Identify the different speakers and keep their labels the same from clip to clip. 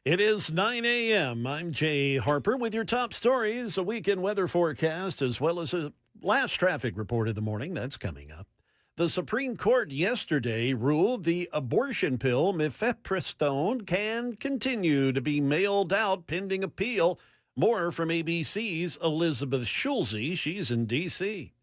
Speaker 1: It is 9 a.m. I'm Jay Harper with your top stories, a weekend weather forecast, as well as a last traffic report of the morning. That's coming up. The Supreme Court yesterday ruled the abortion pill mifepristone can continue to be mailed out pending appeal. More from ABC's Elizabeth Schulze. She's in D.C.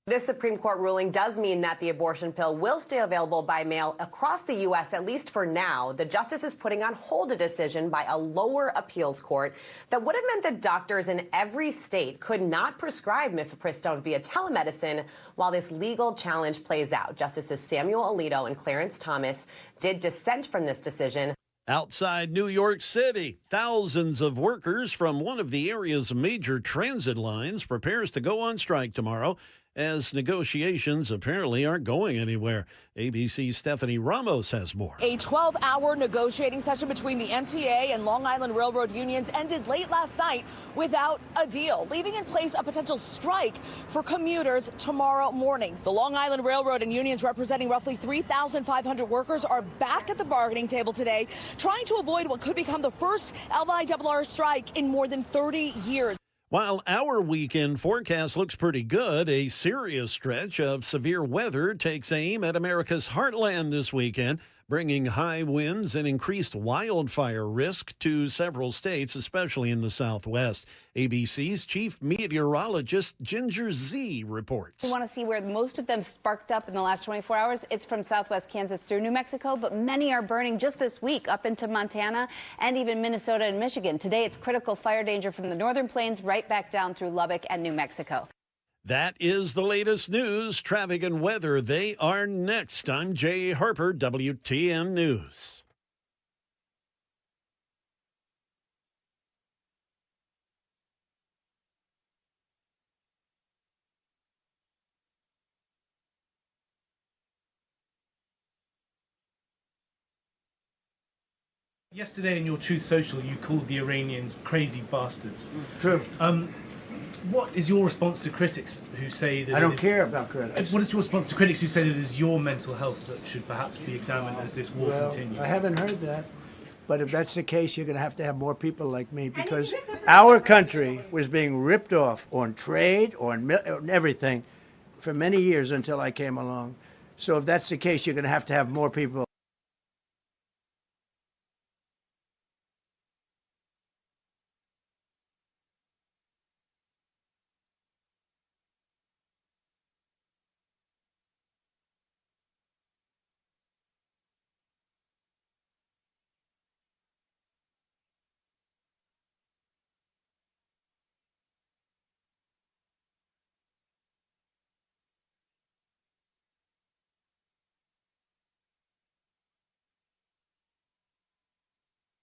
Speaker 2: This Supreme Court ruling does mean that the abortion pill will stay available by mail across the U.S., at least for now. The justice is putting on hold a decision by a lower appeals court that would have meant that doctors in every state could not prescribe mifepristone via telemedicine while this legal challenge plays out. Justices Samuel Alito and Clarence Thomas did dissent from this decision.
Speaker 1: Outside New York City, thousands of workers from one of the area's major transit lines prepares to go on strike tomorrow, as negotiations apparently aren't going anywhere. ABC's Stephanie Ramos has more.
Speaker 3: A 12-hour negotiating session between the MTA and Long Island Railroad unions ended late last night without a deal, leaving in place a potential strike for commuters tomorrow morning. The Long Island Railroad and unions representing roughly 3,500 workers are back at the bargaining table today, trying to avoid what could become the first LIRR strike in more than 30 years.
Speaker 1: While our weekend forecast looks pretty good, a serious stretch of severe weather takes aim at America's heartland this weekend, bringing high winds and increased wildfire risk to several states, especially in the Southwest. ABC's chief meteorologist Ginger Z reports.
Speaker 4: We want to see where most of them sparked up in the last 24 hours. It's from southwest Kansas through New Mexico, but many are burning just this week up into Montana and even Minnesota and Michigan. Today, it's critical fire danger from the northern plains right back down through Lubbock and New Mexico.
Speaker 1: That is the latest news, traffic, and weather. They are next. I'm Jay Harper, WTN News.
Speaker 5: Yesterday in your Truth Social, you called the Iranians crazy bastards.
Speaker 6: True.
Speaker 5: What is your response to critics who say that...
Speaker 6: I don't care about critics.
Speaker 5: What is your response to critics who say that it is your mental health that should perhaps be examined as this war continues?
Speaker 6: I haven't heard that. But if that's the case, you're going to have more people like me, because our country was being ripped off on trade, on everything, for many years until I came along. So if that's the case, you're going to have more people.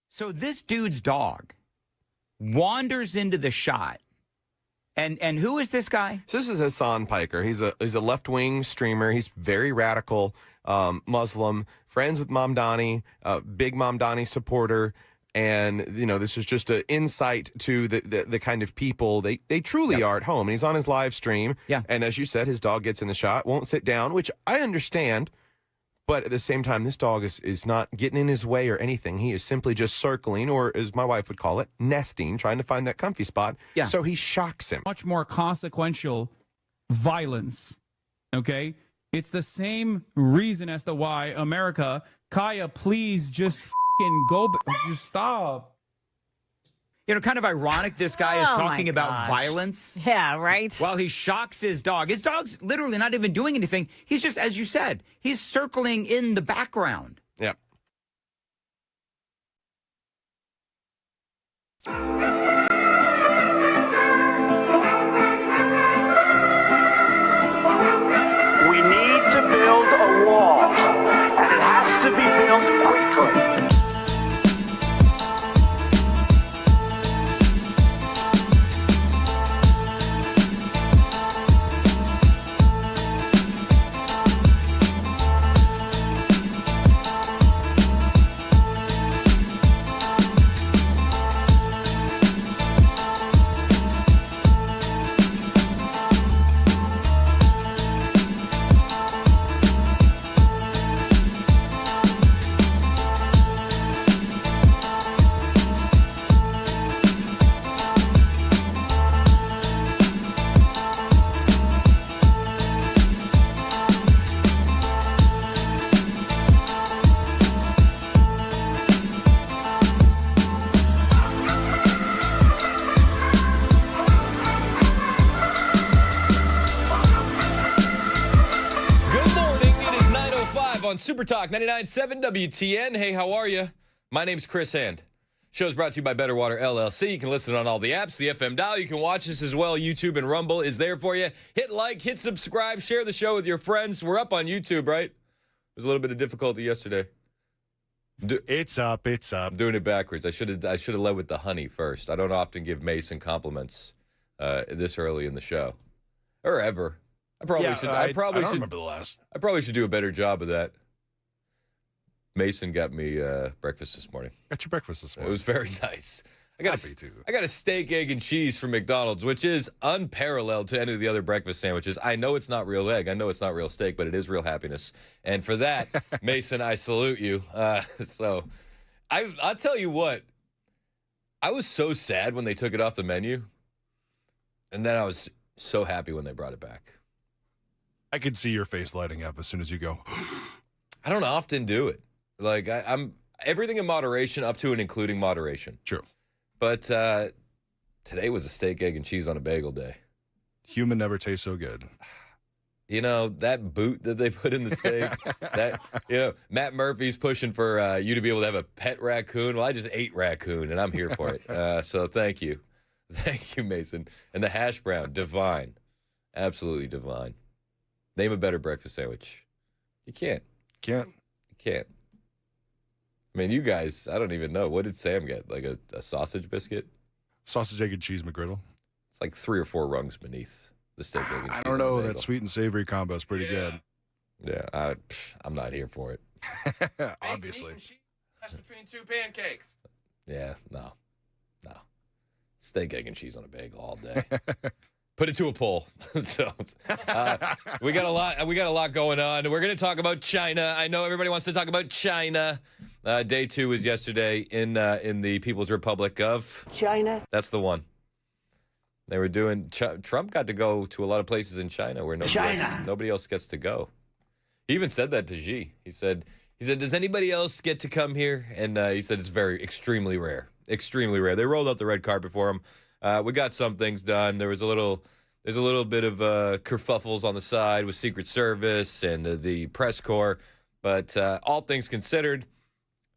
Speaker 7: So this dude's dog wanders into the shot. And who is this guy?
Speaker 8: So this is Hassan Piker. He's a left-wing streamer. He's very radical, Muslim, friends with Mamdani, big Mamdani supporter. And, you know, this is just an insight to the kind of people they truly are at home. And he's on his live stream.
Speaker 7: Yeah.
Speaker 8: And as you said, his dog gets in the shot, won't sit down, which I understand. But at the same time, this dog is not getting in his way or anything. He is simply just circling, or as my wife would call it, nesting, trying to find that comfy spot.
Speaker 7: Yeah.
Speaker 8: So he shocks him.
Speaker 9: Much more consequential violence, okay? It's the same reason as to why America, Kaya, please just go, just stop.
Speaker 7: You know, kind of ironic this guy is talking about violence.
Speaker 10: Yeah, right.
Speaker 7: While he shocks his dog. His dog's literally not even doing anything. He's just, as you said, he's circling in the background.
Speaker 8: Yep.
Speaker 11: We need to build a wall, and it has to be built quickly.
Speaker 10: on Super Talk 99.7 WTN. Hey, how are you? My name's Chris Hand. Show's brought to you by Better Water LLC. You can listen on all the apps, the FM dial. You can watch us as well. YouTube and Rumble is there for you. Hit like, hit subscribe, share the show with your friends. We're up on YouTube, right? There's a little bit of difficulty yesterday.
Speaker 12: It's up.
Speaker 10: I'm doing it backwards. I should have led with the honey first. I don't often give Mason compliments this early in the show, or ever. I don't remember the last. I probably should do a better job of that. Mason got me breakfast this morning.
Speaker 12: Got your breakfast this morning.
Speaker 10: It was very nice. I got a steak, egg, and cheese from McDonald's, which is unparalleled to any of the other breakfast sandwiches. I know it's not real egg. I know it's not real steak, but it is real happiness. And for that, Mason, I salute you. So I'll tell you what. I was so sad when they took it off the menu. And then I was so happy when they brought it back.
Speaker 12: I could see your face lighting up as soon as you go.
Speaker 10: I don't often do it. Like, I'm everything in moderation up to and including moderation.
Speaker 12: True.
Speaker 10: But today was a steak, egg, and cheese on a bagel day.
Speaker 12: Human never tastes so good.
Speaker 10: You know, that boot that they put in the steak, Matt Murphy's pushing for you to be able to have a pet raccoon. Well, I just ate raccoon, and I'm here for it. So thank you. Thank you, Mason. And the hash brown, divine. Absolutely divine. Name a better breakfast sandwich. You can't. You can't. I mean, you guys, I don't even know. What did Sam get? Like a sausage biscuit?
Speaker 12: Sausage, egg, and cheese McGriddle.
Speaker 10: It's like 3 or 4 rungs beneath the steak, egg, and cheese.
Speaker 12: I don't know. That sweet and savory combo is pretty good.
Speaker 10: Yeah, I'm not here for it.
Speaker 12: Obviously.
Speaker 8: That's between 2 pancakes.
Speaker 10: Yeah, no. Steak, egg, and cheese on a bagel all day. Put it to a poll. So we got a lot going on. We're going to talk about China. I know everybody wants to talk about China. Day 2 was yesterday in the People's Republic of
Speaker 13: China.
Speaker 10: That's the one. They were doing. Trump got to go to a lot of places in China where nobody else gets to go. He even said that to Xi. He said, "Does anybody else get to come here?" And he said it's extremely rare. Extremely rare. They rolled out the red carpet for him. We got some things done. There's a little bit of kerfuffles on the side with Secret Service and the press corps, but all things considered,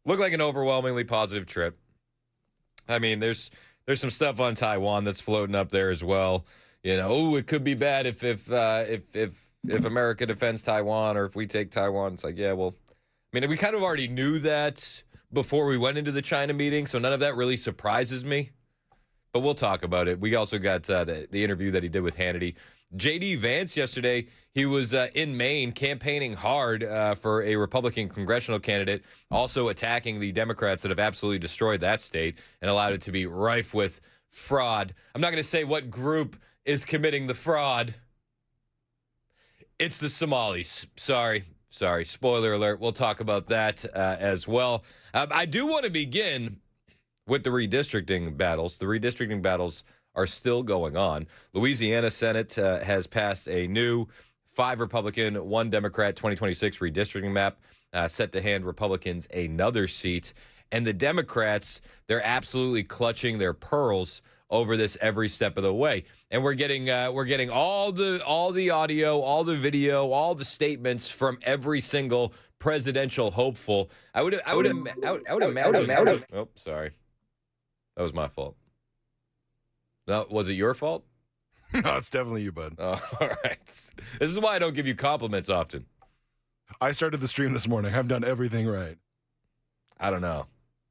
Speaker 10: looked like an overwhelmingly positive trip. I mean, there's some stuff on Taiwan that's floating up there as well. You know, it could be bad if America defends Taiwan or if we take Taiwan. It's like, yeah, well, I mean, we kind of already knew that before we went into the China meeting, so none of that really surprises me. But we'll talk about it. We also got the interview that he did with Hannity. J.D. Vance yesterday, he was in Maine campaigning hard for a Republican congressional candidate, also attacking the Democrats that have absolutely destroyed that state and allowed it to be rife with fraud. I'm not going to say what group is committing the fraud. It's the Somalis. Sorry. Spoiler alert. We'll talk about that as well. I do want to begin with the redistricting battles. The redistricting battles are still going on. Louisiana Senate has passed a new 5 Republican, 1 Democrat 2026 redistricting map set to hand Republicans another seat. And the Democrats, they're absolutely clutching their pearls over this every step of the way. And we're getting all the audio, all the video, all the statements from every single presidential hopeful. I would imagine. Oh, sorry. That was my fault. No, was it your fault?
Speaker 12: No, it's definitely you, bud.
Speaker 10: Oh, all right. This is why I don't give you compliments often.
Speaker 12: I started the stream this morning. I've done everything right.
Speaker 10: I don't know.
Speaker 12: All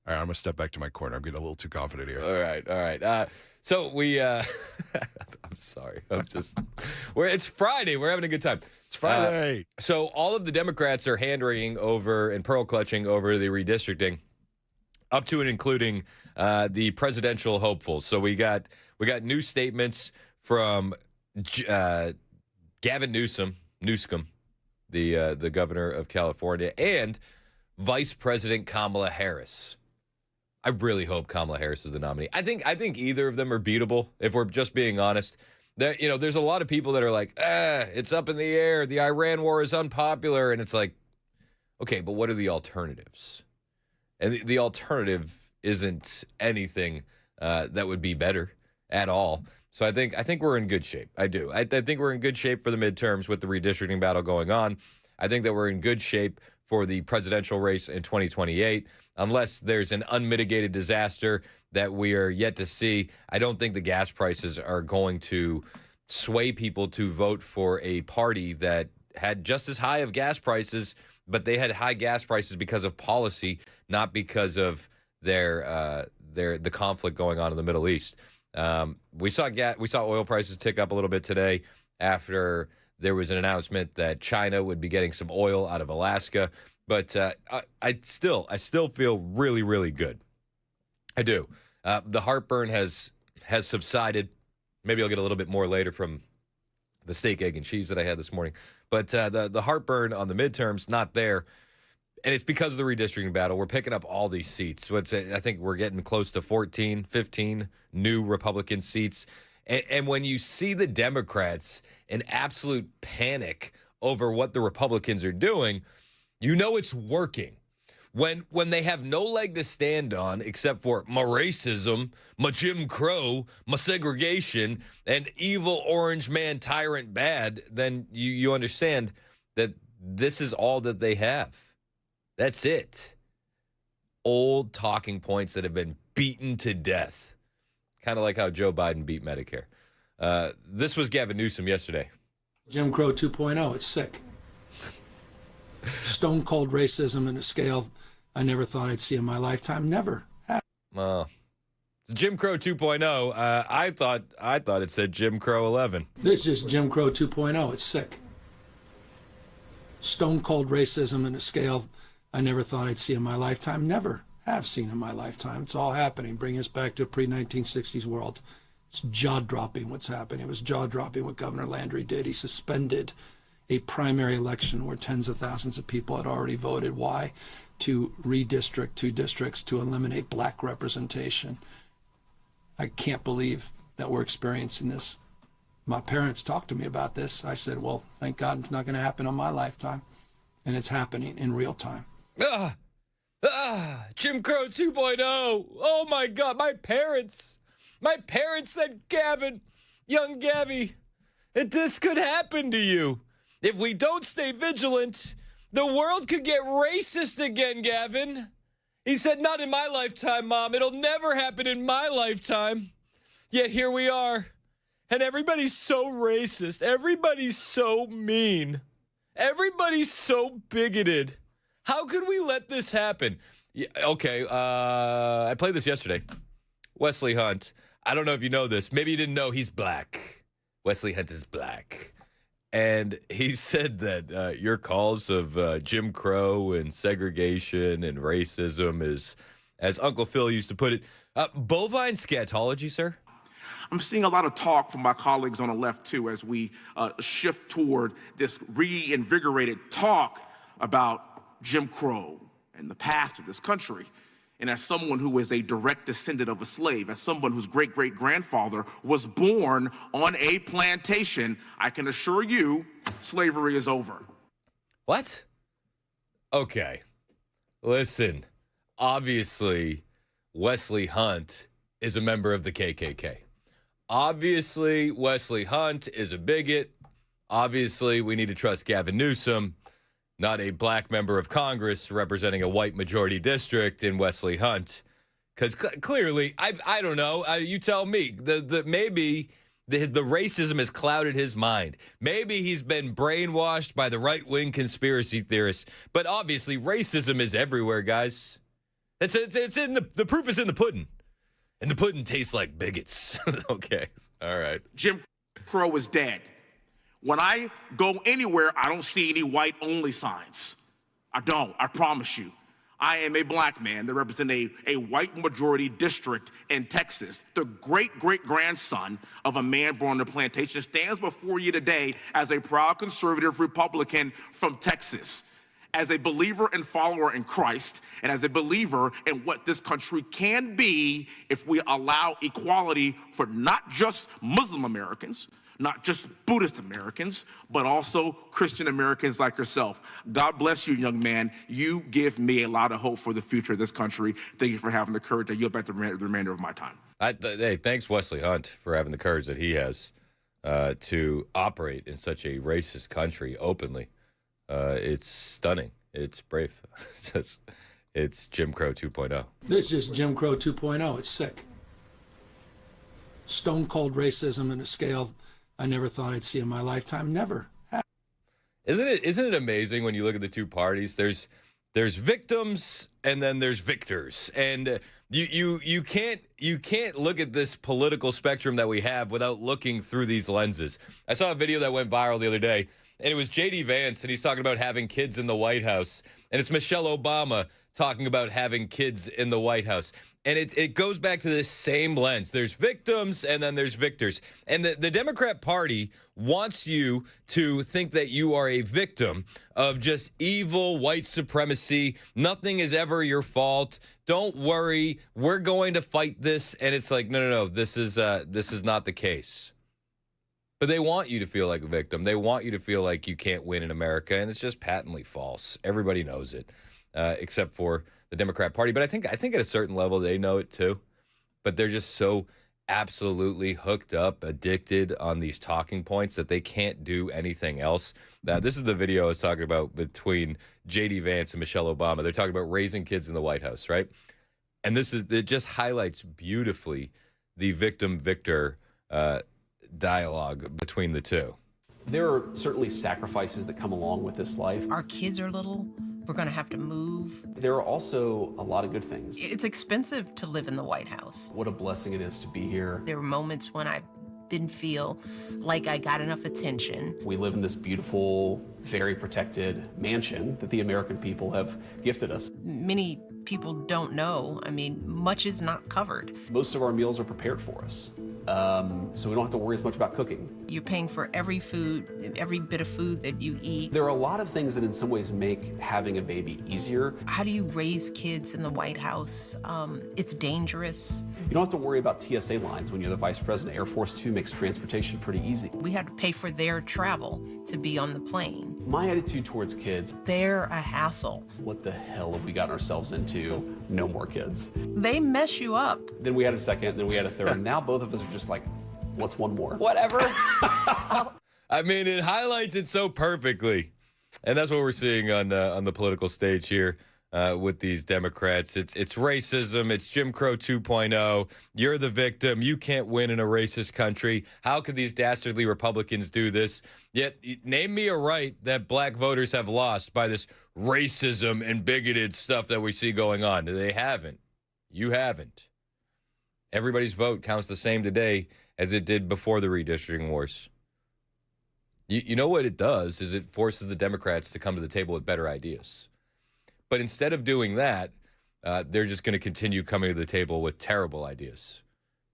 Speaker 12: right, I'm going to step back to my corner. I'm getting a little too confident here.
Speaker 10: All right. So we, I'm sorry. It's Friday. We're having a good time.
Speaker 12: It's Friday.
Speaker 10: So all of the Democrats are hand-wringing over and pearl clutching over the redistricting, up to and including the presidential hopefuls. So we got new statements from Gavin Newsom, the governor of California, and Vice President Kamala Harris. I really hope Kamala Harris is the nominee. I think either of them are beatable, if we're just being honest. There's a lot of people that are like, it's up in the air. The Iran war is unpopular. And it's like, okay, but what are the alternatives? And the alternative isn't anything that would be better at all. So I think we're in good shape. I do. I think we're in good shape for the midterms with the redistricting battle going on. I think that we're in good shape for the presidential race in 2028. Unless there's an unmitigated disaster that we are yet to see, I don't think the gas prices are going to sway people to vote for a party that had just as high of gas prices, but they had high gas prices because of policy, not because of the conflict going on in the Middle East. We saw oil prices tick up a little bit today after there was an announcement that China would be getting some oil out of Alaska. But I still feel really, really good. I do. The heartburn has subsided. Maybe I'll get a little bit more later from the steak, egg, and cheese that I had this morning. But the heartburn on the midterms, not there. And it's because of the redistricting battle. We're picking up all these seats. I think we're getting close to 14, 15 new Republican seats. And when you see the Democrats in absolute panic over what the Republicans are doing, you know it's working. When they have no leg to stand on except for my racism, my Jim Crow, my segregation, and evil orange man tyrant bad, then you understand that this is all that they have. That's it. Old talking points that have been beaten to death. Kind of like how Joe Biden beat Medicare. This was Gavin Newsom yesterday.
Speaker 13: Jim Crow 2.0, it's sick. Stone cold racism in a scale I never thought I'd see in my lifetime. Never.
Speaker 10: It's Jim Crow 2.0. I thought it said Jim Crow 11.
Speaker 13: This is Jim Crow 2.0, it's sick. Stone cold racism in a scale I never thought I'd see in my lifetime. Never have seen in my lifetime. It's all happening. Bring us back to a pre-1960s world. It's jaw-dropping what's happening. It was jaw-dropping what Governor Landry did. He suspended a primary election where tens of thousands of people had already voted. Why? To redistrict 2 districts to eliminate black representation. I can't believe that we're experiencing this. My parents talked to me about this. I said, well, thank God it's not going to happen on my lifetime. And it's happening in real time.
Speaker 10: Jim Crow 2.0. Oh, my God. My parents said, Gavin, young Gavy, this could happen to you. If we don't stay vigilant, the world could get racist again, Gavin. He said, not in my lifetime, Mom. It'll never happen in my lifetime. Yet here we are. And everybody's so racist. Everybody's so mean. Everybody's so bigoted. How could we let this happen? Yeah, okay, I played this yesterday. Wesley Hunt. I don't know if you know this. Maybe you didn't know he's black. Wesley Hunt is black. And he said that your calls of Jim Crow and segregation and racism is, as Uncle Phil used to put it, bovine scatology, sir?
Speaker 14: I'm seeing a lot of talk from my colleagues on the left, too, as we shift toward this reinvigorated talk about Jim Crow and the past of this country. And as someone who is a direct descendant of a slave, as someone whose great-great-grandfather was born on a plantation, I can assure you slavery is over.
Speaker 10: What? Okay. Listen, obviously, Wesley Hunt is a member of the KKK. Obviously, Wesley Hunt is a bigot. Obviously, we need to trust Gavin Newsom, not a black member of Congress representing a white majority district in Wesley Hunt. Because clearly, I don't know. You tell me. Maybe the racism has clouded his mind. Maybe he's been brainwashed by the right-wing conspiracy theorists. But obviously, racism is everywhere, guys. It's in the proof is in the pudding. And the pudding tastes like bigots. Okay. All right.
Speaker 14: Jim Crow is dead. When I go anywhere, I don't see any white-only signs. I don't. I promise you. I am a black man that represents a white majority district in Texas. The great-great-grandson of a man born on a plantation stands before you today as a proud conservative Republican from Texas, as a believer and follower in Christ, and as a believer in what this country can be if we allow equality for not just Muslim Americans, not just Buddhist Americans, but also Christian Americans like yourself. God bless you, young man. You give me a lot of hope for the future of this country. Thank you for having the courage. I yield back the remainder of my time.
Speaker 10: Hey, thanks, Wesley Hunt, for having the courage that he has to operate in such a racist country openly. It's stunning. It's brave. It's Jim Crow 2.0.
Speaker 13: This is Jim Crow 2.0. It's sick. Stone cold racism in a scale I never thought I'd see in my lifetime. Never.
Speaker 10: Isn't it amazing when you look at the two parties? There's victims and then there's victors, and you can't look at this political spectrum that we have without looking through these lenses. I saw a video that went viral the other day, and it was J.D. Vance, and he's talking about having kids in the White House, and it's Michelle Obama talking about having kids in the White House. And it goes back to this same lens. There's victims and then there's victors. And the Democrat Party wants you to think that you are a victim of just evil white supremacy. Nothing is ever your fault. Don't worry. We're going to fight this. And it's like, no. This is not the case. But they want you to feel like a victim. They want you to feel like you can't win in America. And it's just patently false. Everybody knows it, except for the Democrat Party. But I think at a certain level, they know it too. But they're just so absolutely hooked up, addicted on these talking points that they can't do anything else. This is the video I was talking about between J.D. Vance and Michelle Obama. They're talking about raising kids in the White House, right? And it just highlights beautifully the victim-victor dialogue between the two.
Speaker 15: There are certainly sacrifices that come along with this life.
Speaker 16: Our kids are little. We're going to have to move.
Speaker 15: There are also a lot of good things.
Speaker 16: It's expensive to live in the White House.
Speaker 15: What a blessing it is to be here.
Speaker 16: There were moments when I didn't feel like I got enough attention.
Speaker 15: We live in this beautiful, very protected mansion that the American people have gifted us.
Speaker 16: Many people don't know. I mean, much is not covered.
Speaker 15: Most of our meals are prepared for us, so we don't have to worry as much about cooking.
Speaker 16: You're paying for every bit of food that you eat.
Speaker 15: There are a lot of things that in some ways make having a baby easier.
Speaker 16: How do you raise kids in the White House? It's dangerous.
Speaker 15: You don't have to worry about TSA lines when you're the vice president. Air Force Two makes transportation pretty easy.
Speaker 16: We had to pay for their travel to be on the plane.
Speaker 15: My attitude towards kids,
Speaker 16: they're a hassle.
Speaker 15: What the hell have we gotten ourselves into? No more kids.
Speaker 16: They mess you up.
Speaker 15: Then we had a second, then we had a third, and now both of us are just like, what's one more?
Speaker 16: Whatever.
Speaker 10: I mean, it highlights it so perfectly. And that's what we're seeing on the political stage here with these Democrats. It's racism. It's Jim Crow 2.0. You're the victim. You can't win in a racist country. How could these dastardly Republicans do this? Yet, name me a right that black voters have lost by this racism and bigoted stuff that we see going on. They haven't. You haven't. Everybody's vote counts the same today as it did before the redistricting wars. You know what it does is it forces the Democrats to come to the table with better ideas. But instead of doing that, they're just going to continue coming to the table with terrible ideas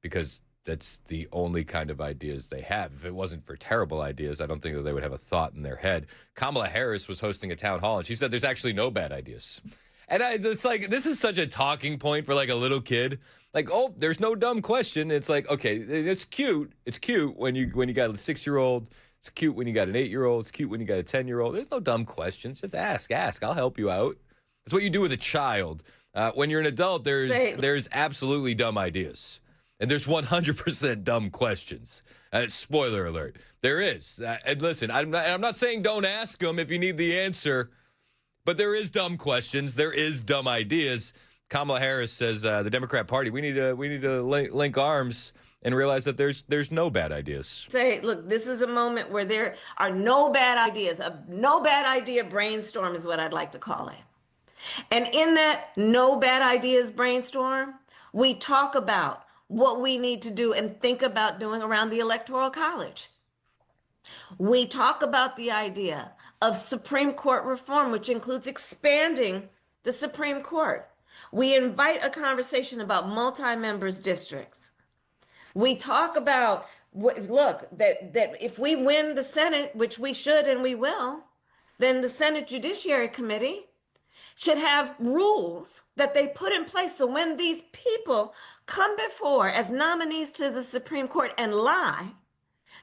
Speaker 10: because that's the only kind of ideas they have. If it wasn't for terrible ideas, I don't think that they would have a thought in their head. Kamala Harris was hosting a town hall, and she said there's actually no bad ideas. And it's like, this is such a talking point for like a little kid. Like, oh, there's no dumb question. It's like, okay, it's cute. It's cute when you got a 6-year-old. It's cute when you got an 8-year-old. It's cute when you got a 10-year-old. There's no dumb questions. Just ask. I'll help you out. That's what you do with a child. When you're an adult, there's absolutely dumb ideas. And there's 100% dumb questions. Spoiler alert. There is. And listen, I'm not saying don't ask them if you need the answer, but there is dumb questions. There is dumb ideas. Kamala Harris says the Democrat Party, we need to link arms and realize that there's no bad ideas.
Speaker 17: Say, look, this is a moment where there are no bad ideas. A no bad idea brainstorm is what I'd like to call it. And in that no bad ideas brainstorm, we talk about what we need to do and think about doing around the Electoral College. We talk about the idea of Supreme Court reform, which includes expanding the Supreme Court. We invite a conversation about multi-members districts. We talk about, look, that if we win the Senate, which we should and we will, then the Senate Judiciary Committee should have rules that they put in place so when these people come before as nominees to the Supreme Court and lie,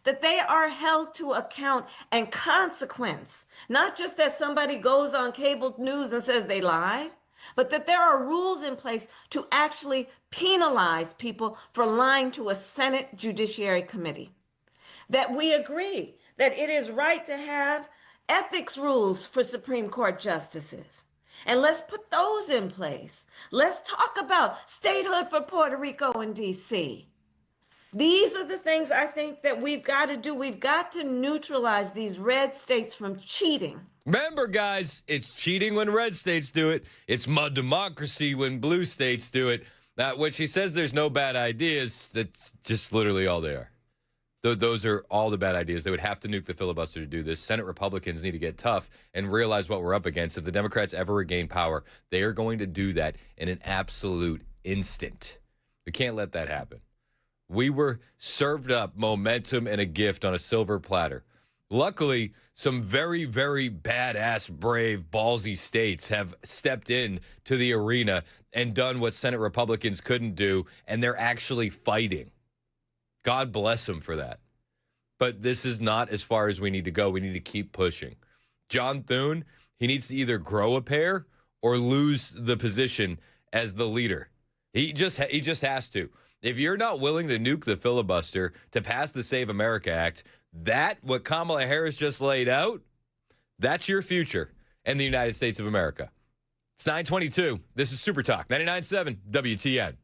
Speaker 17: that they are held to account and consequence. Not just that somebody goes on cable news and says they lied, but that there are rules in place to actually penalize people for lying to a Senate Judiciary Committee. That we agree that it is right to have ethics rules for Supreme Court justices. And let's put those in place. Let's talk about statehood for Puerto Rico and D.C. These are the things I think that we've got to do. We've got to neutralize these red states from cheating.
Speaker 10: Remember, guys, it's cheating when red states do it. It's mud democracy when blue states do it. When she says there's no bad ideas, that's just literally all they are. Those are all the bad ideas. They would have to nuke the filibuster to do this. Senate Republicans need to get tough and realize what we're up against. If the Democrats ever regain power, they are going to do that in an absolute instant. We can't let that happen. We were served up momentum and a gift on a silver platter. Luckily, some very, very badass, brave, ballsy states have stepped in to the arena and done what Senate Republicans couldn't do, and they're actually fighting. God bless them for that. But this is not as far as we need to go. We need to keep pushing. John Thune, he needs to either grow a pair or lose the position as the leader. He just has to. If you're not willing to nuke the filibuster to pass the Save America Act, what Kamala Harris just laid out, that's your future in the United States of America. It's 9:22. This is Super Talk 99.7 WTN.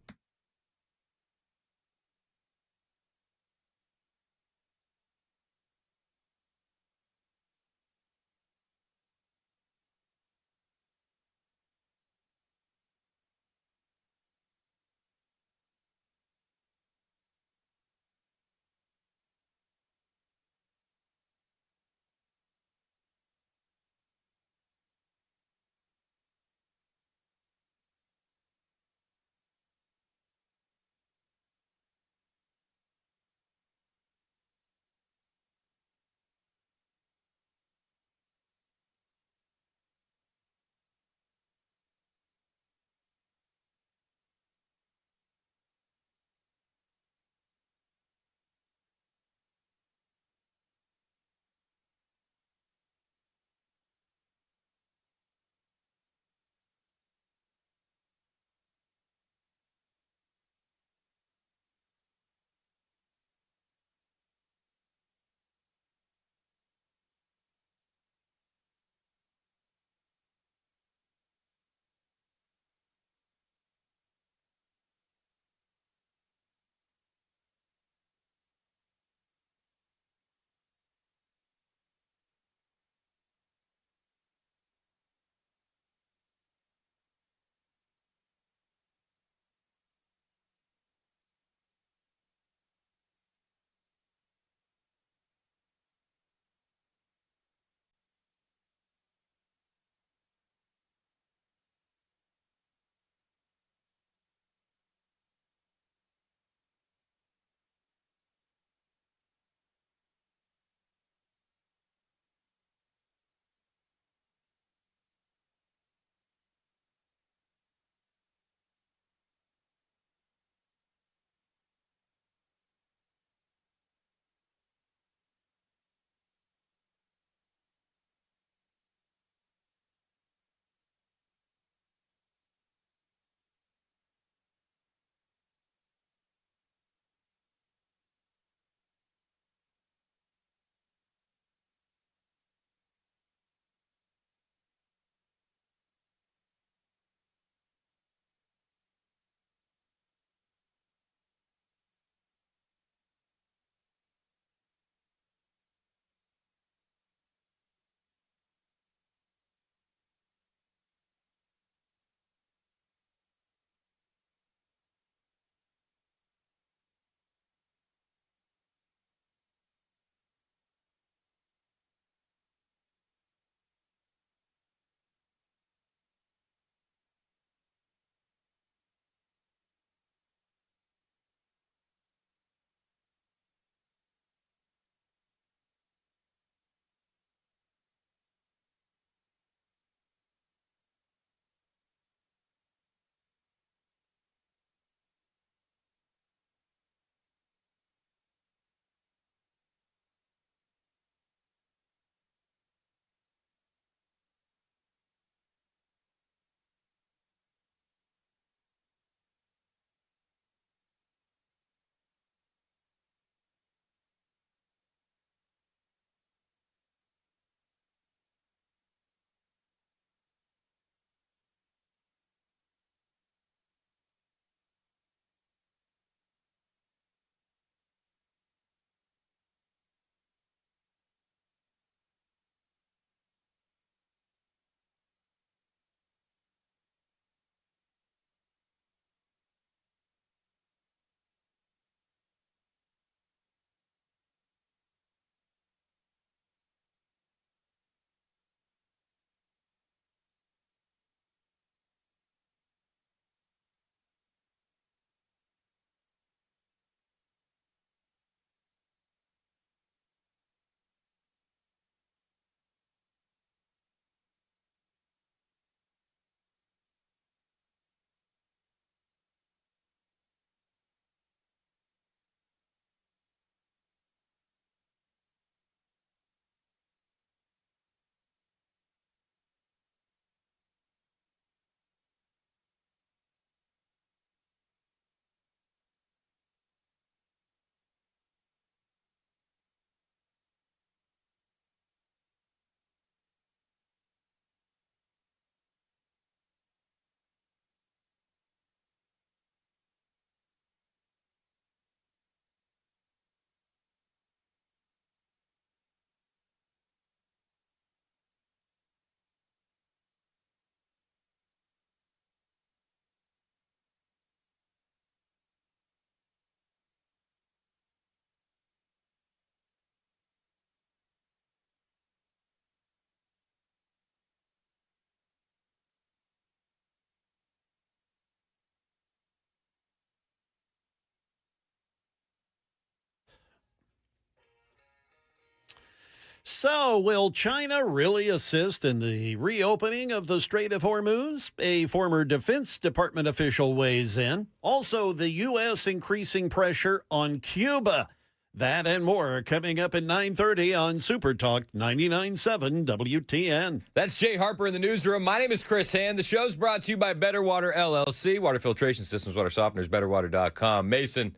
Speaker 1: So, will China really assist in the reopening of the Strait of Hormuz? A former Defense Department official weighs in. Also, the U.S. increasing pressure on Cuba. That and more coming up at 9:30 on Super Talk 99.7 WTN.
Speaker 10: That's Jay Harper in the newsroom. My name is Chris Hand. The show's brought to you by Better Water LLC, water filtration systems, water softeners, betterwater.com. Mason,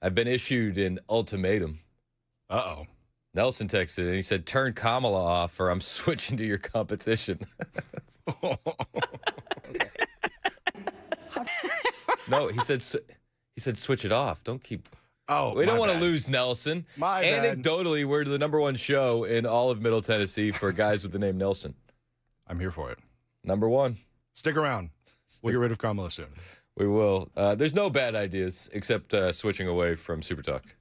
Speaker 10: I've been issued an ultimatum.
Speaker 12: Uh-oh.
Speaker 10: Nelson texted and he said, turn Kamala off or I'm switching to your competition. No, he said switch it off. Don't keep...
Speaker 12: Oh,
Speaker 10: we don't want to
Speaker 12: bad.
Speaker 10: lose Nelson.
Speaker 12: My bad.
Speaker 10: Anecdotally, we're the #1 show in all of Middle Tennessee for guys with the name Nelson.
Speaker 12: I'm here for it.
Speaker 10: #1.
Speaker 12: Stick around. We'll get rid of Kamala soon.
Speaker 10: We will. There's no bad ideas except switching away from Super Talk.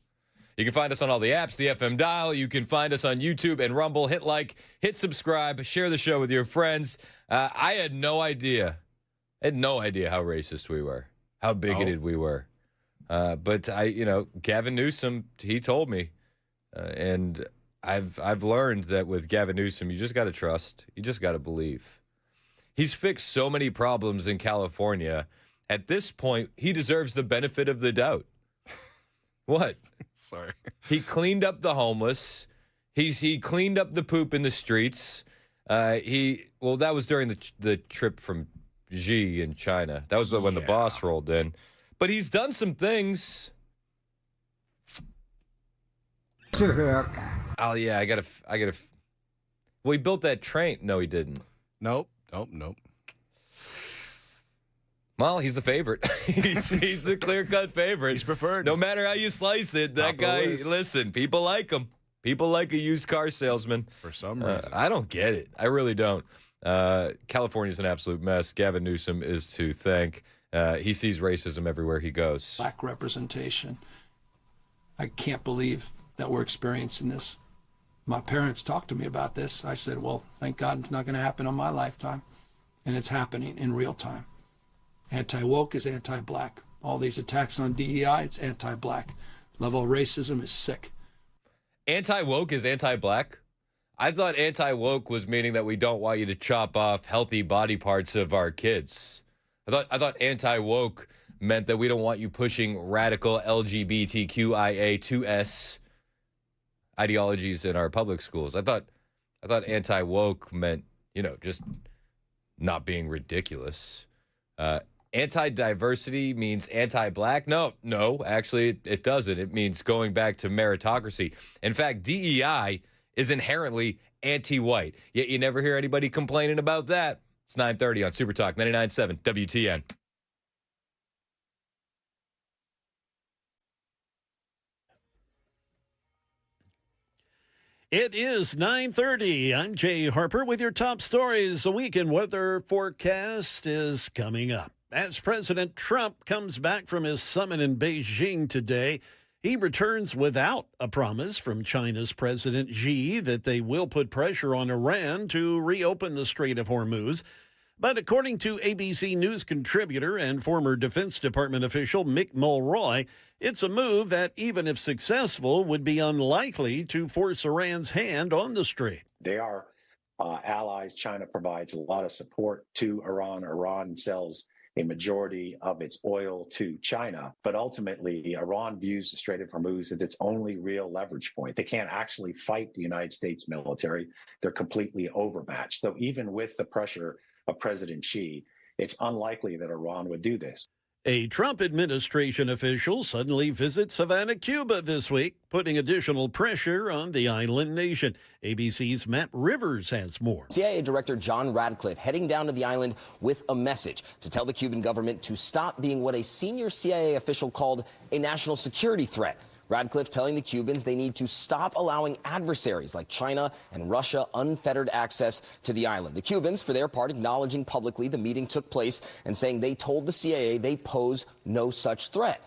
Speaker 10: You can find us on all the apps, the FM dial. You can find us on YouTube and Rumble. Hit like, hit subscribe, share the show with your friends. I had no idea. how racist we were, how bigoted we were. But Gavin Newsom, he told me, and I've learned that with Gavin Newsom, you just got to trust. You just got to believe. He's fixed so many problems in California. At this point, he deserves the benefit of the doubt. What?
Speaker 12: Sorry.
Speaker 10: He cleaned up the homeless. He cleaned up the poop in the streets. That was during the trip from Xi in China. That was when the boss rolled in. But he's done some things. Oh yeah, I gotta. Well, he built that train. No, he didn't.
Speaker 12: Nope.
Speaker 10: Well, he's the favorite. he's the clear-cut favorite.
Speaker 12: He's preferred.
Speaker 10: No matter how you slice it, that guy, listen, people like him. People like a used car salesman.
Speaker 12: For some reason.
Speaker 10: I don't get it. I really don't. California's an absolute mess. Gavin Newsom is to thank. He sees racism everywhere he goes.
Speaker 13: Black representation. I can't believe that we're experiencing this. My parents talked to me about this. I said, well, thank God it's not going to happen on my lifetime. And it's happening in real time. Anti-woke is anti-black. All these attacks on DEI, it's anti-black. Level of racism is sick.
Speaker 10: Anti-woke is anti-black? I thought anti-woke was meaning that we don't want you to chop off healthy body parts of our kids. I thought anti-woke meant that we don't want you pushing radical LGBTQIA2S ideologies in our public schools. I thought anti-woke meant, just not being ridiculous. Anti-diversity means anti-black? No, actually, it doesn't. It means going back to meritocracy. In fact, DEI is inherently anti-white. Yet you never hear anybody complaining about that. It's 9:30 on Super Talk 99.7 WTN.
Speaker 1: It is 9:30. I'm Jay Harper with your top stories. A weekend weather forecast is coming up. As President Trump comes back from his summit in Beijing today, he returns without a promise from China's President Xi that they will put pressure on Iran to reopen the Strait of Hormuz. But according to ABC News contributor and former Defense Department official Mick Mulroy, it's a move that, even if successful, would be unlikely to force Iran's hand on the strait.
Speaker 18: They are allies. China provides a lot of support to Iran. Iran sells a majority of its oil to China. But ultimately, Iran views the Strait of Hormuz as its only real leverage point. They can't actually fight the United States military. They're completely overmatched. So even with the pressure of President Xi, it's unlikely that Iran would do this.
Speaker 1: A Trump administration official suddenly visits Havana, Cuba this week, putting additional pressure on the island nation. ABC's Matt Rivers has more.
Speaker 19: CIA Director John Radcliffe heading down to the island with a message to tell the Cuban government to stop being what a senior CIA official called a national security threat. Radcliffe telling the Cubans they need to stop allowing adversaries like China and Russia unfettered access to the island. The Cubans, for their part, acknowledging publicly the meeting took place and saying they told the CIA they pose no such threat.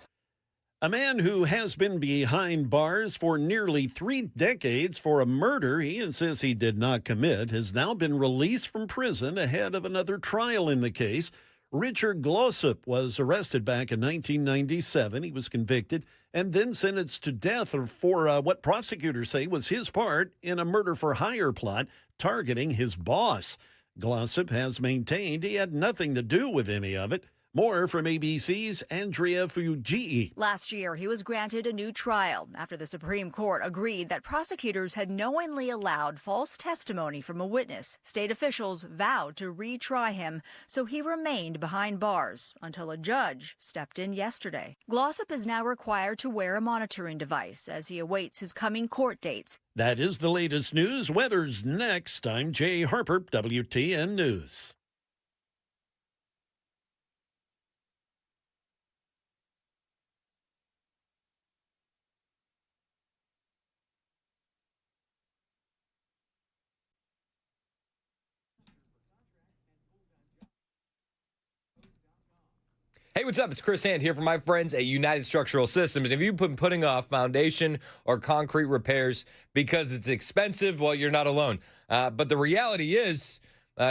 Speaker 1: A man who has been behind bars for nearly 3 decades for a murder he insists he did not commit has now been released from prison ahead of another trial in the case. Richard Glossop was arrested back in 1997. He was convicted and then sentenced to death for what prosecutors say was his part in a murder-for-hire plot targeting his boss. Glossop has maintained he had nothing to do with any of it. More from ABC's Andrea Fujii.
Speaker 20: Last year, he was granted a new trial after the Supreme Court agreed that prosecutors had knowingly allowed false testimony from a witness. State officials vowed to retry him, so he remained behind bars until a judge stepped in yesterday. Glossop is now required to wear a monitoring device as he awaits his coming court dates.
Speaker 1: That is the latest news. Weather's next. I'm Jay Harper, WTN News.
Speaker 10: Hey, what's up? It's Chris Hand here from my friends at United Structural Systems. And if you've been putting off foundation or concrete repairs because it's expensive, well, you're not alone. But the reality is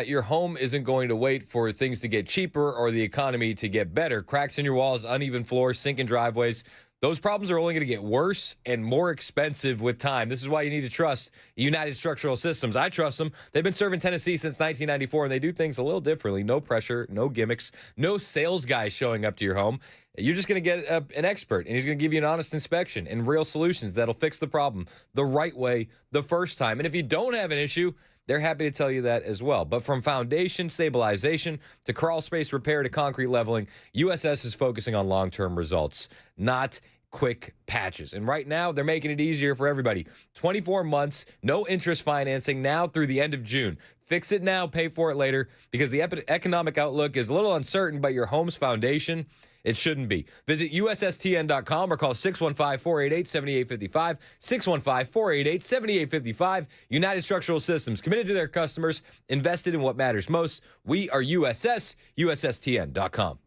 Speaker 10: your home isn't going to wait for things to get cheaper or the economy to get better. Cracks in your walls, uneven floors, sinking driveways. Those problems are only going to get worse and more expensive with time. This is why you need to trust United Structural Systems. I trust them. They've been serving Tennessee since 1994, and they do things a little differently. No pressure, no gimmicks, no sales guy showing up to your home. You're just going to get an expert, and he's going to give you an honest inspection and real solutions that'll fix the problem the right way the first time. And if you don't have an issue, they're happy to tell you that as well. But from foundation stabilization to crawl space repair to concrete leveling, USS is focusing on long-term results, not quick patches. And right now, they're making it easier for everybody. 24 months, no interest financing now through the end of June. Fix it now, pay for it later, because the economic outlook is a little uncertain, but your home's foundation, it shouldn't be. Visit USSTN.com or call 615-488-7855, 615-488-7855. United Structural Systems, committed to their customers, invested in what matters most. We are USS, USSTN.com.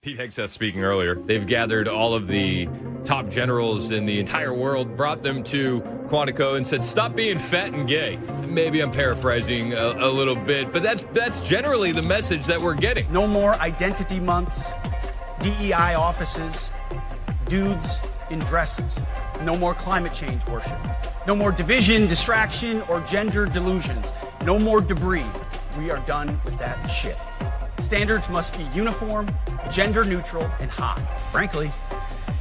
Speaker 10: Pete Hegseth speaking earlier. They've gathered all of the top generals in the entire world, brought them to Quantico and said, stop being fat and gay. Maybe I'm paraphrasing a little bit, but that's generally the message that we're getting.
Speaker 21: No more identity months, DEI offices, dudes in dresses. No more climate change worship. No more division, distraction, or gender delusions. No more debris. We are done with that shit. Standards must be uniform, gender neutral, and high. Frankly,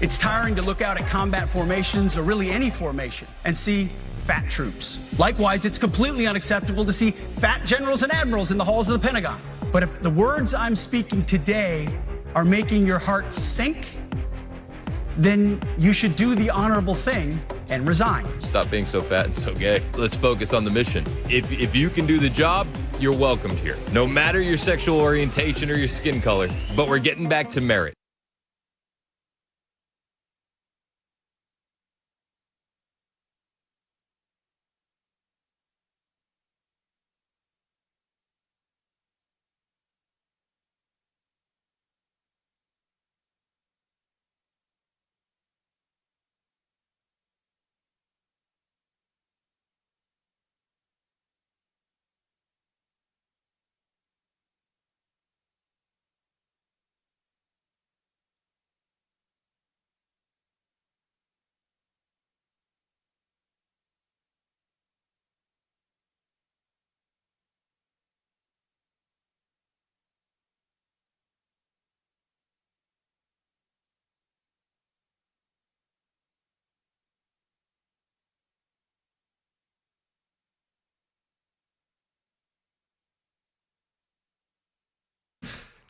Speaker 21: it's tiring to look out at combat formations, or really any formation, and see fat troops. Likewise, it's completely unacceptable to see fat generals and admirals in the halls of the Pentagon. But if the words I'm speaking today are making your heart sink, then you should do the honorable thing and resign.
Speaker 10: Stop being so fat and so gay. Let's focus on the mission. If you can do the job, you're welcomed here. No matter your sexual orientation or your skin color, but we're getting back to merit.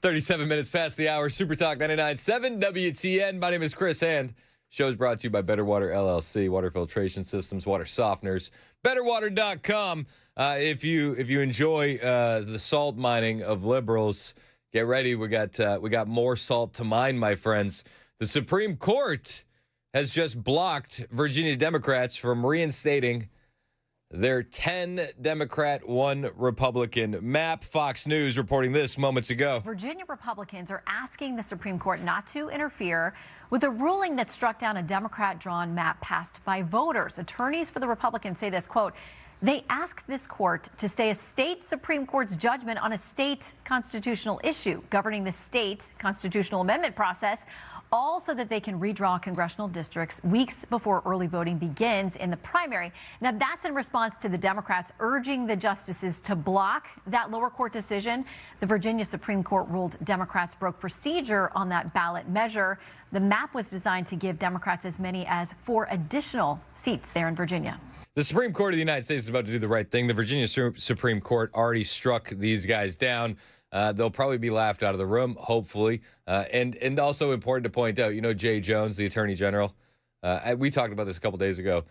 Speaker 10: 37 minutes past the hour. Super Talk 99.7 WTN. My name is Chris Hand. Show's brought to you by Better Water LLC, water filtration systems, water softeners, betterwater.com. If you enjoy the salt mining of liberals, get ready. We got more salt to mine, my friends. The Supreme Court has just blocked Virginia Democrats from reinstating their 10 Democrat, 1 Republican map. Fox News reporting this moments ago.
Speaker 2: Virginia Republicans are asking the Supreme Court not to interfere with a ruling that struck down a Democrat-drawn map passed by voters. Attorneys for the Republicans say this, quote, they ask this court to stay a state Supreme Court's judgment on a state constitutional issue governing the state constitutional amendment process, all so that they can redraw congressional districts weeks before early voting begins in the primary. Now, that's in response to the Democrats urging the justices to block that lower court decision. The Virginia Supreme Court ruled Democrats broke procedure on that ballot measure. The map was designed to give Democrats as many as 4 additional seats there in Virginia.
Speaker 10: The Supreme Court of the United States is about to do the right thing. The Virginia Supreme Court already struck these guys down. They'll probably be laughed out of the room, hopefully. And also important to point out, Jay Jones, the Attorney General. We talked about this a couple days ago.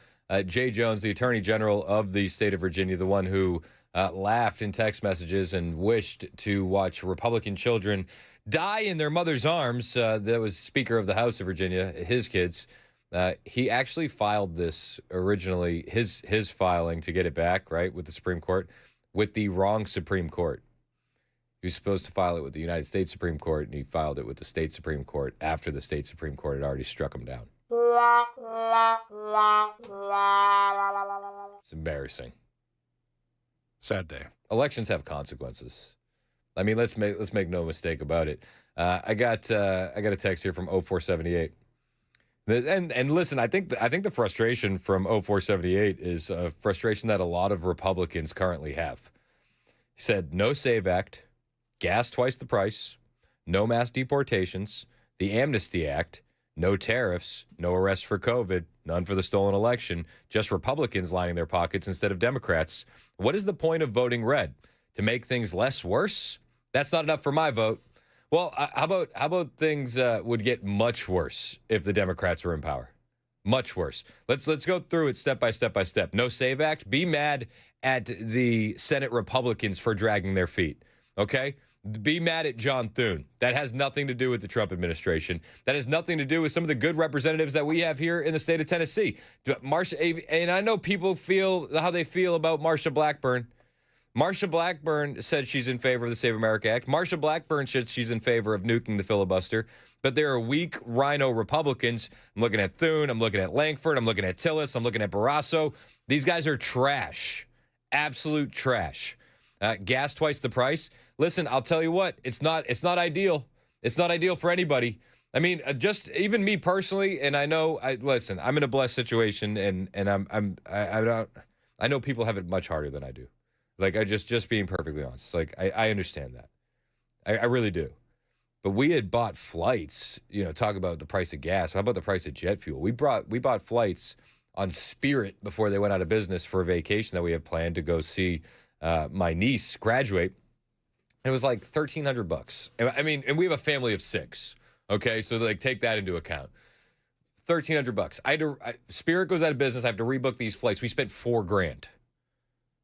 Speaker 10: Jay Jones, the Attorney General of the state of Virginia, the one who laughed in text messages and wished to watch Republican children die in their mother's arms. That was Speaker of the House of Virginia, his kids. He actually filed this originally, his filing to get it back, right, with the Supreme Court, with the wrong Supreme Court. He was supposed to file it with the United States Supreme Court, and he filed it with the state Supreme Court after the state Supreme Court had already struck him down. It's embarrassing.
Speaker 12: Sad day.
Speaker 10: Elections have consequences. I mean, let's make no mistake about it. I got a text here from 0478. And listen, I think the frustration from 0478 is a frustration that a lot of Republicans currently have. He said, no SAVE Act, gas twice the price, no mass deportations, the Amnesty Act, no tariffs, no arrests for COVID, none for the stolen election, just Republicans lining their pockets instead of Democrats. What is the point of voting red? To make things less worse? That's not enough for my vote. Well, how about things would get much worse if the Democrats were in power? Much worse. Let's go through it step by step by step. No SAVE Act. Be mad at the Senate Republicans for dragging their feet. Okay? Be mad at John Thune. That has nothing to do with the Trump administration. That has nothing to do with some of the good representatives that we have here in the state of Tennessee. And I know people feel how they feel about Marsha Blackburn. Marsha Blackburn said she's in favor of the Save America Act. Marsha Blackburn said she's in favor of nuking the filibuster. But there are weak rhino Republicans. I'm looking at Thune. I'm looking at Langford. I'm looking at Tillis. I'm looking at Barrasso. These guys are trash. Absolute trash. Gas twice the price. Listen, I'll tell you what. It's not ideal. It's not ideal for anybody. I mean, just even me personally, and I know. Listen, I'm in a blessed situation, and I know people have it much harder than I do. Like, I just being perfectly honest. Like, I understand that. I really do. But we had bought flights. Talk about the price of gas. How about the price of jet fuel? We bought flights on Spirit before they went out of business for a vacation that we have planned to go see my niece graduate. It was like $1,300. I mean, and we have a family of 6. Okay, so like take that into account. $1,300. Spirit goes out of business. I have to rebook these flights. We spent $4,000.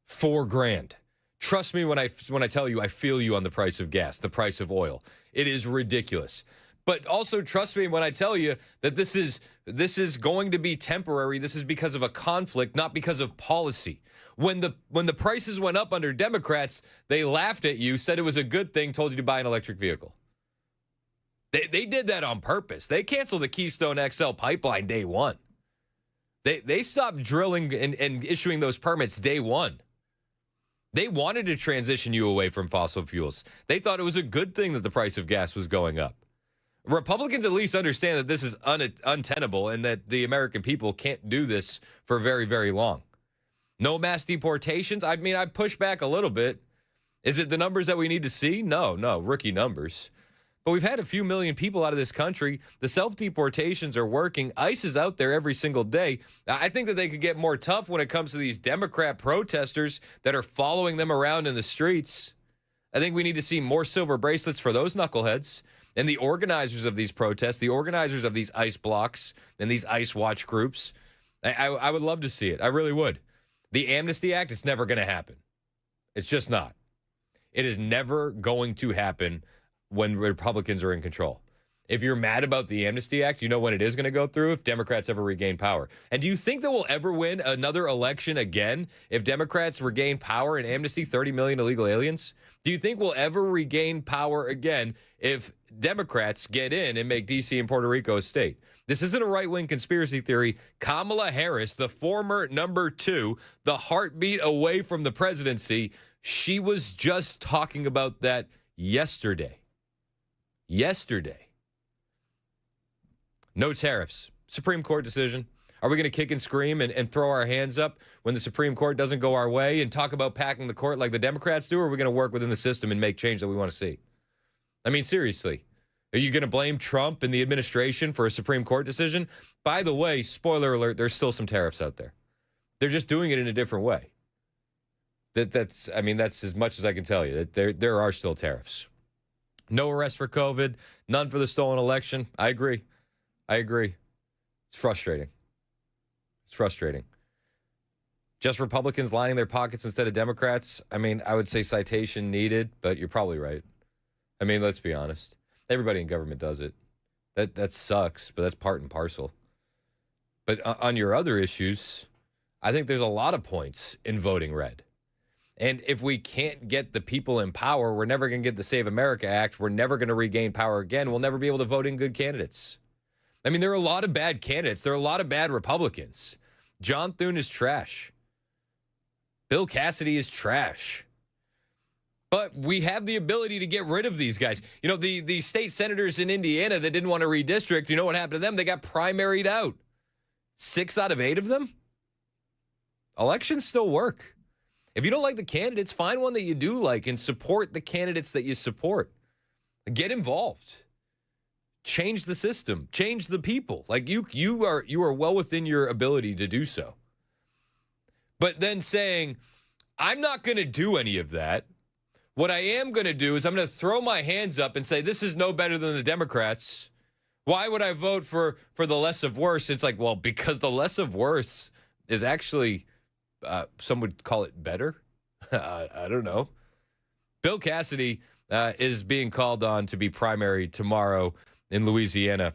Speaker 10: $4,000. Trust me when I tell you, I feel you on the price of gas, the price of oil. It is ridiculous. But also trust me when I tell you that this is going to be temporary. This is because of a conflict, not because of policy. When the prices went up under Democrats, they laughed at you, said it was a good thing, told you to buy an electric vehicle. They did that on purpose. They canceled the Keystone XL pipeline day one. They stopped drilling and issuing those permits day one. They wanted to transition you away from fossil fuels. They thought it was a good thing that the price of gas was going up. Republicans at least understand that this is untenable and that the American people can't do this for very, very long. No mass deportations? I mean, I push back a little bit. Is it the numbers that we need to see? No, rookie numbers. But we've had a few million people out of this country. The self-deportations are working. ICE is out there every single day. I think that they could get more tough when it comes to these Democrat protesters that are following them around in the streets. I think we need to see more silver bracelets for those knuckleheads and the organizers of these protests, the organizers of these ICE blocks and these ICE watch groups. I would love to see it. I really would. The Amnesty Act, it's never going to happen. It's just not. It is never going to happen when Republicans are in control. If you're mad about the Amnesty Act, you know when it is going to go through if Democrats ever regain power. And do you think that we'll ever win another election again if Democrats regain power and amnesty 30 million illegal aliens? Do you think we'll ever regain power again if Democrats get in and make D.C. and Puerto Rico a state? This isn't a right-wing conspiracy theory. Kamala Harris, the former number 2, the heartbeat away from the presidency, she was just talking about that yesterday. No tariffs. Supreme Court decision. Are we going to kick and scream and throw our hands up when the Supreme Court doesn't go our way and talk about packing the court like the Democrats do, or are we going to work within the system and make change that we want to see? I mean, seriously. Are you going to blame Trump and the administration for a Supreme Court decision? By the way, spoiler alert, there's still some tariffs out there. They're just doing it in a different way. That's as much as I can tell you. That there are still tariffs. No arrest for COVID, none for the stolen election. I agree. It's frustrating. Just Republicans lining their pockets instead of Democrats. I mean, I would say citation needed, but you're probably right. I mean, let's be honest. Everybody in government does it. That sucks, but that's part and parcel. But on your other issues, I think there's a lot of points in voting red. And if we can't get the people in power, we're never going to get the Save America Act. We're never going to regain power again. We'll never be able to vote in good candidates. I mean, there are a lot of bad candidates. There are a lot of bad Republicans. John Thune is trash. Bill Cassidy is trash. But we have the ability to get rid of these guys. You know, the state senators in Indiana that didn't want to redistrict, you know what happened to them? They got primaried out. 6 out of 8 of them? Elections still work. If you don't like the candidates, find one that you do like and support the candidates that you support. Get involved. Change the system. Change the people. Like you are well within your ability to do so. But then saying, I'm not going to do any of that. What I am going to do is I'm going to throw my hands up and say, this is no better than the Democrats. Why would I vote for the less of worse? It's like, well, because the less of worse is actually, some would call it better. I don't know. Bill Cassidy is being called on to be primary tomorrow in Louisiana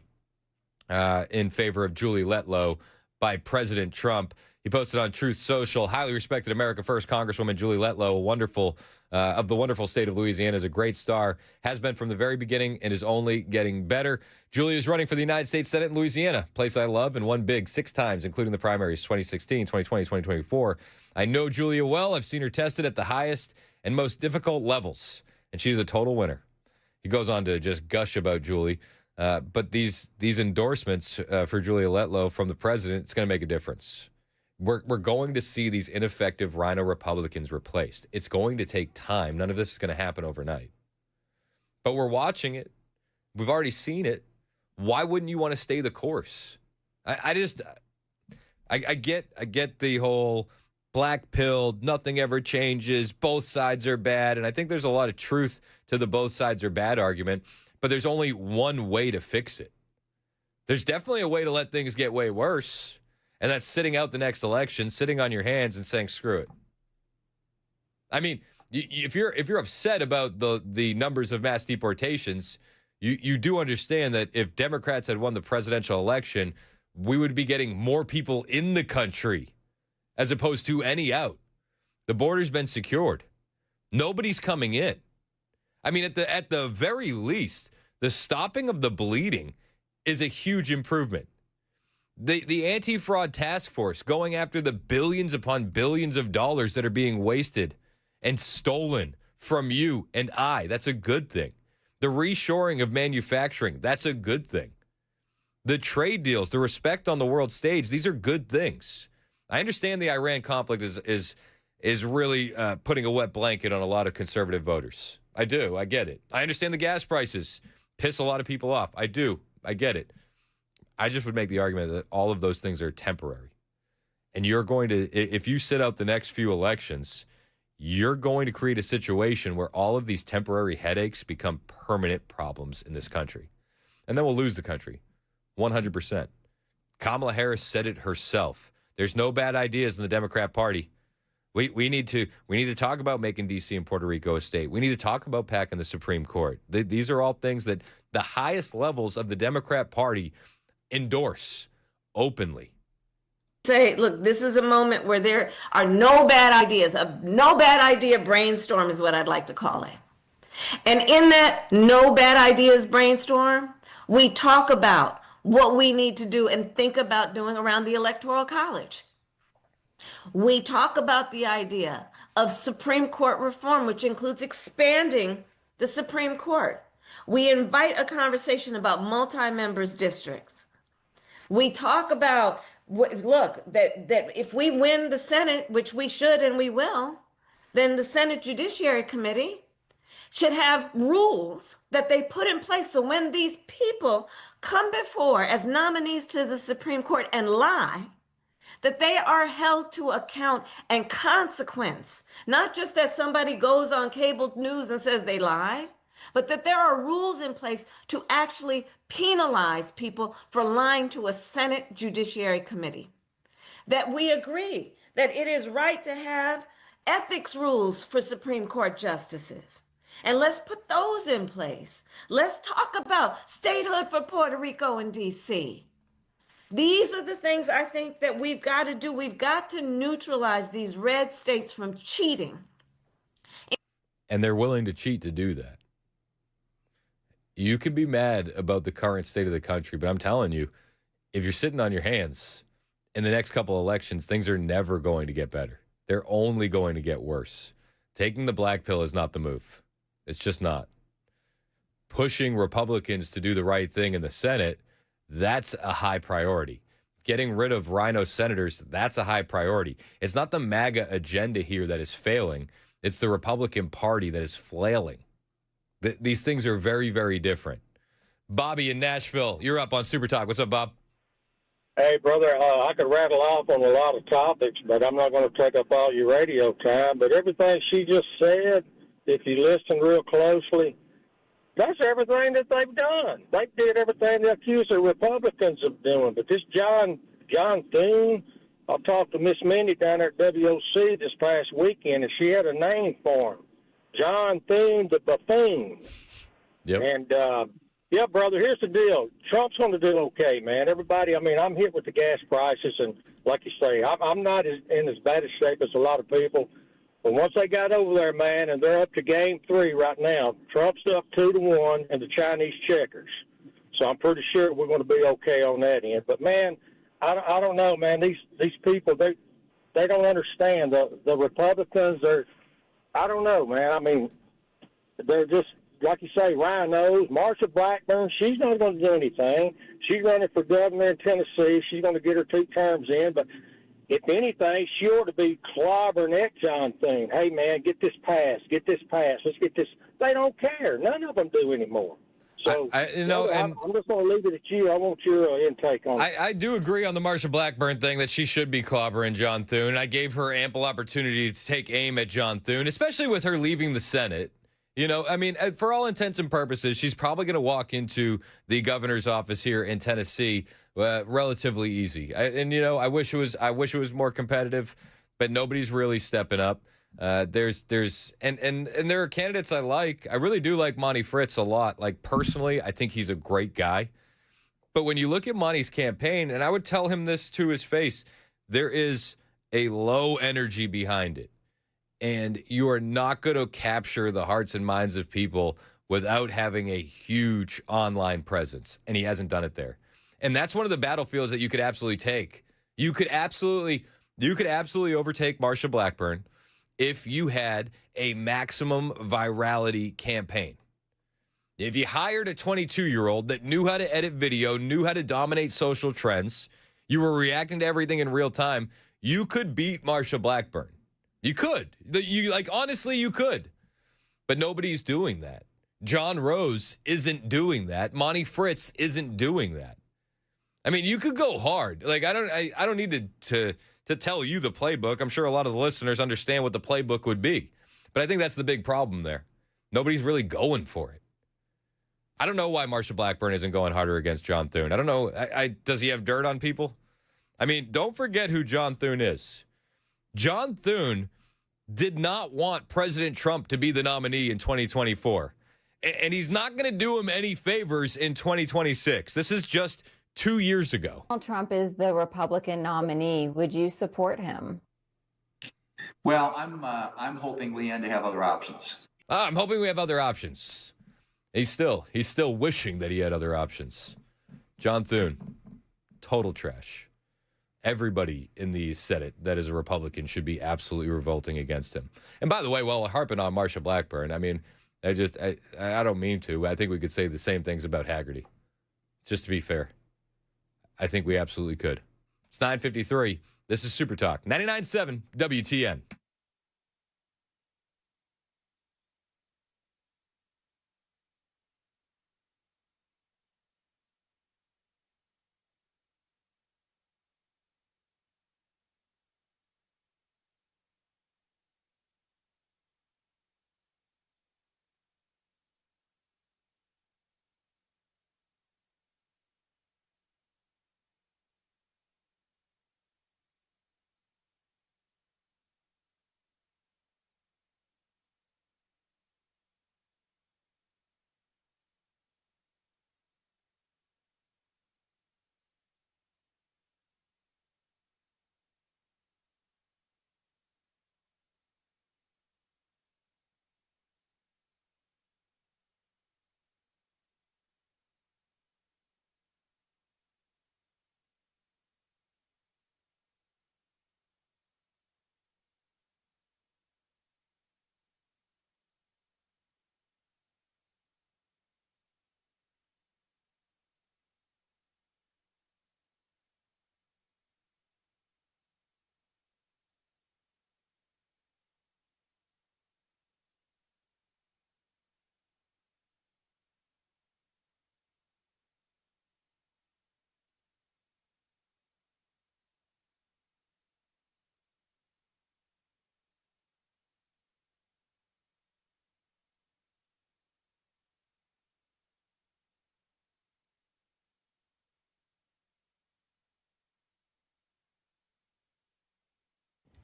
Speaker 10: in favor of Julie Letlow by President Trump. He posted on Truth Social, highly respected America First Congresswoman Julie Letlow, of the wonderful state of Louisiana, is a great star, has been from the very beginning and is only getting better. Julie is running for the United States Senate in Louisiana, place I love, and won big 6 times, including the primaries 2016, 2020, 2024. I know Julia well. I've seen her tested at the highest and most difficult levels, and she's a total winner. He goes on to just gush about Julie. But these endorsements for Julia Letlow from the president, it's going to make a difference. We're going to see these ineffective rhino Republicans replaced. It's going to take time. None of this is going to happen overnight. But we're watching it. We've already seen it. Why wouldn't you want to stay the course? I get the whole black pilled, nothing ever changes, both sides are bad. And I think there's a lot of truth to the both sides are bad argument. But there's only one way to fix it. There's definitely a way to let things get way worse, and that's sitting out the next election, sitting on your hands and saying, screw it. I mean, if you're upset about the numbers of mass deportations, you do understand that if Democrats had won the presidential election, we would be getting more people in the country as opposed to any out. The border's been secured. Nobody's coming in. I mean, at the very least, the stopping of the bleeding is a huge improvement. The anti-fraud task force going after the billions upon billions of dollars that are being wasted and stolen from you and I, that's a good thing. The reshoring of manufacturing, that's a good thing. The trade deals, the respect on the world stage, these are good things. I understand the Iran conflict is really putting a wet blanket on a lot of conservative voters. I do. I get it. I understand the gas prices piss a lot of people off. I do. I get it. I just would make the argument that all of those things are temporary. And you're going to, if you sit out the next few elections, you're going to create a situation where all of these temporary headaches become permanent problems in this country. And then we'll lose the country, 100%. Kamala Harris said it herself. There's no bad ideas in the Democrat Party. We need to talk about making D.C. and Puerto Rico a state. We need to talk about packing the Supreme Court. These are all things that the highest levels of the Democrat Party endorse openly.
Speaker 17: Say, look, this is a moment where there are no bad ideas. A no bad idea brainstorm is what I'd like to call it. And in that no bad ideas brainstorm, we talk about what we need to do and think about doing around the Electoral College. We talk about the idea of Supreme Court reform, which includes expanding the Supreme Court. We invite a conversation about multi-members districts. We talk about, that if we win the Senate, which we should and we will, then the Senate Judiciary Committee should have rules that they put in place so when these people come before as nominees to the Supreme Court and lie, that they are held to account and consequence. Not just that somebody goes on cable news and says they lied, but that there are rules in place to actually penalize people for lying to a Senate Judiciary Committee. That we agree that it is right to have ethics rules for Supreme Court justices. And let's put those in place. Let's talk about statehood for Puerto Rico and D.C. These are the things I think that we've got to do. We've got to neutralize these red states from cheating.
Speaker 10: And they're willing to cheat to do that. You can be mad about the current state of the country, but I'm telling you, if you're sitting on your hands in the next couple of elections, things are never going to get better. They're only going to get worse. Taking the black pill is not the move. It's just not. Pushing Republicans to do the right thing in the Senate, that's a high priority. Getting rid of rhino senators, that's a high priority. It's not the MAGA agenda here that is failing. It's the Republican Party that is flailing. These things are very, very different. Bobby in Nashville, you're up on Super Talk. What's up, Bob?
Speaker 3: Hey, brother, I could rattle off on a lot of topics, but I'm not going to take up all your radio time. But everything she just said, if you listen real closely, that's everything that they've done. They did everything they accused the Republicans of doing. But this John Thune, I talked to Miss Mindy down there at WOC this past weekend, and she had a name for him. John Thune the buffoon.
Speaker 10: Yep.
Speaker 3: And, yeah, brother, here's the deal. Trump's going to do okay, man. Everybody, I mean, I'm hit with the gas prices, and like you say, I'm not in as bad a shape as a lot of people. But once they got over there, man, and they're up to game 3 right now, Trump's up 2-1 in the Chinese checkers. So I'm pretty sure we're going to be okay on that end. But, man, I don't know, man. These people, they don't understand. The Republicans, I don't know, man. I mean, they're just, like you say, rhinos. Marsha Blackburn, she's not going to do anything. She's running for governor in Tennessee. She's going to get her 2 terms in. But if anything, she ought to be clobbering at John Thune. Hey, man, get this passed. Get this passed. Let's get this. They don't care. None of them do anymore. So, I'm just going to leave it at you. I want your intake on it.
Speaker 10: I do agree on the Marsha Blackburn thing that she should be clobbering John Thune. I gave her ample opportunity to take aim at John Thune, especially with her leaving the Senate. You know, I mean, for all intents and purposes, she's probably going to walk into the governor's office here in Tennessee relatively easy. I wish it was more competitive, but nobody's really stepping up. And there are candidates I like. I really do like Monty Fritz a lot. Like, personally, I think he's a great guy. But when you look at Monty's campaign, and I would tell him this to his face, there is a low energy behind it. And you are not going to capture the hearts and minds of people without having a huge online presence. And he hasn't done it there. And that's one of the battlefields that you could absolutely take. You could absolutely overtake Marsha Blackburn if you had a maximum virality campaign. If you hired a 22-year-old that knew how to edit video, knew how to dominate social trends, you were reacting to everything in real time, you could beat Marsha Blackburn. You could. Honestly, you could. But nobody's doing that. John Rose isn't doing that. Monty Fritz isn't doing that. I mean, you could go hard. Like, I don't need to to tell you the playbook. I'm sure a lot of the listeners understand what the playbook would be. But I think that's the big problem there. Nobody's really going for it. I don't know why Marsha Blackburn isn't going harder against John Thune. I don't know. Does he have dirt on people? I mean, don't forget who John Thune is. John Thune did not want President Trump to be the nominee in 2024. And he's not going to do him any favors in 2026. This is just 2 years ago.
Speaker 4: Donald Trump is the Republican nominee. Would you support him?
Speaker 22: Well, I'm hoping, Leanne, to have other options.
Speaker 10: I'm hoping we have other options. He's still wishing that he had other options. John Thune, total trash. Everybody in the Senate that is a Republican should be absolutely revolting against him. And by the way, while harping on Marsha Blackburn, I mean, I don't mean to. I think we could say the same things about Haggerty. Just to be fair. I think we absolutely could. It's 9:53. This is Super Talk, 99.7 WTN.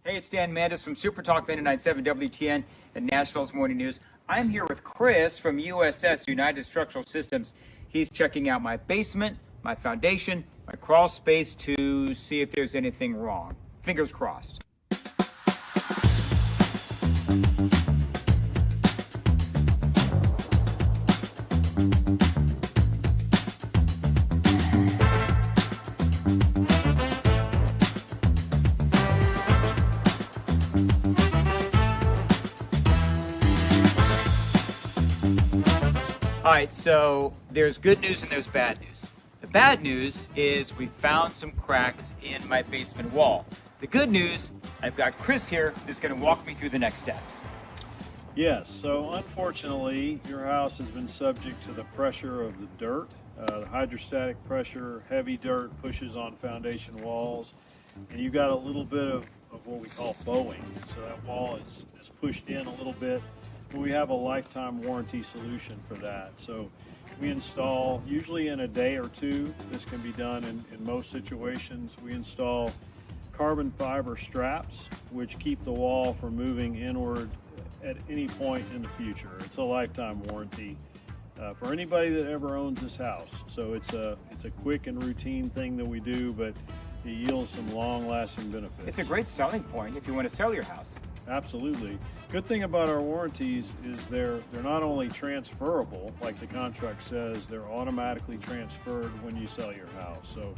Speaker 7: Hey, it's Dan Mandis from Super Talk 99.7 WTN and Nashville's Morning News. I'm here with Chris from USS, United Structural Systems. He's checking out my basement, my foundation, my crawl space to see if there's anything wrong. Fingers crossed. All right, so there's good news and there's bad news. The bad news is we found some cracks in my basement wall. The good news, I've got Chris here who's going to walk me through the next steps.
Speaker 23: Yes, so unfortunately, your house has been subject to the pressure of the dirt. The hydrostatic pressure, heavy dirt pushes on foundation walls, and you got a little bit of what we call bowing. So that wall is pushed in a little bit. But we have a lifetime warranty solution for that. So we install, usually in a day or two, this can be done in most situations. We install carbon fiber straps, which keep the wall from moving inward at any point in the future. It's a lifetime warranty for anybody that ever owns this house. So it's a quick and routine thing that we do, but it yields some long-lasting benefits.
Speaker 7: It's a great selling point if you want to sell your house.
Speaker 23: Absolutely. Good thing about our warranties is they're not only transferable, like the contract says, they're automatically transferred when you sell your house. So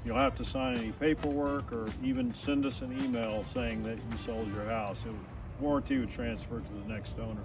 Speaker 23: you don't have to sign any paperwork or even send us an email saying that you sold your house. Warranty would transfer to the next owner.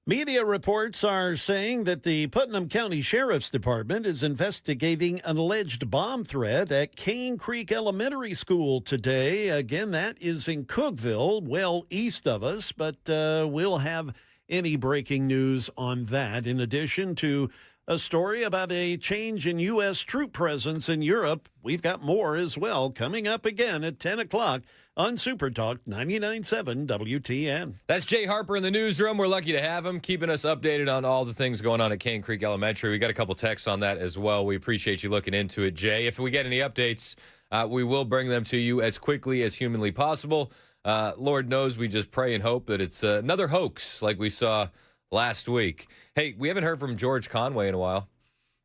Speaker 1: Media reports are saying that the Putnam County Sheriff's Department is investigating an alleged bomb threat at Cane Creek Elementary School today. Again, that is in Cookeville, well east of us, but we'll have any breaking news on that, in addition to a story about a change in U.S. troop presence in Europe. We've got more as well coming up again at 10 o'clock on Super Talk 99.7 WTN.
Speaker 10: That's Jay Harper in the newsroom. We're lucky to have him, keeping us updated on all the things going on at Cane Creek Elementary. We got a couple texts on that as well. We appreciate you looking into it, Jay. If we get any updates, we will bring them to you as quickly as humanly possible. Lord knows we just pray and hope that it's another hoax like we saw last week. Hey, we haven't heard from George Conway in a while.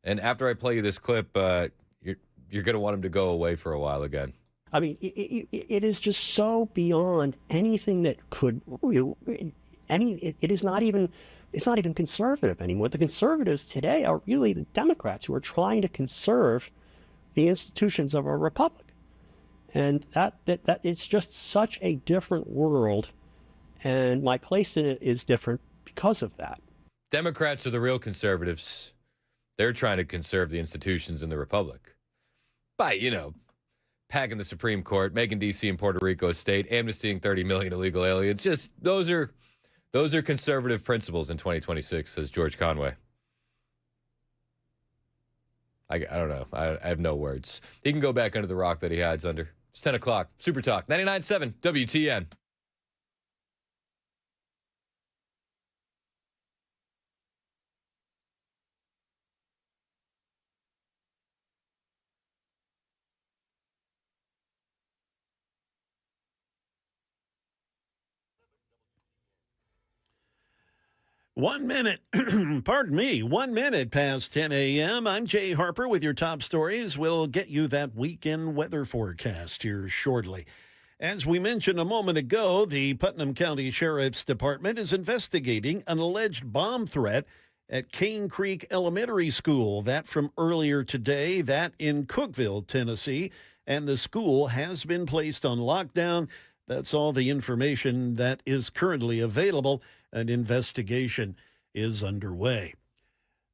Speaker 10: And after I play you this clip, you're going to want him to go away for a while again.
Speaker 5: I mean, it is just so beyond anything that could, it is not even, it's not even conservative anymore. The conservatives today are really the Democrats who are trying to conserve the institutions of our republic. And that it's just such a different world. And my place in it is different because of that.
Speaker 10: Democrats are the real conservatives. They're trying to conserve the institutions in the republic by, packing the Supreme Court, making D.C. and Puerto Rico a state, amnestying 30 million illegal aliens. Just those are conservative principles in 2026, says George Conway. I don't know. I have no words. He can go back under the rock that he hides under. It's 10 o'clock. Super Talk 99.7 WTN.
Speaker 1: One minute, pardon me, 1 minute past 10 a.m. I'm Jay Harper with your top stories. We'll get you that weekend weather forecast here shortly. As we mentioned a moment ago, the Putnam County Sheriff's Department is investigating an alleged bomb threat at Cane Creek Elementary School. That from earlier today, that in Cookeville, Tennessee. And the school has been placed on lockdown. That's all the information that is currently available. An investigation is underway.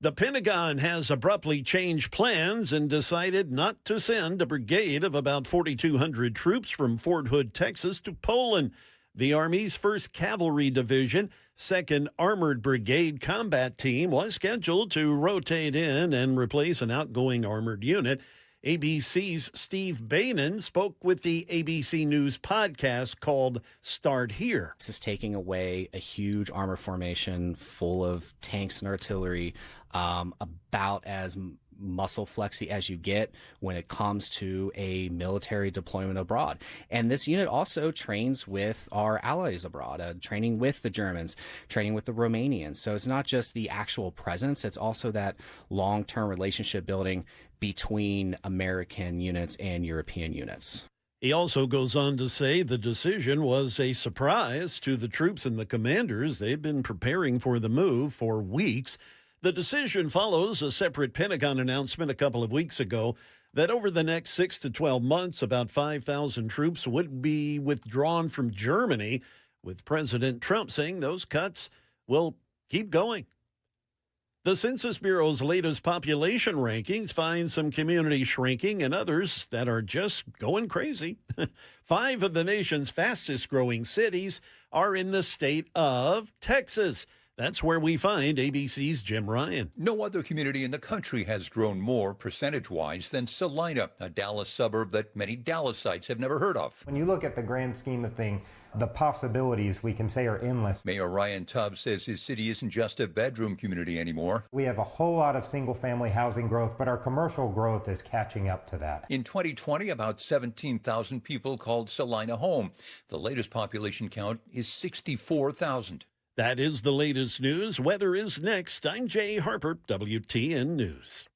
Speaker 1: The Pentagon has abruptly changed plans and decided not to send a brigade of about 4,200 troops from Fort Hood, Texas to Poland. The Army's 1st Cavalry Division, 2nd Armored Brigade Combat Team was scheduled to rotate in and replace an outgoing armored unit. ABC's Steve Bannon spoke with the ABC News podcast called Start Here.
Speaker 6: This is taking away a huge armor formation full of tanks and artillery, about as muscle flexy as you get when it comes to a military deployment abroad. And this unit also trains with our allies abroad, training with the Germans, training with the Romanians. So it's not just the actual presence, it's also that long-term relationship building between American units and European units.
Speaker 1: He also goes on to say the decision was a surprise to the troops and the commanders. They've been preparing for the move for weeks. The decision follows a separate Pentagon announcement a couple of weeks ago that over the next 6 to 12 months, about 5,000 troops would be withdrawn from Germany, with President Trump saying those cuts will keep going. The Census Bureau's latest population rankings find some communities shrinking and others that are just going crazy. 5 of the nation's fastest growing cities are in the state of Texas. That's where we find ABC's Jim Ryan.
Speaker 9: No other community in the country has grown more percentage-wise than Salina, a Dallas suburb that many Dallasites have never heard of.
Speaker 24: When you look at the grand scheme of things, the possibilities we can say are endless.
Speaker 9: Mayor Ryan Tubbs says his city isn't just a bedroom community anymore.
Speaker 24: We have a whole lot of single-family housing growth, but our commercial growth is catching up to that.
Speaker 9: In 2020, about 17,000 people called Salina home. The latest population count is 64,000.
Speaker 1: That is the latest news. Weather is next. I'm Jay Harper, WTN News.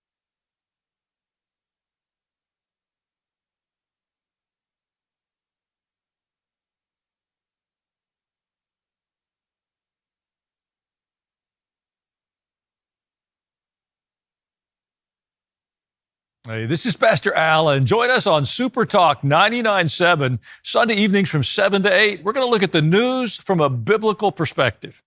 Speaker 25: Hey, this is Pastor Al, and join us on Super Talk 99.7, Sunday evenings from 7 to 8. We're going to look at the news from a biblical perspective.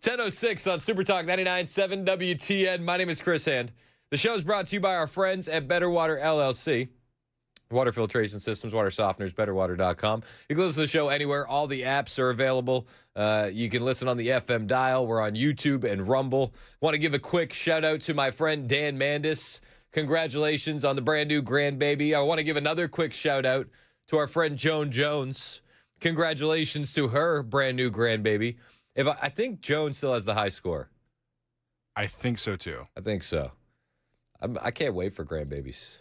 Speaker 10: 10:06 on Super Talk 99.7 WTN. My name is Chris Hand. The show is brought to you by our friends at Better Water LLC. Water filtration systems, water softeners, betterwater.com. You can listen to the show anywhere. All the apps are available. You can listen on the FM dial. We're on YouTube and Rumble. Want to give a quick shout out to my friend Dan Mandis. Congratulations on the brand new grandbaby. I want to give another quick shout out to our friend Joan Jones. Congratulations to her brand new grandbaby. I think Joan still has the high score.
Speaker 12: I think so too.
Speaker 10: I think so. I can't wait for grandbabies.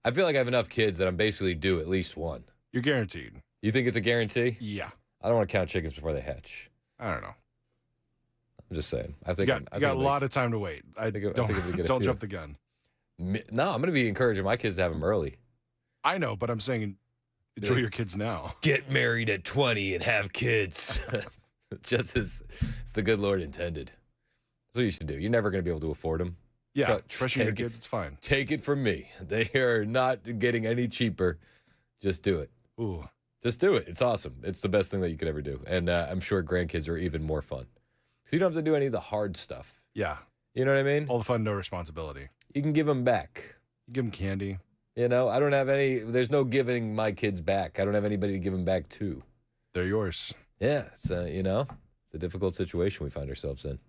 Speaker 10: I feel like I have enough kids that I'm basically due at least one.
Speaker 12: You're guaranteed.
Speaker 10: You think it's a guarantee?
Speaker 12: Yeah.
Speaker 10: I don't want to count chickens before they hatch.
Speaker 12: I don't know.
Speaker 10: I'm just saying. I think
Speaker 12: you got a lot of time to wait. Don't jump the gun.
Speaker 10: No, I'm going to be encouraging my kids to have them early.
Speaker 12: I know, but I'm saying enjoy your kids now.
Speaker 10: Get married at 20 and have kids. Just as the good Lord intended. That's what you should do. You're never going to be able to afford them.
Speaker 12: Yeah, especially your kids, it's fine.
Speaker 10: Take it from me. They are not getting any cheaper. Just do it.
Speaker 12: Ooh.
Speaker 10: Just do it. It's awesome. It's the best thing that you could ever do. And I'm sure grandkids are even more fun. Because you don't have to do any of the hard stuff.
Speaker 12: Yeah.
Speaker 10: You know what I mean?
Speaker 12: All the fun, no responsibility.
Speaker 10: You can give them back.
Speaker 12: You give them candy.
Speaker 10: You know, I don't have there's no giving my kids back. I don't have anybody to give them back to.
Speaker 12: They're yours.
Speaker 10: Yeah. It's, it's a difficult situation we find ourselves in.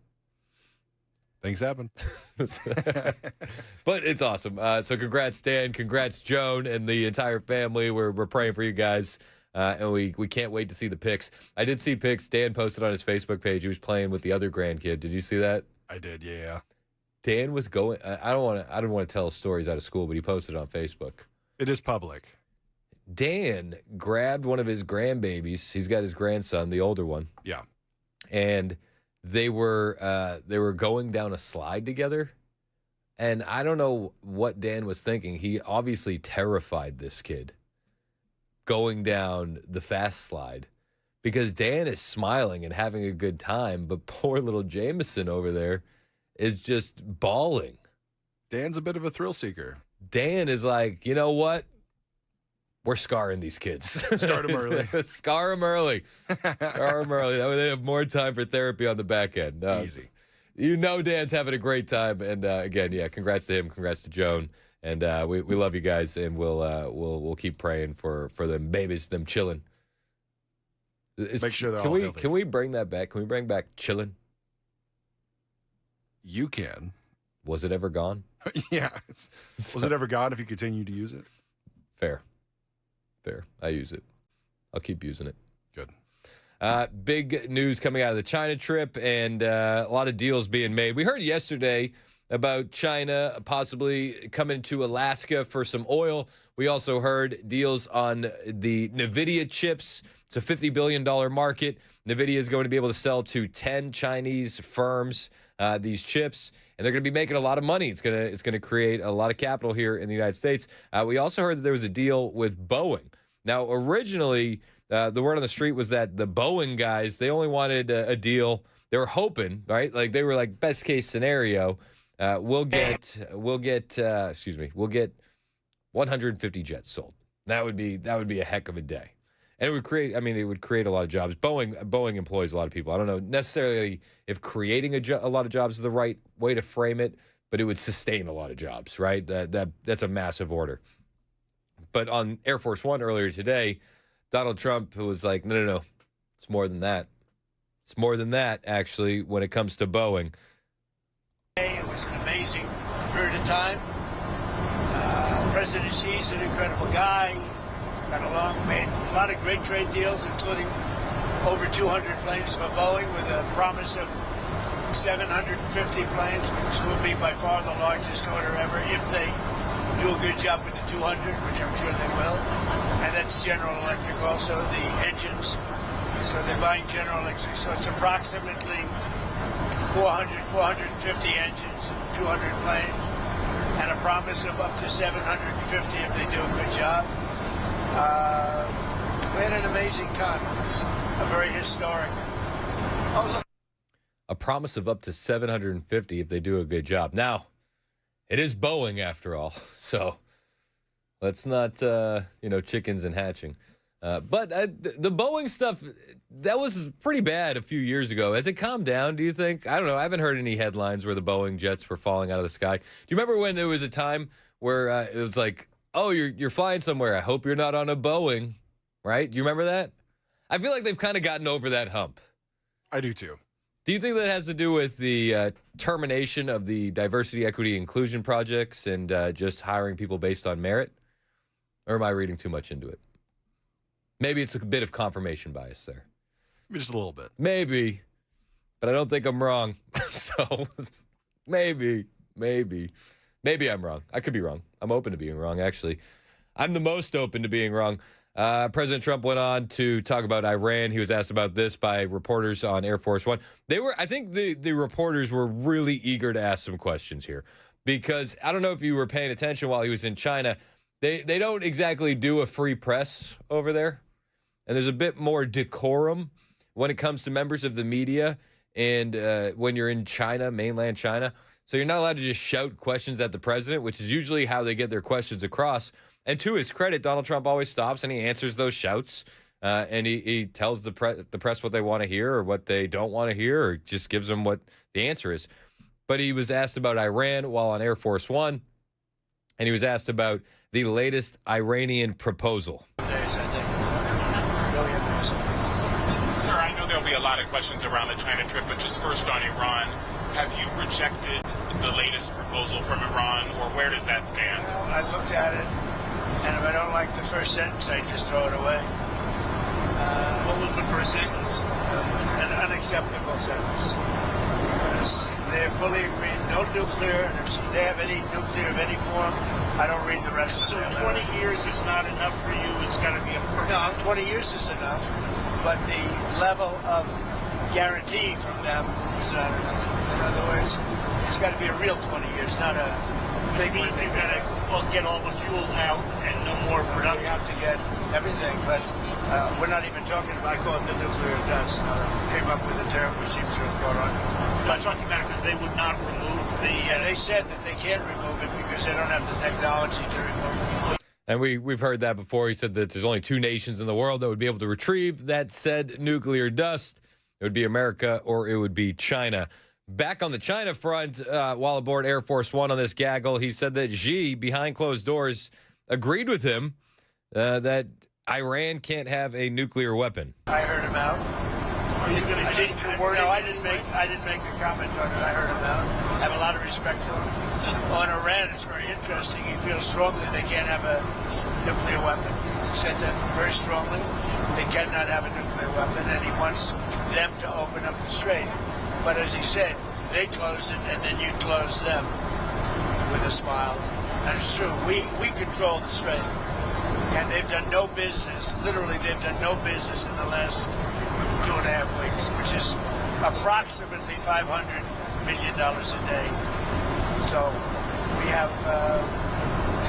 Speaker 12: Things happen.
Speaker 10: But it's awesome. So congrats, Dan. Congrats, Joan, and the entire family. We're praying for you guys. And we can't wait to see the pics. I did see pics. Dan posted on his Facebook page. He was playing with the other grandkid. Did you see that?
Speaker 12: I did, yeah.
Speaker 10: Dan was going. I don't want to tell stories out of school, but he posted it on Facebook.
Speaker 12: It is public.
Speaker 10: Dan grabbed one of his grandbabies. He's got his grandson, the older one.
Speaker 12: Yeah.
Speaker 10: And they were going down a slide together. And I don't know what Dan was thinking. He obviously terrified this kid going down the fast slide because Dan is smiling and having a good time, but poor little Jameson over there is just bawling.
Speaker 12: Dan's a bit of a thrill seeker.
Speaker 10: Dan is like, you know what? We're scarring these kids.
Speaker 12: Start them early.
Speaker 10: Scar them early. Scar them early. That way they have more time for therapy on the back end.
Speaker 12: Easy.
Speaker 10: You know Dan's having a great time. And again, yeah, congrats to him. Congrats to Joan. And we love you guys, and we'll keep praying for them babies, them chilling.
Speaker 12: Make sure they're all healthy.
Speaker 10: Can we bring that back? Can we bring back chilling?
Speaker 12: You can.
Speaker 10: Was it ever gone?
Speaker 12: Yeah. Was it ever gone if you continue to use it?
Speaker 10: Fair. I use it. I'll keep using it.
Speaker 12: Good.
Speaker 10: Big news coming out of the China trip, and a lot of deals being made. We heard yesterday about China possibly coming to Alaska for some oil. We also heard deals on the NVIDIA chips. It's a $50 billion market. NVIDIA is going to be able to sell to 10 Chinese firms these chips, and they're going to be making a lot of money. It's going to create a lot of capital here in the United States. We also heard that there was a deal with Boeing. Now, originally, the word on the street was that the Boeing guys, they only wanted a deal. They were hoping, right? Like they were like best case scenario. We'll get 150 jets sold. That would be a heck of a day. And it would create a lot of jobs. Boeing employs a lot of people. I don't know necessarily if creating a lot of jobs is the right way to frame it, but it would sustain a lot of jobs, right? That's a massive order. But on Air Force One earlier today, Donald Trump was like, no, it's more than that. It's more than that, actually, when it comes to Boeing.
Speaker 8: It was an amazing period of time. President Xi's an incredible guy. Got along, made a lot of great trade deals, including over 200 planes for Boeing with a promise of 750 planes, which will be by far the largest order ever if they do a good job with the 200, which I'm sure they will. And that's General Electric also, the engines. So they're buying General Electric. So it's approximately 450 engines, 200 planes, and a promise of up to 750 if they do a good job. We had an amazing time. It was a very historic. Oh, look.
Speaker 10: A promise of up to 750 if they do a good job. Now, it is Boeing after all, so let's not, chickens and hatching. But the Boeing stuff, that was pretty bad a few years ago. Has it calmed down, do you think? I don't know. I haven't heard any headlines where the Boeing jets were falling out of the sky. Do you remember when there was a time where it was like, oh, you're flying somewhere. I hope you're not on a Boeing, right? Do you remember that? I feel like they've kind of gotten over that hump.
Speaker 12: I do too.
Speaker 10: Do you think that has to do with the termination of the diversity, equity, inclusion projects and just hiring people based on merit? Or am I reading too much into it? Maybe it's a bit of confirmation bias there.
Speaker 12: Maybe just a little bit.
Speaker 10: Maybe. But I don't think I'm wrong. So maybe I'm wrong. I could be wrong. I'm open to being wrong, actually. I'm the most open to being wrong. President Trump went on to talk about Iran. He was asked about this by reporters on Air Force One. I think the reporters were really eager to ask some questions here because I don't know if you were paying attention while he was in China. They don't exactly do a free press over there. And there's a bit more decorum when it comes to members of the media and when you're in China, mainland China. So you're not allowed to just shout questions at the president, which is usually how they get their questions across. And to his credit, Donald Trump always stops and he answers those shouts. And he tells the press what they want to hear or what they don't want to hear or just gives them what the answer is. But he was asked about Iran while on Air Force One. And he was asked about the latest Iranian proposal.
Speaker 11: Sir, I know there'll be a lot of questions around the China trip, but just first on Iran, have you rejected the latest proposal from Iran, or where does that stand?
Speaker 8: Well, I looked at it, and if I don't like the first sentence, I just throw it away.
Speaker 11: What was the first sentence?
Speaker 8: An unacceptable sentence. Because they're fully agreed, no nuclear, and if they have any nuclear of any form, I don't read the rest of it.
Speaker 11: So 20 years is not enough for you, it's got to be a permanent.
Speaker 8: No, 20 years is enough, but the level of guarantee from them is not enough. In other words, it's got to be a real 20 years, not a big one.
Speaker 11: You've got to get all the fuel out and no more production.
Speaker 8: We have to get everything, but we're not even talking about, I call it the nuclear dust. Came up with a term which seems to have caught on.
Speaker 11: I'm talking about because they would not remove the...
Speaker 8: And they said that they can't remove it because they don't have the technology to remove it.
Speaker 10: And we've heard that before. He said that there's only two nations in the world that would be able to retrieve that said nuclear dust. It would be America or it would be China. Back on the China front, while aboard Air Force One on this gaggle, he said that Xi, behind closed doors, agreed with him that Iran can't have a nuclear weapon.
Speaker 8: I heard him out.
Speaker 11: Are you going to change your wording?
Speaker 8: No, I didn't make a comment on it. I heard him out. I have a lot of respect for him. On Iran, it's very interesting. He feels strongly they can't have a nuclear weapon. He said that very strongly. They cannot have a nuclear weapon, and he wants them to open up the strait. But as he said, they closed it, and then you closed them with a smile. And it's true. We control the strait. And they've done no business, literally they've done no business in the last 2.5 weeks, which is approximately $500 million a day. So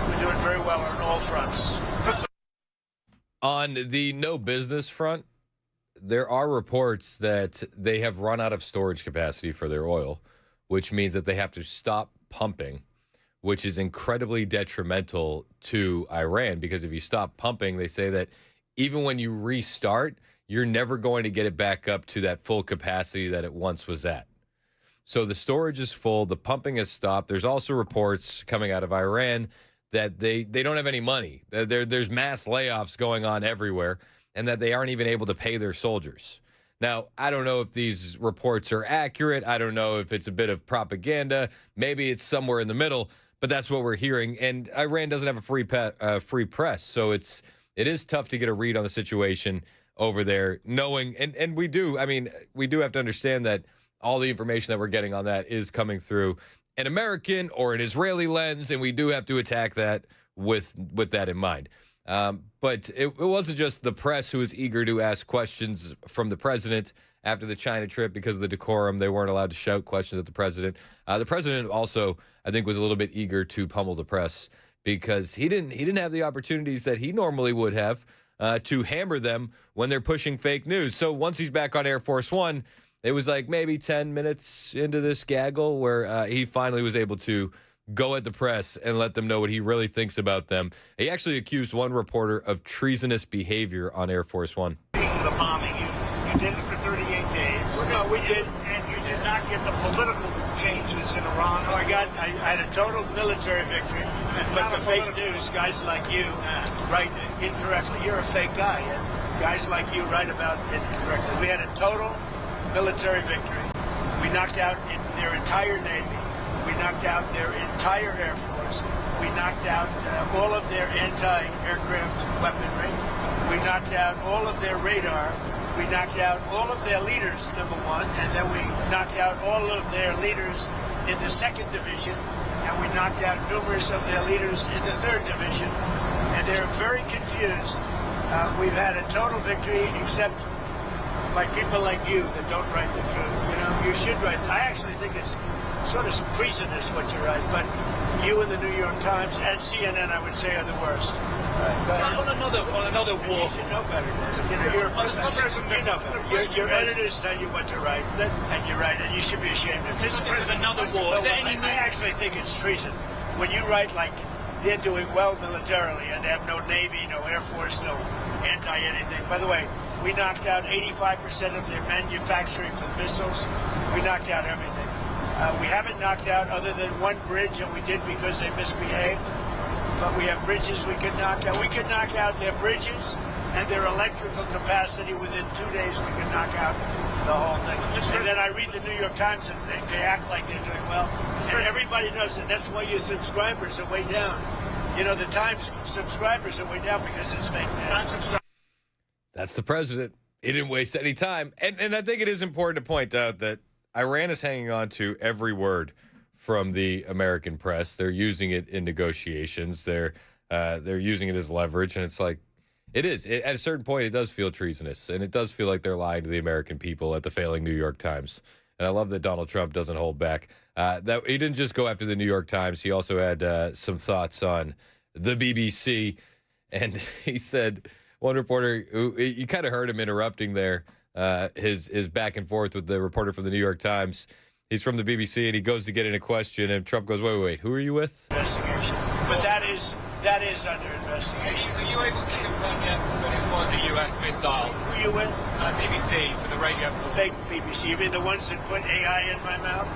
Speaker 8: we're doing very well on all fronts.
Speaker 10: On the no business front, there are reports that they have run out of storage capacity for their oil, which means that they have to stop pumping, which is incredibly detrimental to Iran because if you stop pumping, they say that even when you restart, you're never going to get it back up to that full capacity that it once was at. So the storage is full. The pumping has stopped. There's also reports coming out of Iran that they don't have any money. There's mass layoffs going on everywhere and that they aren't even able to pay their soldiers. Now, I don't know if these reports are accurate. I don't know if it's a bit of propaganda. Maybe it's somewhere in the middle, but that's what we're hearing. And Iran doesn't have a free press, so it is tough to get a read on the situation over there, knowing, and we do have to understand that all the information that we're getting on that is coming through an American or an Israeli lens, and we do have to attack that with that in mind. But it wasn't just the press who was eager to ask questions from the president after the China trip because of the decorum. They weren't allowed to shout questions at the president. The president also, I think, was a little bit eager to pummel the press because he didn't have the opportunities that he normally would have to hammer them when they're pushing fake news. So once he's back on Air Force One, it was like maybe 10 minutes into this gaggle where he finally was able to go at the press and let them know what he really thinks about them. He actually accused one reporter of treasonous behavior on Air Force One.
Speaker 8: The bombing, you did it for 38 days. No, we did. And you did not get the political changes in Iran. No, I had a total military victory. But the fake news, guys like you write incorrectly. You're a fake guy, and guys like you write about it incorrectly. We had a total military victory. We knocked out their entire Navy. We knocked out their entire Air Force. We knocked out all of their anti-aircraft weaponry. We knocked out all of their radar. We knocked out all of their leaders, number one, and then we knocked out all of their leaders in the 2nd Division, and we knocked out numerous of their leaders in the 3rd Division, and they're very confused. We've had a total victory, except by people like you that don't write the truth. You know, you should write. I actually think it's sort of treasonous what you write, but you and the New York Times and CNN, I would say, are the worst.
Speaker 13: So on another war.
Speaker 8: You should know better, Dan. You know, you're a professional. You know better. Your editors tell you what to write, and you write it. You should be ashamed of yourself.
Speaker 13: This is another war. Is there any
Speaker 8: I actually think it's treason. When you write like they're doing well militarily and they have no Navy, no Air Force, no anti-anything. By the way, we knocked out 85% of their manufacturing for the missiles. We knocked out everything. We haven't knocked out other than one bridge that we did because they misbehaved. But we have bridges we could knock out. We could knock out their bridges and their electrical capacity within 2 days. We could knock out the whole thing. And then I read the New York Times and they act like they're doing well. And everybody does it. That's why your subscribers are way down. You know, the Times subscribers are way down because it's fake news.
Speaker 10: That's the president. He didn't waste any time. And I think it is important to point out that Iran is hanging on to every word from the American press. They're using it in negotiations. They're using it as leverage, and it's like it is. At a certain point, it does feel treasonous, and it does feel like they're lying to the American people at the failing New York Times. And I love that Donald Trump doesn't hold back. That he didn't just go after the New York Times. He also had some thoughts on the BBC, and he said one reporter, you kind of heard him interrupting there, his back and forth with the reporter from the New York Times. He's from the BBC, and he goes to get in a question, and Trump goes, wait, who are you with?
Speaker 8: Investigation. But that is under investigation.
Speaker 14: Are you able to confirm yet that it was a U.S. missile?
Speaker 8: Who are you with?
Speaker 14: BBC, for the radio.
Speaker 8: Fake BBC. You mean the ones that put AI in my mouth?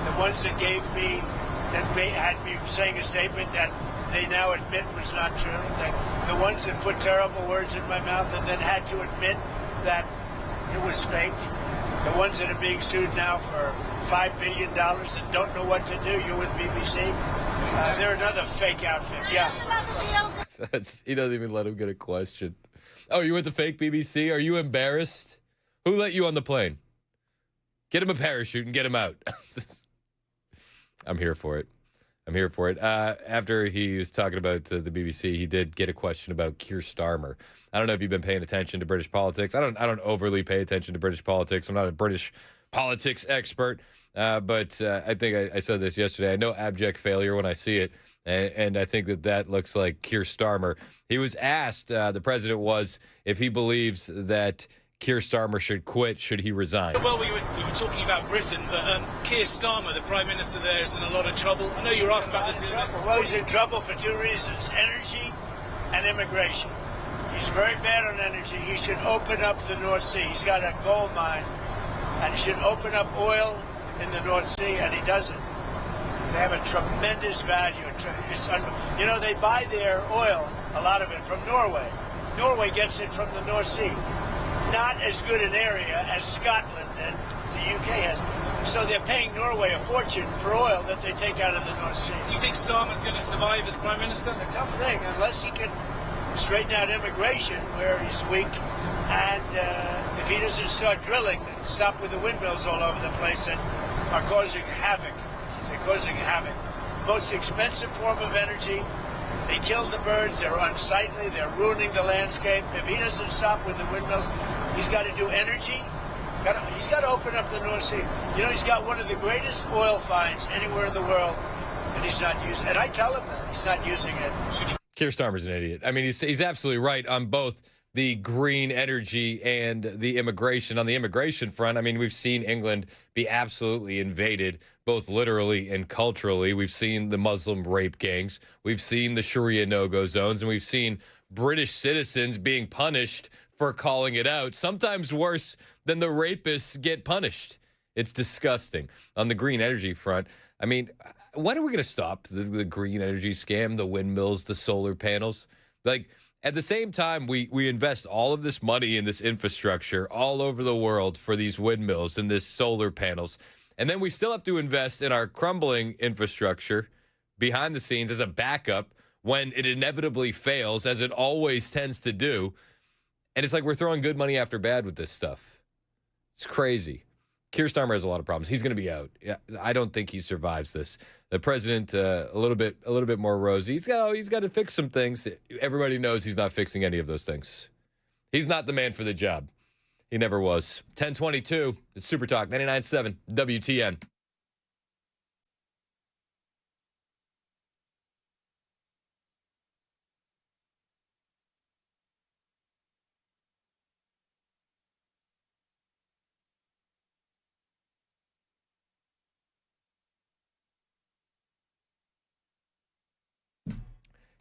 Speaker 8: The ones that had me saying a statement that they now admit was not true? The ones that put terrible words in my mouth and then had to admit that it was fake? The ones that are being sued now for $5 billion and don't know what to do. You're with BBC? They're another fake outfit. Yeah.
Speaker 10: He doesn't even let him get a question. Oh, you with the fake BBC? Are you embarrassed? Who let you on the plane? Get him a parachute and get him out. I'm here for it. After he was talking about the BBC, he did get a question about Keir Starmer. I don't know if you've been paying attention to British politics. I don't overly pay attention to British politics. I'm not a British politics expert, but I think I said this yesterday. I know abject failure when I see it, and I think that looks like Keir Starmer. He was asked, the president was, if he believes that Keir Starmer should quit, should he resign?
Speaker 13: Well, we were talking about Britain, but Keir Starmer, the Prime Minister there, is in a lot of trouble. I know you were asked about this.
Speaker 8: Well, he's in trouble for 2 reasons, energy and immigration. He's very bad on energy. He should open up the North Sea. He's got a coal mine, and he should open up oil in the North Sea, and he doesn't. They have a tremendous value. You know, they buy their oil, a lot of it, from Norway. Norway gets it from the North Sea. Not as good an area as Scotland and the UK has. So they're paying Norway a fortune for oil that they take out of the North Sea.
Speaker 13: Do you think Starmer's going to survive as Prime Minister?
Speaker 8: It's a tough thing, unless he can straighten out immigration where he's weak. And if he doesn't start drilling and stop with the windmills all over the place that are causing havoc. They're causing havoc. Most expensive form of energy. They kill the birds. They're unsightly. They're ruining the landscape. If he doesn't stop with the windmills, he's got to do energy. He's got to open up the North Sea. You know, he's got one of the greatest oil finds anywhere in the world, and he's not using it. And I tell him that. He's not using it.
Speaker 10: Keir Starmer's an idiot. I mean, he's absolutely right on both the green energy and the immigration. On the immigration front, I mean, we've seen England be absolutely invaded, both literally and culturally. We've seen the Muslim rape gangs. We've seen the Sharia no-go zones, and we've seen British citizens being punished for calling it out, sometimes worse than the rapists get punished. It's disgusting. On the green energy front, I mean, when are we going to stop the green energy scam, the windmills, the solar panels? Like, at the same time, we invest all of this money in this infrastructure all over the world for these windmills and this solar panels. And then we still have to invest in our crumbling infrastructure behind the scenes as a backup when it inevitably fails, as it always tends to do. And it's like we're throwing good money after bad with this stuff. It's crazy. Keir Starmer has a lot of problems. He's going to be out. I don't think he survives this. The president, a little bit more rosy. He's got to fix some things. Everybody knows he's not fixing any of those things. He's not the man for the job. He never was. 1022. It's Super Talk 99.7 WTN.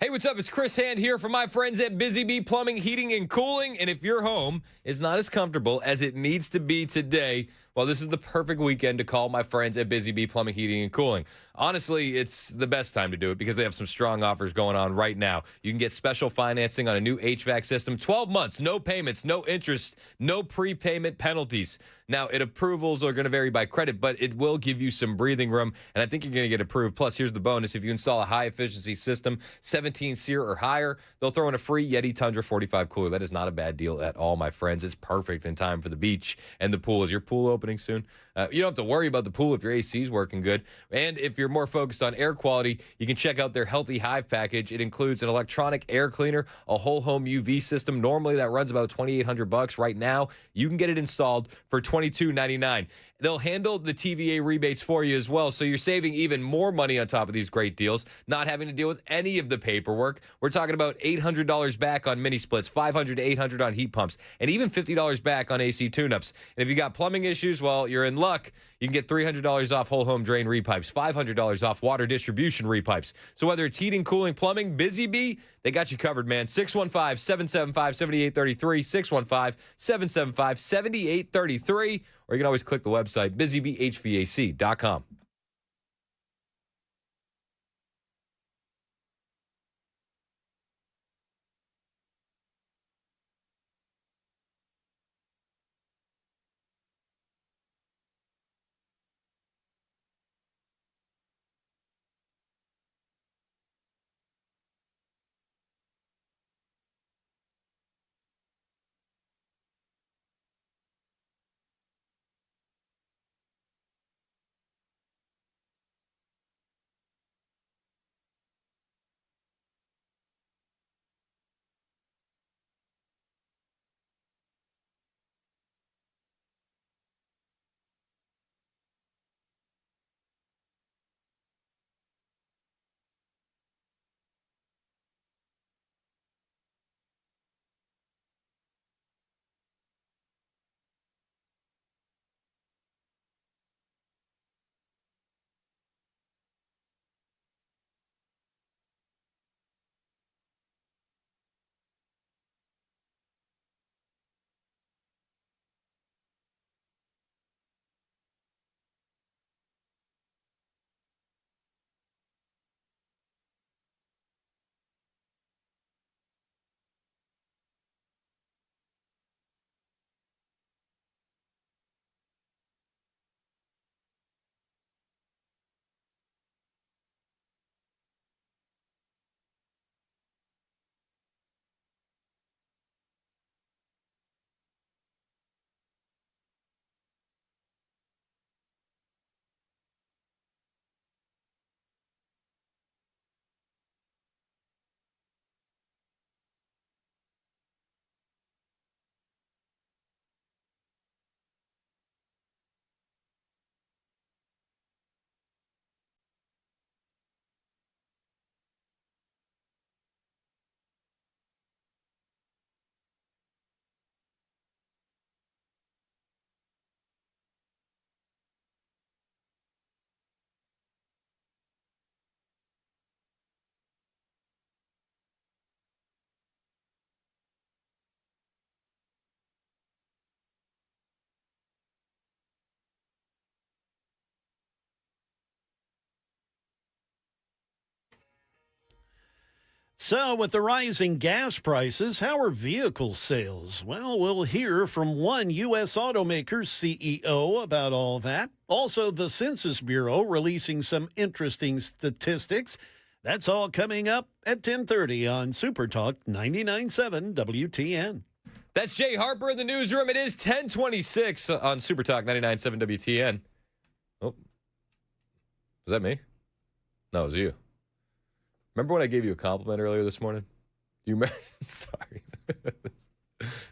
Speaker 10: Hey, what's up? It's Chris Hand here from my friends at Busy Bee Plumbing, Heating, and Cooling. And if your home is not as comfortable as it needs to be today, well, this is the perfect weekend to call my friends at Busy Bee Plumbing, Heating, and Cooling. Honestly, it's the best time to do it because they have some strong offers going on right now. You can get special financing on a new HVAC system, 12 months, no payments, no interest, no prepayment penalties. Now, approvals are going to vary by credit, but it will give you some breathing room, and I think you're going to get approved. Plus, here's the bonus. If you install a high-efficiency system, 17 SEER or higher, they'll throw in a free Yeti Tundra 45 cooler. That is not a bad deal at all, my friends. It's perfect in time for the beach and the pool. Is your pool opening soon? You don't have to worry about the pool if your AC is working good. And if you're more focused on air quality, you can check out their Healthy Hive package. It includes an electronic air cleaner, a whole home UV system. Normally that runs about $2,800. Right now, you can get it installed for $22.99. They'll handle the TVA rebates for you as well, so you're saving even more money on top of these great deals, not having to deal with any of the paperwork. We're talking about $800 back on mini splits, $500 to $800 on heat pumps, and even $50 back on AC tune-ups. And if you got plumbing issues, well, you're in luck. You can get $300 off whole home drain repipes, $500 off water distribution repipes. So whether it's heating, cooling, plumbing, Busy Bee, they got you covered, man. 615-775-7833, 615-775-7833, or you can always click the website, busybeehvac.com.
Speaker 1: So, with the rising gas prices, how are vehicle sales? Well, we'll hear from one U.S. automaker's CEO about all that. Also, the Census Bureau releasing some interesting statistics. That's all coming up at 10:30 on Super Talk 99.7 WTN.
Speaker 10: That's Jay Harper in the newsroom. It is 10:26 on Super Talk 99.7 WTN. Oh, was that me? No, it was you. Remember when I gave you a compliment earlier this morning? You remember? Sorry.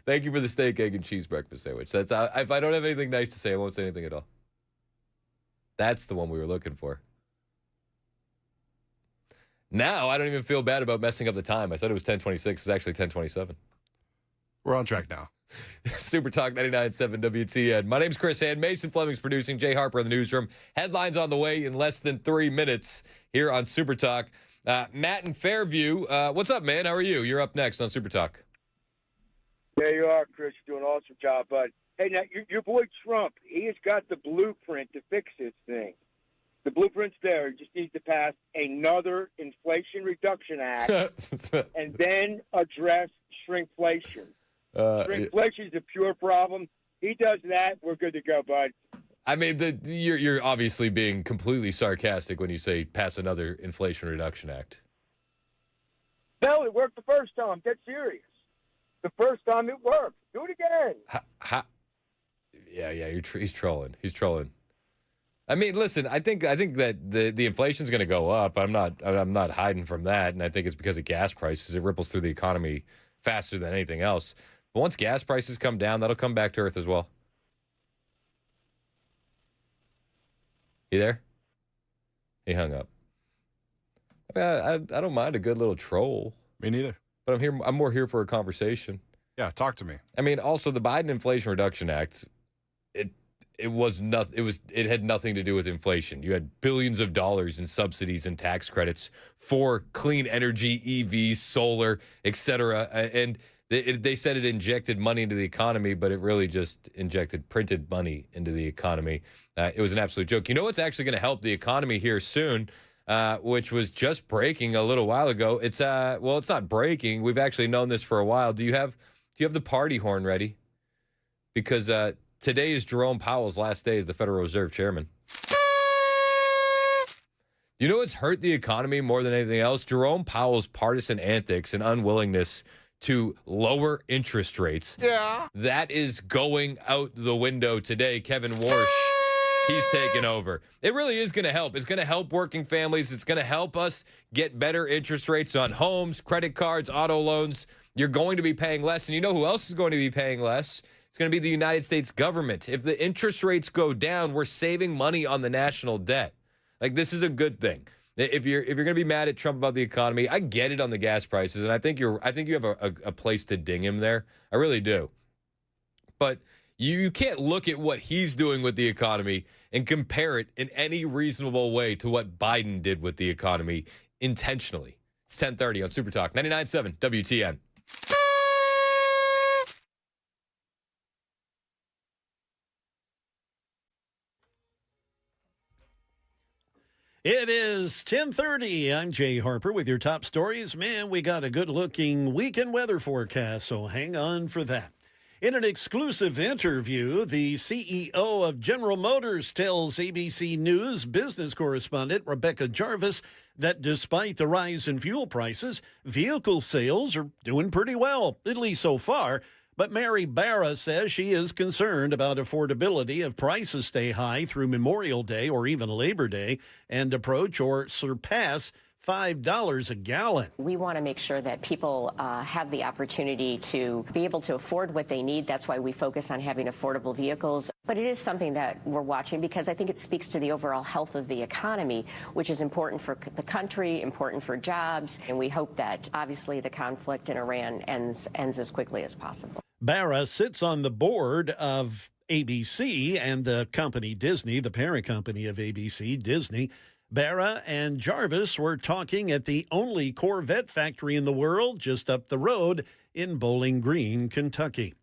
Speaker 10: Thank you for the steak, egg, and cheese breakfast sandwich. That's if I don't have anything nice to say, I won't say anything at all. That's the one we were looking for. Now I don't even feel bad about messing up the time. I said it was 10:26. It's actually 10:27.
Speaker 12: We're on track now.
Speaker 10: Super Talk 99.7 WTN. My name's Chris Hand. Mason Fleming's producing. Jay Harper in the newsroom. Headlines on the way in less than 3 minutes here on Super Talk. Matt in Fairview. What's up, man? How are you? You're up next on Super Talk.
Speaker 15: There you are, Chris. You're doing an awesome job, bud. Hey, now, your boy Trump, he has got the blueprint to fix this thing. The blueprint's there. He just needs to pass another Inflation Reduction Act and then address shrinkflation. Shrinkflation is a pure problem. He does that, we're good to go, bud.
Speaker 10: I mean, you're obviously being completely sarcastic when you say pass another Inflation Reduction Act.
Speaker 15: No, it worked the first time. Dead serious. The first time it worked. Do it again.
Speaker 10: Yeah, he's trolling. He's trolling. I mean, listen, I think that the inflation's going to go up. I'm not hiding from that, and I think it's because of gas prices. It ripples through the economy faster than anything else. But once gas prices come down, that'll come back to earth as well. You there? He hung up. I don't mind a good little troll.
Speaker 12: Me neither.
Speaker 10: But I'm more here for a conversation.
Speaker 12: Yeah, talk to me.
Speaker 10: I mean, also the Biden Inflation Reduction Act, it had nothing to do with inflation. You had billions of dollars in subsidies and tax credits for clean energy, EVs, solar, etc. And they said it injected money into the economy, but it really just injected printed money into the economy. It was an absolute joke. You know what's actually going to help the economy here soon, which was just breaking a little while ago. It's not breaking. We've actually known this for a while. Do you have the party horn ready? Because today is Jerome Powell's last day as the Federal Reserve Chairman. You know what's hurt the economy more than anything else? Jerome Powell's partisan antics and unwillingness to lower interest rates. Yeah. That is going out the window today. Kevin Warsh, he's taken over. It really is going to help. It's going to help working families. It's going to help us get better interest rates on homes, credit cards, auto loans. You're going to be paying less. And you know who else is going to be paying less? It's going to be the United States government. If the interest rates go down, we're saving money on the national debt. Like, this is a good thing. If you're going to be mad at Trump about the economy, I get it on the gas prices, and I think you have a place to ding him there. I really do. But you can't look at what he's doing with the economy and compare it in any reasonable way to what Biden did with the economy intentionally. It's 10:30 on Super Talk 99.7 WTN.
Speaker 1: It is 10:30. I'm Jay Harper with your top stories. Man, we got a good-looking weekend weather forecast, so hang on for that. In an exclusive interview, the CEO of General Motors tells ABC News business correspondent Rebecca Jarvis that despite the rise in fuel prices, vehicle sales are doing pretty well, at least so far. But Mary Barra says she is concerned about affordability if prices stay high through Memorial Day or even Labor Day and approach or surpass $5 a gallon.
Speaker 16: We want to make sure that people have the opportunity to be able to afford what they need. That's why we focus on having affordable vehicles. But it is something that we're watching because I think it speaks to the overall health of the economy, which is important for the country, important for jobs. And we hope that obviously the conflict in Iran ends as quickly as possible.
Speaker 1: Barra sits on the board of ABC and the company Disney, the parent company of ABC, Disney. Barra and Jarvis were talking at the only Corvette factory in the world just up the road in Bowling Green, Kentucky.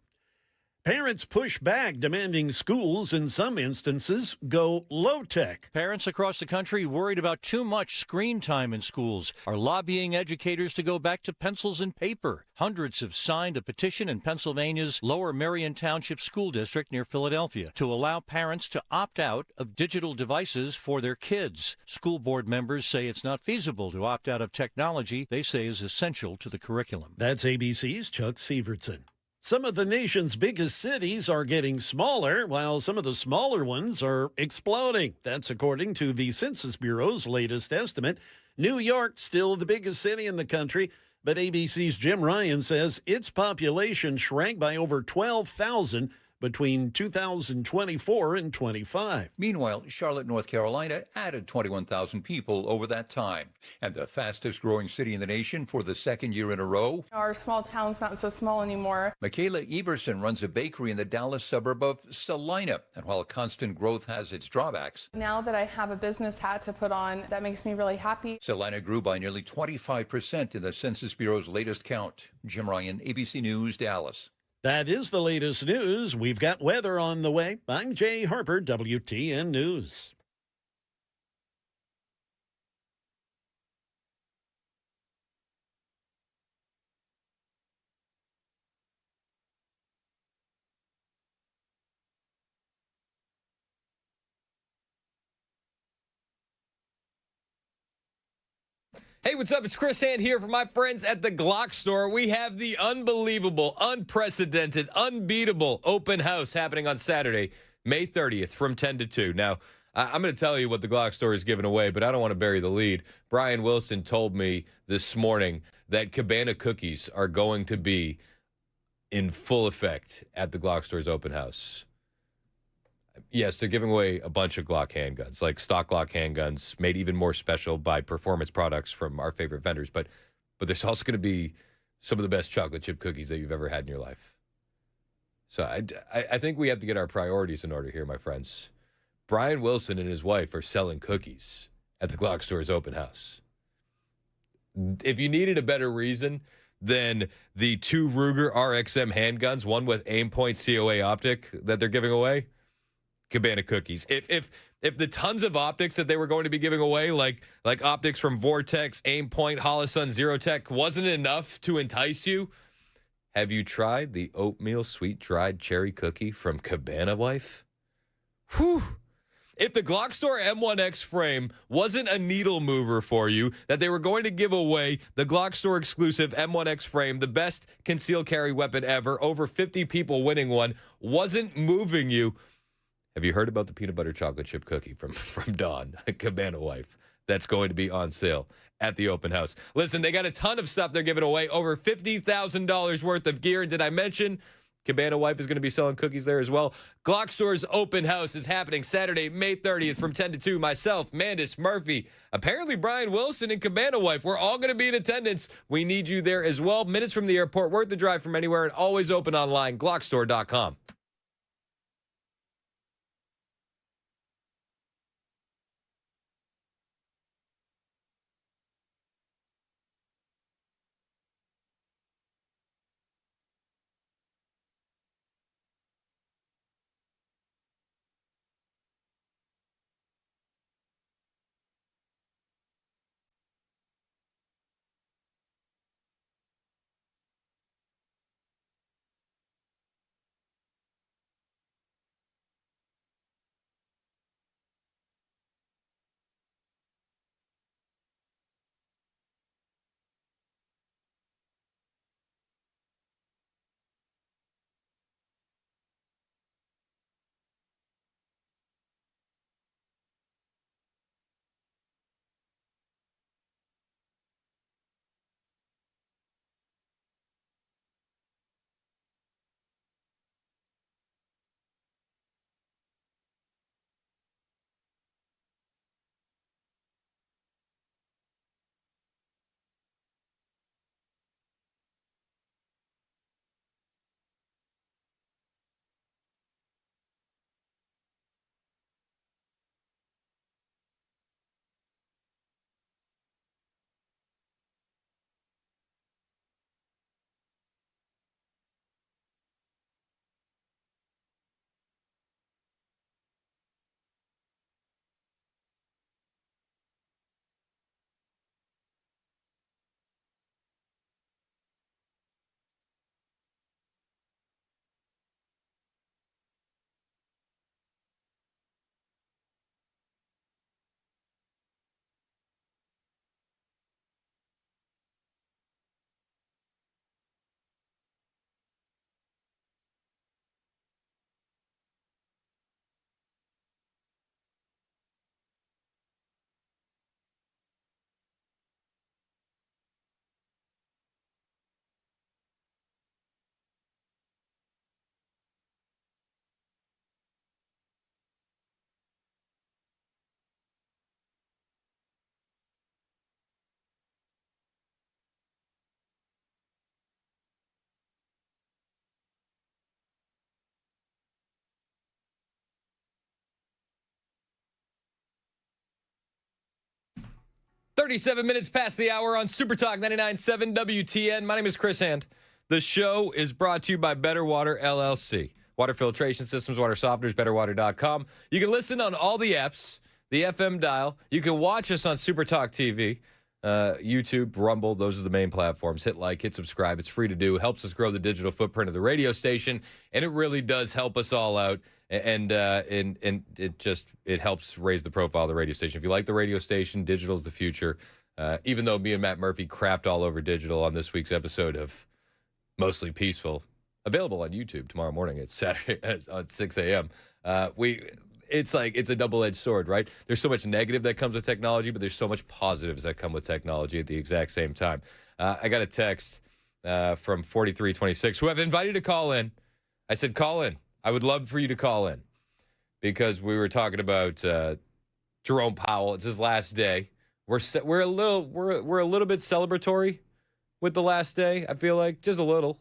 Speaker 1: Parents push back, demanding schools, in some instances, go low-tech.
Speaker 2: Parents across the country worried about too much screen time in schools are lobbying educators to go back to pencils and paper. Hundreds have signed a petition in Pennsylvania's Lower Merion Township School District near Philadelphia to allow parents to opt out of digital devices for their kids. School board members say it's not feasible to opt out of technology they say is essential to the curriculum.
Speaker 1: That's ABC's Chuck Severson. Some of the nation's biggest cities are getting smaller, while some of the smaller ones are exploding. That's according to the Census Bureau's latest estimate. New York, still the biggest city in the country, but ABC's Jim Ryan says its population shrank by over 12,000 between 2024 and 25.
Speaker 9: Meanwhile, Charlotte, North Carolina added 21,000 people over that time. And the fastest growing city in the nation for the second year in a row.
Speaker 18: Our small town's not so small anymore.
Speaker 9: Michaela Everson runs a bakery in the Dallas suburb of Salina. And while constant growth has its drawbacks,
Speaker 18: Now that I have a business hat to put on, that makes me really happy.
Speaker 9: Salina grew by nearly 25% in the Census Bureau's latest count. Jim Ryan, ABC News, Dallas.
Speaker 1: That is the latest news. We've got weather on the way. I'm Jay Harper, WTN News.
Speaker 10: Hey, what's up? It's Chris Hand here for my friends at the Glock Store. We have the unbelievable, unprecedented, unbeatable open house happening on Saturday, May 30th from 10 to 2. Now, I'm going to tell you what the Glock Store is giving away, but I don't want to bury the lead. Brian Wilson told me this morning that Cabana cookies are going to be in full effect at the Glock Store's open house. Yes, they're giving away a bunch of Glock handguns, like stock Glock handguns, made even more special by performance products from our favorite vendors. But there's also going to be some of the best chocolate chip cookies that you've ever had in your life. So I think we have to get our priorities in order here, my friends. Brian Wilson and his wife are selling cookies at the Glock Store's open house. If you needed a better reason than the two Ruger RXM handguns, one with Aimpoint COA optic that they're giving away, Cabana cookies. If the tons of optics that they were going to be giving away, like optics from Vortex, Aimpoint, Holosun, Zerotech, wasn't enough to entice you, have you tried the oatmeal sweet dried cherry cookie from Cabana Wife? Whew. If the Glock Store M1X frame wasn't a needle mover for you, that they were going to give away the Glock Store exclusive M1X frame, the best concealed carry weapon ever, over 50 people winning one, wasn't moving you, have you heard about the peanut butter chocolate chip cookie from Dawn, Cabana Wife? That's going to be on sale at the open house. Listen, they got a ton of stuff they're giving away, over $50,000 worth of gear. And did I mention Cabana Wife is going to be selling cookies there as well? Glock Store's open house is happening Saturday, May 30th from 10 to 2. Myself, Mandis, Murphy, apparently Brian Wilson, and Cabana Wife. We're all going to be in attendance. We need you there as well. Minutes from the airport, worth the drive from anywhere, and always open online, glockstore.com. 37 minutes past the hour on Super Talk 99.7 WTN. My name is Chris Hand. The show is brought to you by Better Water LLC. Water filtration systems, water softeners, betterwater.com. You can listen on all the apps, the FM dial. You can watch us on Super Talk TV, YouTube, Rumble. Those are the main platforms. Hit like, hit subscribe. It's free to do. Helps us grow the digital footprint of the radio station, and it really does help us all out. And it helps raise the profile of the radio station. If you like the radio station, digital's the future. Even though me and Matt Murphy crapped all over digital on this week's episode of Mostly Peaceful, available on YouTube tomorrow morning at Saturday at 6 a.m. It's a double-edged sword, right? There's so much negative that comes with technology, but there's so much positives that come with technology at the exact same time. I got a text from 4326 who I've invited to call in. I said, call in. I would love for you to call in because we were talking about Jerome Powell. It's his last day. We're a little bit celebratory with the last day. I feel like just a little.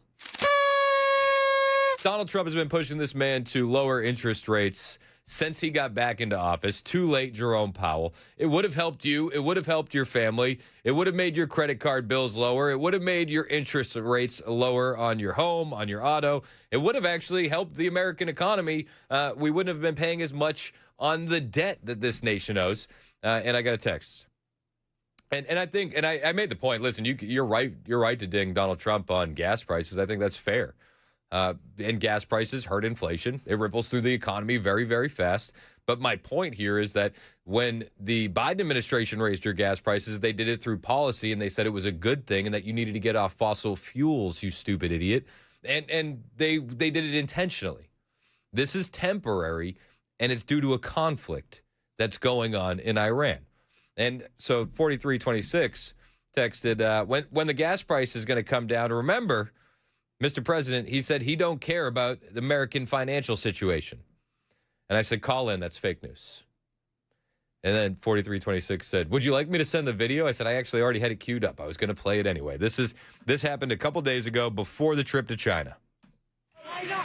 Speaker 10: Donald Trump has been pushing this man to lower interest rates since he got back into office. Too late, Jerome Powell. It would have helped you. It would have helped your family. It would have made your credit card bills lower. It would have made your interest rates lower on your home, on your auto. It would have actually helped the American economy. We wouldn't have been paying as much on the debt that this nation owes. And I got a text. And I think, and I made the point, listen, you're right to ding Donald Trump on gas prices. I think that's fair. And gas prices hurt inflation. It ripples through the economy very, very fast. But my point here is that when the Biden administration raised your gas prices, they did it through policy, and they said it was a good thing and that you needed to get off fossil fuels, you stupid idiot. And they did it intentionally. This is temporary, and it's due to a conflict that's going on in Iran. And so 4326 texted, when the gas price is going to come down, remember, Mr. President, he said he don't care about the American financial situation. And I said, call in, that's fake news. And then 4326 said, would you like me to send the video? I said, I actually already had it queued up. I was going to play it anyway. This happened a couple days ago before the trip to China.
Speaker 3: When you're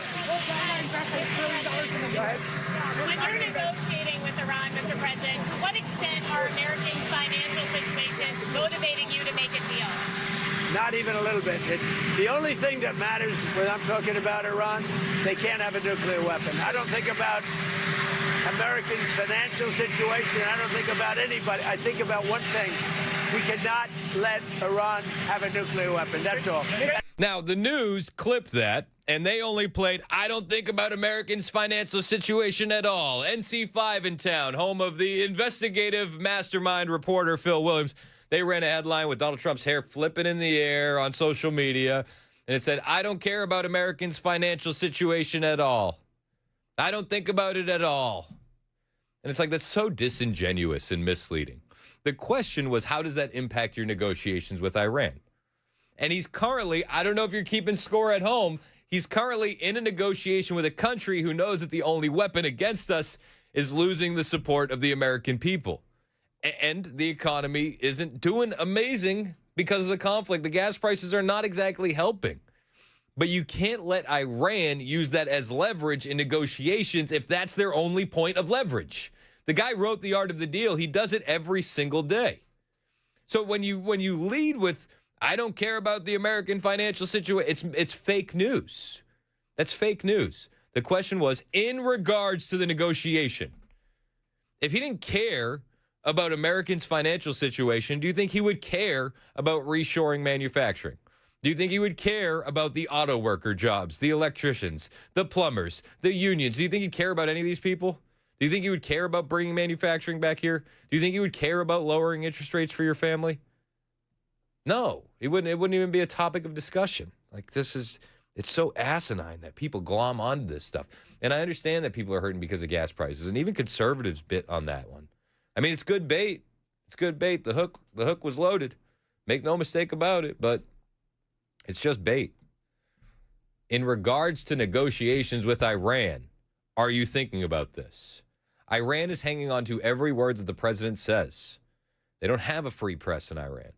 Speaker 3: negotiating with Iran, Mr. President, to what extent are Americans' financial situations motivating you to make a deal?
Speaker 17: Not even a little bit. The only thing that matters when I'm talking about Iran, they can't have a nuclear weapon. I don't think about Americans' financial situation. I don't think about anybody. I think about one thing. We cannot let Iran have a nuclear weapon. That's all.
Speaker 10: Now, the news clipped that, and they only played, I don't think about Americans' financial situation at all. NC5 in town, home of the investigative mastermind reporter Phil Williams. They ran a headline with Donald Trump's hair flipping in the air on social media, and it said, I don't care about Americans' financial situation at all. I don't think about it at all. And it's like, that's so disingenuous and misleading. The question was, how does that impact your negotiations with Iran? And he's currently, I don't know if you're keeping score at home, he's currently in a negotiation with a country who knows that the only weapon against us is losing the support of the American people. And the economy isn't doing amazing because of the conflict. The gas prices are not exactly helping. But you can't let Iran use that as leverage in negotiations if that's their only point of leverage. The guy wrote The Art of the Deal. He does it every single day. So when you lead with, I don't care about the American financial situation, it's fake news. That's fake news. The question was, in regards to the negotiation, if he didn't care about Americans' financial situation, do you think he would care about reshoring manufacturing? Do you think he would care about the auto worker jobs, the electricians, the plumbers, the unions? Do you think he'd care about any of these people? Do you think he would care about bringing manufacturing back here? Do you think he would care about lowering interest rates for your family? No, it wouldn't even be a topic of discussion. Like, it's so asinine that people glom onto this stuff. And I understand that people are hurting because of gas prices, and even conservatives bit on that one. I mean, it's good bait. It's good bait. The hook was loaded. Make no mistake about it, but it's just bait. In regards to negotiations with Iran, are you thinking about this? Iran is hanging on to every word that the president says. They don't have a free press in Iran.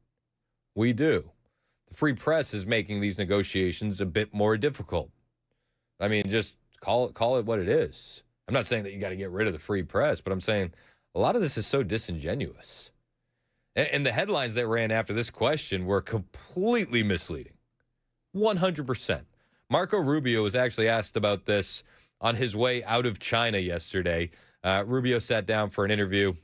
Speaker 10: We do. The free press is making these negotiations a bit more difficult. I mean, just call it what it is. I'm not saying that you got to get rid of the free press, but I'm saying a lot of this is so disingenuous. And the headlines that ran after this question were completely misleading. 100%. Marco Rubio was actually asked about this on his way out of China yesterday. Rubio sat down for an interview.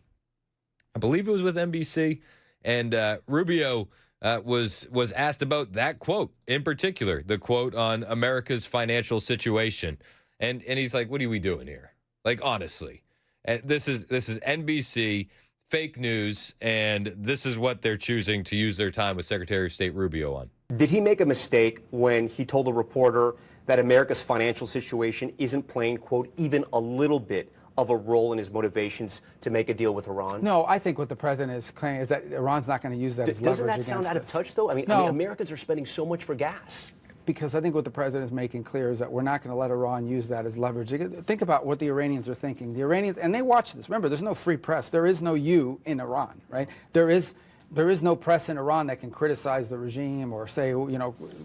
Speaker 10: I believe it was with NBC. And Rubio was asked about that quote in particular, the quote on America's financial situation. And he's like, what are we doing here? Like, honestly, this is NBC, fake news, and this is what they're choosing to use their time with Secretary of State Rubio on.
Speaker 4: Did he make a mistake when he told a reporter that America's financial situation isn't playing, quote, even a little bit of a role in his motivations to make a deal with Iran?
Speaker 19: No, I think what the president is claiming is that Iran's not going to use that as leverage against
Speaker 4: Doesn't that sound out of touch, though? I mean, Americans are spending so much for gas.
Speaker 19: Because I think what the president is making clear is that we're not going to let Iran use that as leverage. Think about what the Iranians are thinking. The Iranians, and they watch this. Remember, there's no free press. There is no you in Iran, right? There is no press in Iran that can criticize the regime or say,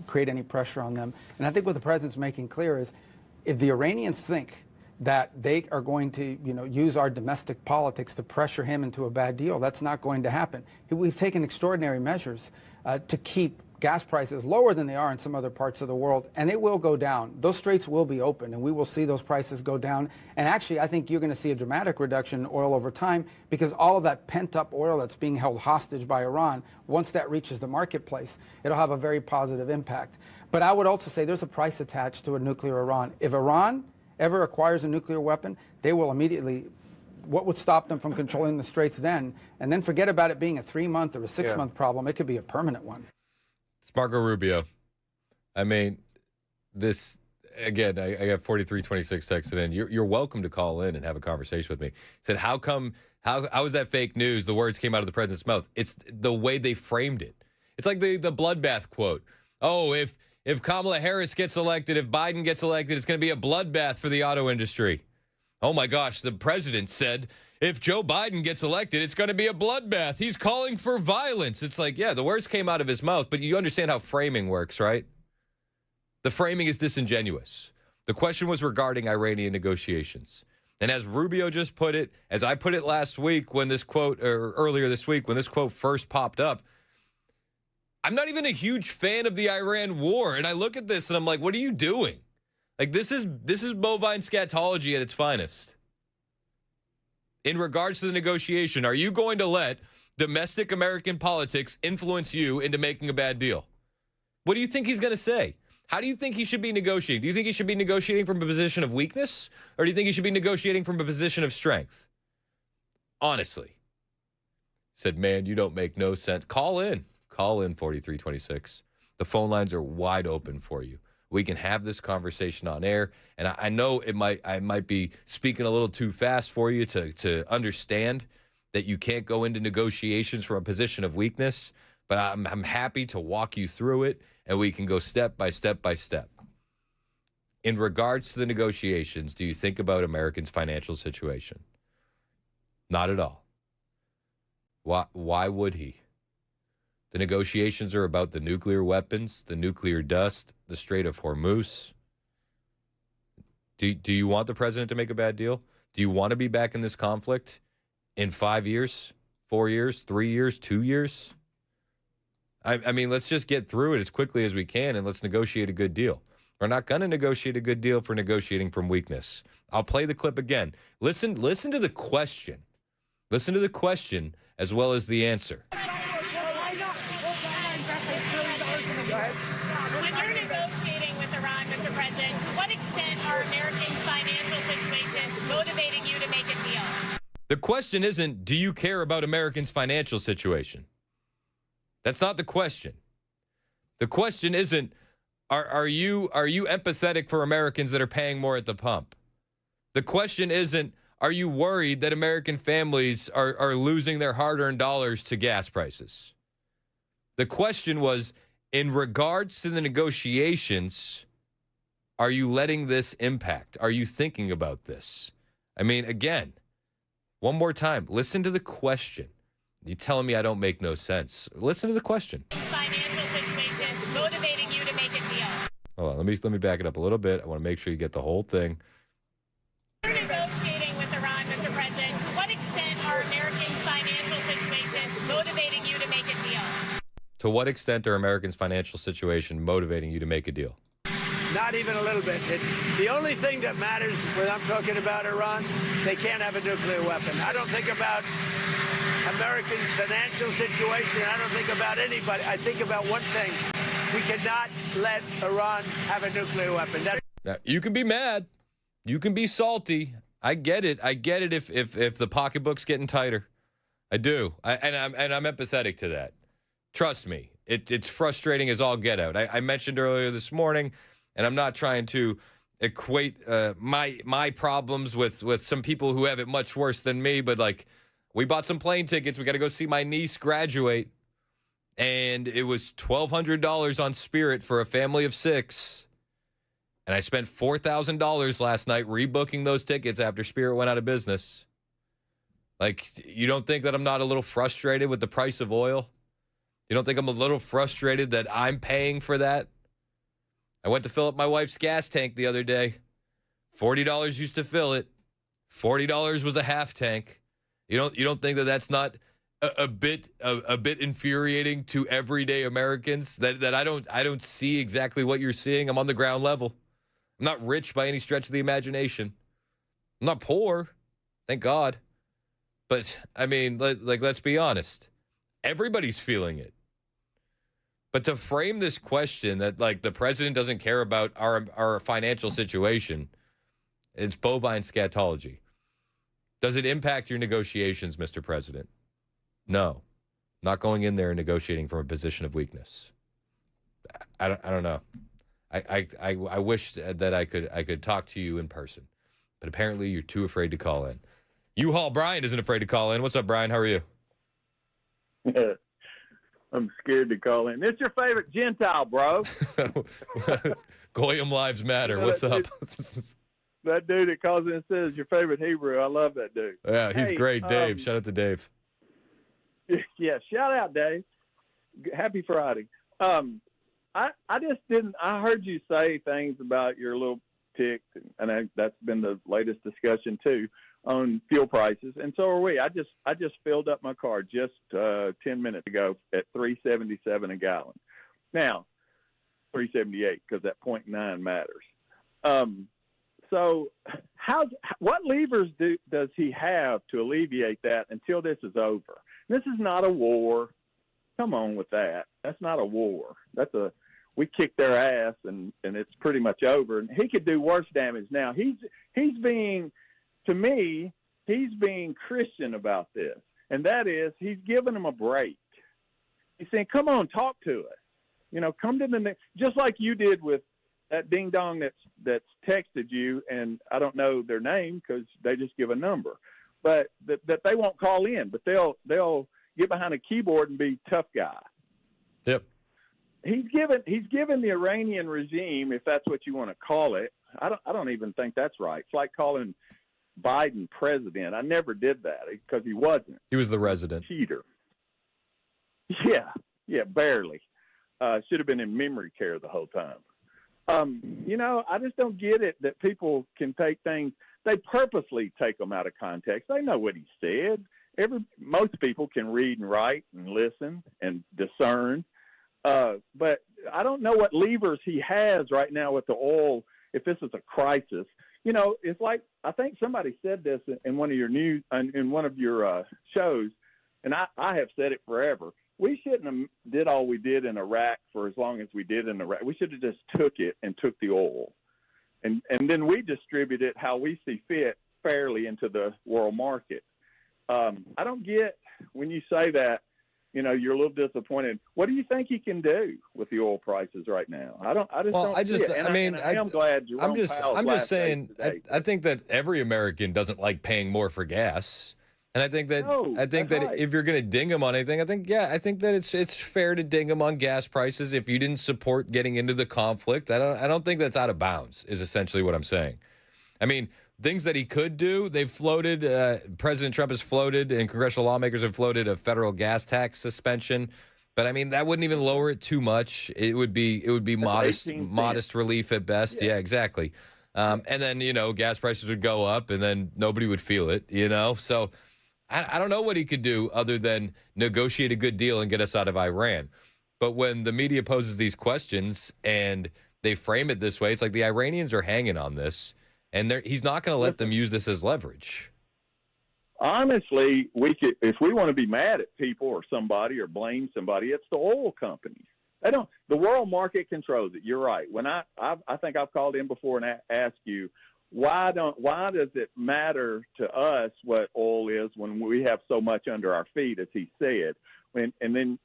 Speaker 19: create any pressure on them. And I think what the president's making clear is if the Iranians think that they are going to, use our domestic politics to pressure him into a bad deal, that's not going to happen. We've taken extraordinary measures to keep gas prices lower than they are in some other parts of the world, and they will go down. Those straits will be open, and we will see those prices go down. And actually, I think you're going to see a dramatic reduction in oil over time because all of that pent-up oil that's being held hostage by Iran, once that reaches the marketplace, it'll have a very positive impact. But I would also say there's a price attached to a nuclear Iran. If Iran ever acquires a nuclear weapon, they will immediately, what would stop them from controlling the straits then? And then forget about it being a 3-month or a 6-month problem. It could be a permanent one.
Speaker 10: It's Marco Rubio. I mean, this, again, I got 4326 texted in. You're welcome to call in and have a conversation with me. Said, how is that fake news? The words came out of the president's mouth. It's the way they framed it. It's like the bloodbath quote. Oh, if Kamala Harris gets elected, if Biden gets elected, it's going to be a bloodbath for the auto industry. Oh, my gosh, the president said, if Joe Biden gets elected, it's going to be a bloodbath. He's calling for violence. It's like, yeah, the words came out of his mouth, but you understand how framing works, right? The framing is disingenuous. The question was regarding Iranian negotiations. And as Rubio just put it, as I put it last week when this quote, or earlier this week when this quote first popped up, I'm not even a huge fan of the Iran war. And I look at this and I'm like, what are you doing? Like, this is bovine scatology at its finest. In regards to the negotiation, are you going to let domestic American politics influence you into making a bad deal? What do you think he's going to say? How do you think he should be negotiating? Do you think he should be negotiating from a position of weakness? Or do you think he should be negotiating from a position of strength? Honestly. Said, man, you don't make no sense. Call in. Call in 4326. The phone lines are wide open for you. We can have this conversation on air. And I know I might be speaking a little too fast for you to understand that you can't go into negotiations from a position of weakness, but I'm happy to walk you through it, and we can go step by step by step. In regards to the negotiations, do you think about Americans' financial situation? Not at all. Why would he? The negotiations are about the nuclear weapons, the nuclear dust, the Strait of Hormuz. Do you want the president to make a bad deal? Do you want to be back in this conflict in 5 years, 4 years, 3 years, 2 years? I mean, let's just get through it as quickly as we can and let's negotiate a good deal. We're not going to negotiate a good deal for negotiating from weakness. I'll play the clip again. Listen to the question. Listen to the question as well as the answer.
Speaker 3: When you're negotiating with Iran, Mr. President, to what extent are Americans' financial situations motivating you to make a deal?
Speaker 10: The question isn't, do you care about Americans' financial situation? That's not the question. The question isn't, are you empathetic for Americans that are paying more at the pump? The question isn't, are you worried that American families are losing their hard-earned dollars to gas prices? The question was, in regards to the negotiations, are you letting this impact? Are you thinking about this? I mean, again, one more time, listen to the question. You're telling me I don't make no sense. Listen to the question.
Speaker 3: Financial situations motivating you to make a deal.
Speaker 10: Hold on, let me back it up a little bit. I want to make sure you get the whole thing.
Speaker 3: You're negotiating with Iran, Mr. President. To what extent are Americans' financial situations motivating
Speaker 10: To what extent are Americans' financial situation motivating you to make a deal?
Speaker 17: Not even a little bit. The only thing that matters when I'm talking about Iran, they can't have a nuclear weapon. I don't think about Americans' financial situation. I don't think about anybody. I think about one thing. We cannot let Iran have a nuclear weapon.
Speaker 10: Now, you can be mad. You can be salty. I get it. I get it if the pocketbook's getting tighter. I do. And I'm empathetic to that. Trust me. It's frustrating as all get out. I mentioned earlier this morning, and I'm not trying to equate my problems with some people who have it much worse than me, but like, we bought some plane tickets. We got to go see my niece graduate, and it was $1,200 on Spirit for a family of 6. And I spent $4,000 last night rebooking those tickets after Spirit went out of business. Like, you don't think that I'm not a little frustrated with the price of oil? You don't think I'm a little frustrated that I'm paying for that? I went to fill up my wife's gas tank the other day. $40 used to fill it. $40 was a half tank. You don't think that that's not a bit infuriating to everyday Americans? That I don't see exactly what you're seeing. I'm on the ground level. I'm not rich by any stretch of the imagination. I'm not poor, thank God. But I mean, let's be honest. Everybody's feeling it. But to frame this question that like the president doesn't care about our financial situation, it's bovine scatology. Does it impact your negotiations, Mr. President? No. Not going in there and negotiating from a position of weakness. I don't know. I wish that I could talk to you in person, but apparently you're too afraid to call in. U-Haul Brian isn't afraid to call in. What's up, Brian? How are you?
Speaker 7: I'm scared to call in. It's your favorite Gentile, bro.
Speaker 10: Goyim lives matter. What's up?
Speaker 7: That dude that calls in and says your favorite Hebrew. I love that dude.
Speaker 10: Yeah, he's great. Dave. Shout out to Dave.
Speaker 7: Yeah, shout out, Dave. Happy Friday. I just didn't. I heard you say things about your little tick, and that's been the latest discussion too on fuel prices, and so are we. I just filled up my car just 10 minutes ago at $3.77 a gallon. Now, $3.78 because that 0.9 matters. So, what levers does he have to alleviate that until this is over? This is not a war. Come on with that. That's not a war. We kicked their ass and it's pretty much over. And he could do worse damage now. He's being Christian about this, and that is he's giving them a break. He's saying, "Come on, talk to us. Come to the next." Just like you did with that ding dong that's texted you, and I don't know their name because they just give a number, but that they won't call in, but they'll get behind a keyboard and be tough guy.
Speaker 10: Yep.
Speaker 7: He's given the Iranian regime, if that's what you want to call it. I don't even think that's right. It's like calling Biden president. I never did that because he wasn't.
Speaker 10: He was the resident.
Speaker 7: Cheater. Yeah, barely. Should have been in memory care the whole time. I just don't get it that people can take things. They purposely take them out of context. They know what he said. Most people can read and write and listen and discern. But I don't know what levers he has right now with the oil. If this is a crisis, it's like, I think somebody said this in one of your shows, and I have said it forever. We shouldn't have did all we did in Iraq for as long as we did in Iraq. We should have just took it and took the oil, and then we distribute it how we see fit fairly into the world market. I don't get when you say that. You're a little disappointed. What do you think he can do with the oil prices right now? I am glad Jerome
Speaker 10: I'm just saying. I think that every American doesn't like paying more for gas, and I think that right. If you're going to ding them on anything, I think that it's fair to ding them on gas prices if you didn't support getting into the conflict. I don't think that's out of bounds. Is essentially what I'm saying. I mean, things that he could do, they've floated, President Trump has floated and congressional lawmakers have floated a federal gas tax suspension. But I mean, that wouldn't even lower it too much. It would be modest relief at best. Yeah, exactly. And then, gas prices would go up and then nobody would feel it, So I don't know what he could do other than negotiate a good deal and get us out of Iran. But when the media poses these questions and they frame it this way, it's like the Iranians are hanging on this, and he's not going to let them use this as leverage.
Speaker 7: Honestly, if we want to be mad at people or somebody or blame somebody, it's the oil companies. They don't. The world market controls it. You're right. When I think I've called in before and asked you, why does it matter to us what oil is when we have so much under our feet, as he said? And then,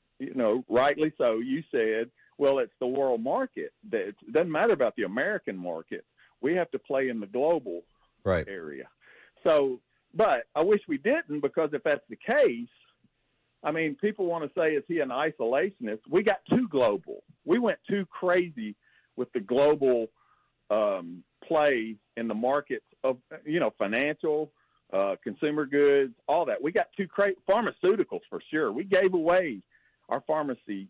Speaker 7: rightly so, you said, well, it's the world market. It doesn't matter about the American market. We have to play in the global area. So, but I wish we didn't, because if that's the case, I mean, people want to say, is he an isolationist? We got too global. We went too crazy with the global play in the markets of, financial, consumer goods, all that. We got too crazy. Pharmaceuticals, for sure. We gave away our pharmacy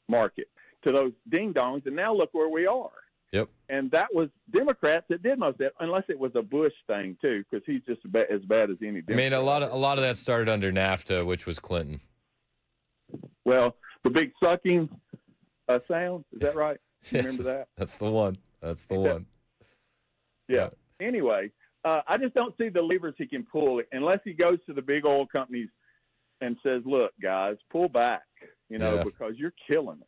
Speaker 7: market to those ding-dongs, and now look where we are.
Speaker 10: Yep.
Speaker 7: And that was Democrats that did most of that, unless it was a Bush thing, too, because he's just as bad as any Democrat.
Speaker 10: I mean, a lot of that started under NAFTA, which was Clinton.
Speaker 7: Well, the big sucking sound, is that right? You remember that?
Speaker 10: That's the one. That's the one.
Speaker 7: Yeah. Anyway, I just don't see the levers he can pull unless he goes to the big oil companies and says, look, guys, pull back, because you're killing it.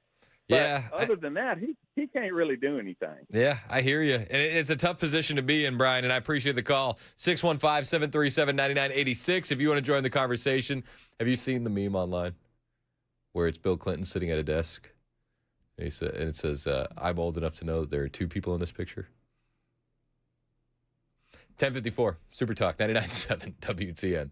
Speaker 7: But other than that, he can't really do anything.
Speaker 10: Yeah, I hear you. And it's a tough position to be in, Brian, and I appreciate the call. 615-737-9986. If you want to join the conversation, have you seen the meme online where it's Bill Clinton sitting at a desk? And it says, I'm old enough to know that there are two people in this picture. 1054, Super Talk, 99.7 WTN.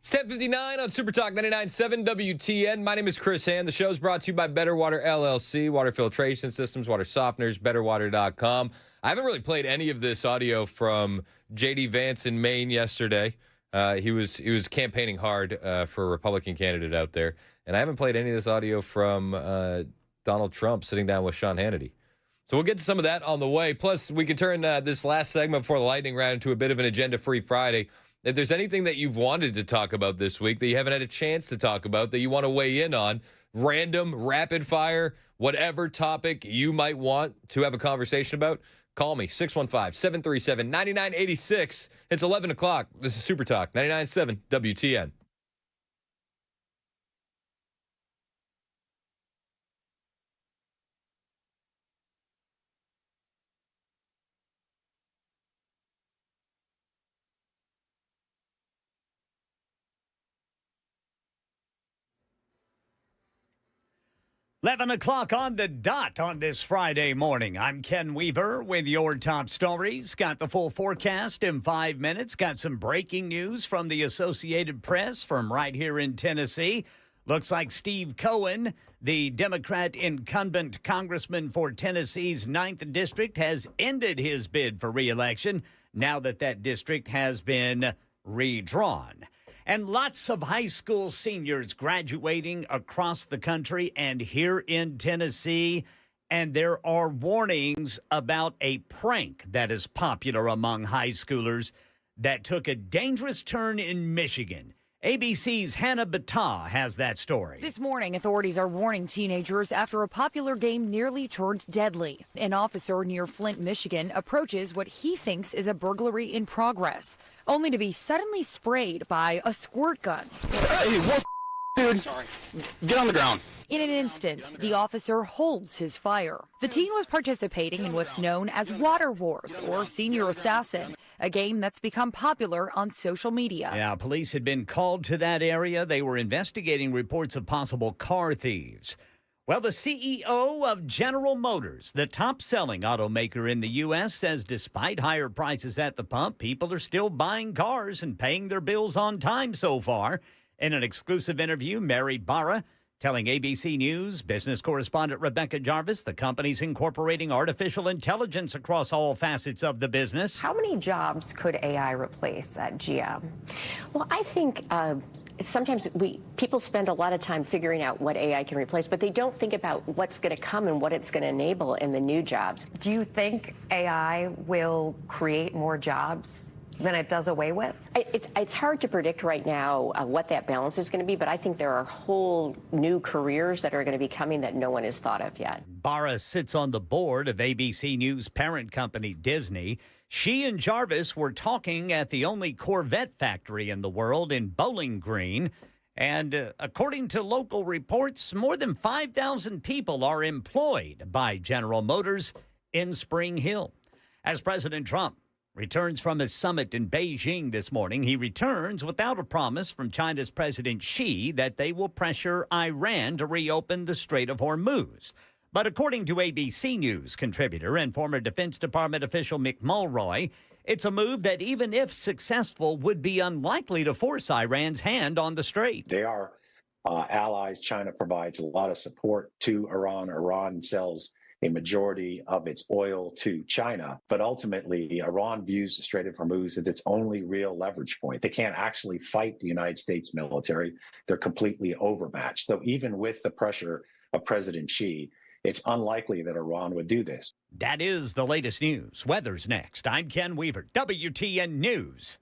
Speaker 10: It's 10:59 on Super Talk 99.7 WTN. My name is Chris Hand. The show is brought to you by Better Water LLC, water filtration systems, water softeners, betterwater.com. I haven't really played any of this audio from J.D. Vance in Maine yesterday. He was campaigning hard for a Republican candidate out there. And I haven't played any of this audio from Donald Trump sitting down with Sean Hannity. So we'll get to some of that on the way. Plus, we can turn this last segment before the lightning round into a bit of an agenda-free Friday. If there's anything that you've wanted to talk about this week that you haven't had a chance to talk about that you want to weigh in on, random, rapid fire, whatever topic you might want to have a conversation about, call me, 615-737-9986. It's 11 o'clock. This is Super Talk 99.7 WTN.
Speaker 5: Eleven o'clock on the dot on this Friday morning. I'm Ken Weaver with your top stories. Got the full forecast in 5 minutes. Got some breaking news from the Associated Press from right here in Tennessee. Looks like Steve Cohen, the Democrat incumbent congressman for Tennessee's 9th District, has ended his bid for re-election now that that district has been redrawn. And lots of high school seniors graduating across the country and here in Tennessee. And there are warnings about a prank that is popular among high schoolers that took a dangerous turn in Michigan. ABC's Hannah Battah has that story.
Speaker 20: This morning, authorities are warning teenagers after a popular game nearly turned deadly. An officer near Flint, Michigan, approaches what he thinks is a burglary in progress, only to be suddenly sprayed by a squirt gun.
Speaker 21: Hey, what, dude? Sorry. Get on the ground.
Speaker 20: In an instant, the officer holds his fire. The teen was participating in what's known as Water Wars, or Senior Assassin, a game that's become popular on social media.
Speaker 5: Yeah, police had been called to that area. They were investigating reports of possible car thieves. Well, the CEO of General Motors, the top-selling automaker in the U.S., says despite higher prices at the pump, people are still buying cars and paying their bills on time so far. In an exclusive interview, Mary Barra telling ABC News business correspondent Rebecca Jarvis the company's incorporating artificial intelligence across all facets of the business.
Speaker 16: How many jobs could AI replace at GM? Well, I think sometimes people spend a lot of time figuring out what AI can replace, but they don't think about what's going to come and what it's going to enable in the new jobs.
Speaker 22: Do you think AI will create more jobs than it does away with?
Speaker 16: It's hard to predict right now what that balance is going to be, but I think there are whole new careers that are going to be coming that no one has thought of yet.
Speaker 5: Barra sits on the board of ABC News parent company Disney. She and Jarvis were talking at the only Corvette factory in the world in Bowling Green. And according to local reports, more than 5,000 people are employed by General Motors in Spring Hill. As President Trump returns from his summit in Beijing this morning, he returns without a promise from China's President Xi that they will pressure Iran to reopen the Strait of Hormuz. But according to ABC News contributor and former Defense Department official Mick Mulroy, it's a move that, even if successful, would be unlikely to force Iran's hand on the strait.
Speaker 23: They are allies. China provides a lot of support to Iran. Iran sells a majority of its oil to China. But ultimately, Iran views the Strait of Hormuz as its only real leverage point. They can't actually fight the United States military. They're completely overmatched. So even with the pressure of President Xi, it's unlikely that Iran would do this.
Speaker 5: That is the latest news. Weather's next. I'm Ken Weaver, WTN News.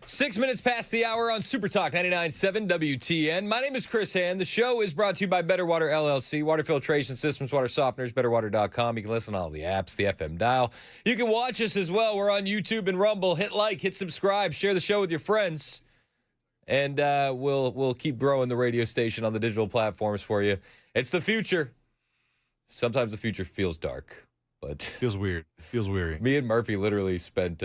Speaker 10: 6 minutes past the hour on Super Talk 99.7 WTN. My name is Chris Hand. The show is brought to you by Better Water LLC, water filtration systems, water softeners, betterwater.com. You can listen on all the apps, the FM dial. You can watch us as well. We're on YouTube and Rumble. Hit like, hit subscribe, share the show with your friends. And we'll keep growing the radio station on the digital platforms for you. It's the future. Sometimes the future feels dark, but
Speaker 12: feels weird. Feels weary.
Speaker 10: Me and Murphy literally spent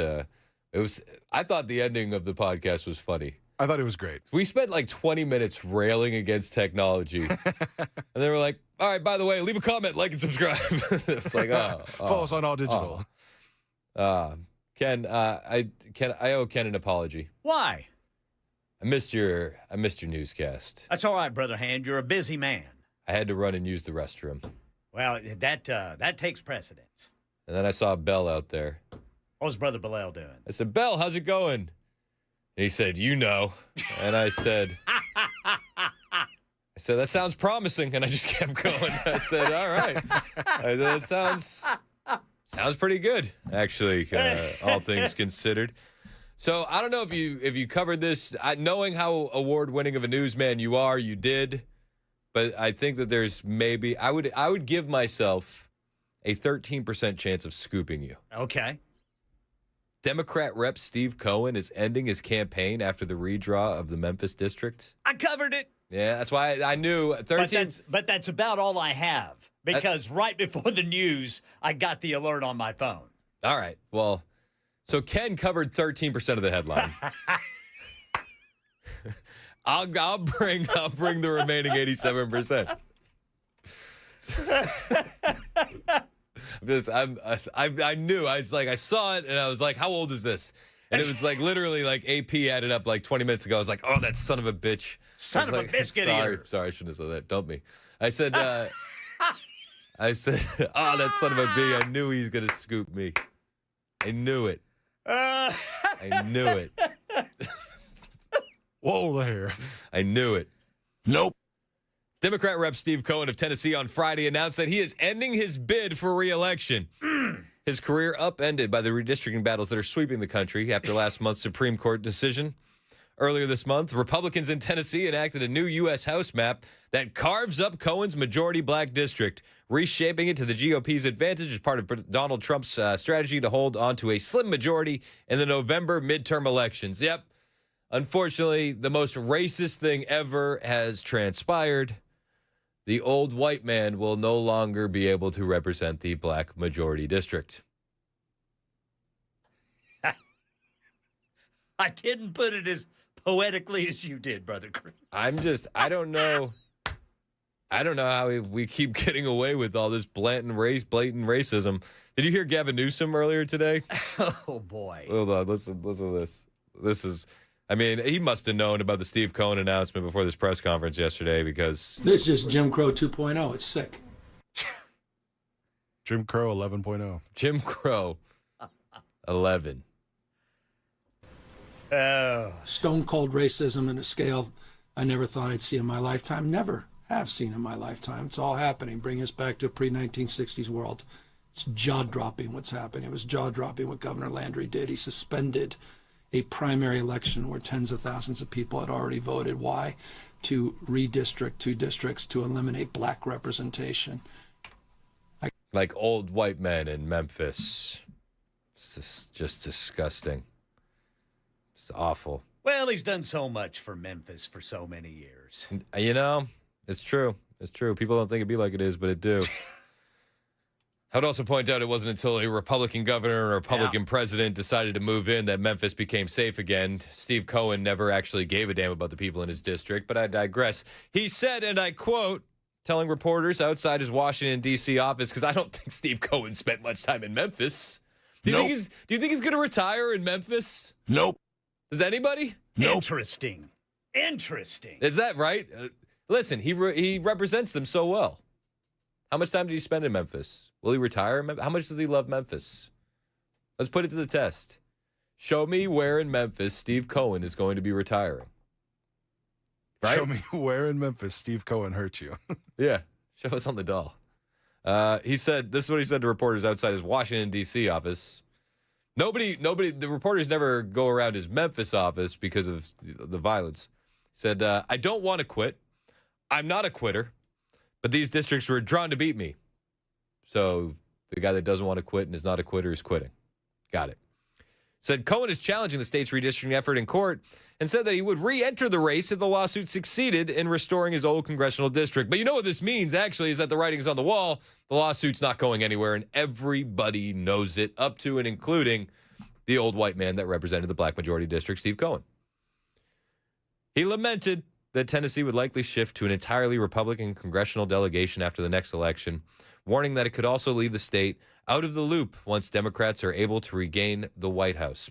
Speaker 10: I thought the ending of the podcast was funny.
Speaker 12: I thought it was great.
Speaker 10: We spent like 20 minutes railing against technology. And they were like, all right, by the way, leave a comment, like, and subscribe. It's like,
Speaker 12: follow us on all digital.
Speaker 10: Ken, I owe Ken an apology.
Speaker 5: Why?
Speaker 10: I missed your newscast.
Speaker 5: That's all right, Brother Hand. You're a busy man.
Speaker 10: I had to run and use the restroom.
Speaker 5: Well, that takes precedence.
Speaker 10: And then I saw Bell out there.
Speaker 5: What was Brother Bilal doing?
Speaker 10: I said, Bell, how's it going? And he said, you know. And I said, that sounds promising. And I just kept going. I said, all right. That sounds pretty good, actually, all things considered. So I don't know if you covered this. Knowing how award-winning of a newsman you are, you did. But I think that there's maybe I would give myself a 13% chance of scooping you.
Speaker 5: Okay.
Speaker 10: Democrat Rep Steve Cohen is ending his campaign after the redraw of the Memphis district.
Speaker 5: I covered it.
Speaker 10: Yeah, that's why I knew 13.
Speaker 5: But that's about all I have, because right before the news, I got the alert on my phone.
Speaker 10: All right. Well, so Ken covered 13% of the headline. I'll bring the remaining 87%. I knew. I saw it and I was like, how old is this? And it was like literally like AP added up like 20 minutes ago. I was like, oh, that son of a bitch.
Speaker 5: Son of a biscuit eater.
Speaker 10: Sorry, I shouldn't have said that. Dump me. I said, oh, that son of a B. I knew he was going to scoop me. I knew it. I knew it.
Speaker 12: Whoa there.
Speaker 10: I knew it.
Speaker 12: Nope.
Speaker 10: Democrat Rep Steve Cohen of Tennessee on Friday announced that he is ending his bid for re-election. His career upended by the redistricting battles that are sweeping the country after last month's Supreme Court decision. Earlier this month, Republicans in Tennessee enacted a new U.S. House map that carves up Cohen's majority black district, reshaping it to the GOP's advantage as part of Donald Trump's strategy to hold on to a slim majority in the November midterm elections. Yep. Unfortunately, the most racist thing ever has transpired. The old white man will no longer be able to represent the black majority district.
Speaker 5: I didn't put it as poetically as you did, Brother Chris.
Speaker 10: I don't know how we keep getting away with all this blatant racism. Did you hear Gavin Newsom earlier today?
Speaker 5: Oh, boy.
Speaker 10: Hold on, listen to this. He must have known about the Steve Cohen announcement before this press conference yesterday because...
Speaker 6: This is Jim Crow 2.0. It's sick.
Speaker 12: Jim Crow 11.0.
Speaker 10: Jim Crow 11.
Speaker 6: Stone cold racism in a scale I never thought I'd see in my lifetime. Never have seen in my lifetime. It's all happening. Bring us back to a pre-1960s world. It's jaw-dropping what's happening. It was jaw-dropping what Governor Landry did. He suspended a primary election where tens of thousands of people had already voted. Why? To redistrict 2 districts to eliminate black representation.
Speaker 10: Like old white men in Memphis. It's just disgusting. It's awful.
Speaker 5: Well, he's done so much for Memphis for so many years.
Speaker 10: You know, it's true. It's true. People don't think it'd be like it is, but it do. I would also point out it wasn't until a Republican governor and a Republican president decided to move in that Memphis became safe again. Steve Cohen never actually gave a damn about the people in his district, but I digress. He said, and I quote, telling reporters outside his Washington, D.C. office, because I don't think Steve Cohen spent much time in Memphis. Do you think he's going to retire in Memphis?
Speaker 12: Nope.
Speaker 10: Does anybody?
Speaker 12: Nope.
Speaker 5: Interesting.
Speaker 10: Is that right? Listen, he represents them so well. How much time did he spend in Memphis? Will he retire? How much does he love Memphis? Let's put it to the test. Show me where in Memphis Steve Cohen is going to be retiring. Right?
Speaker 12: Show me where in Memphis Steve Cohen hurt you.
Speaker 10: Yeah. Show us on the doll. This is what he said to reporters outside his Washington, D.C. office. Nobody, the reporters never go around his Memphis office because of the violence. Said, I don't want to quit. I'm not a quitter, but these districts were drawn to beat me. So the guy that doesn't want to quit and is not a quitter is quitting. Got it. Said Cohen is challenging the state's redistricting effort in court and said that he would re-enter the race if the lawsuit succeeded in restoring his old congressional district. But you know what this means, actually, is that the writing's on the wall. The lawsuit's not going anywhere, and everybody knows it, up to and including the old white man that represented the black majority district, Steve Cohen. He lamented that Tennessee would likely shift to an entirely Republican congressional delegation after the next election, warning that it could also leave the state out of the loop once Democrats are able to regain the White House.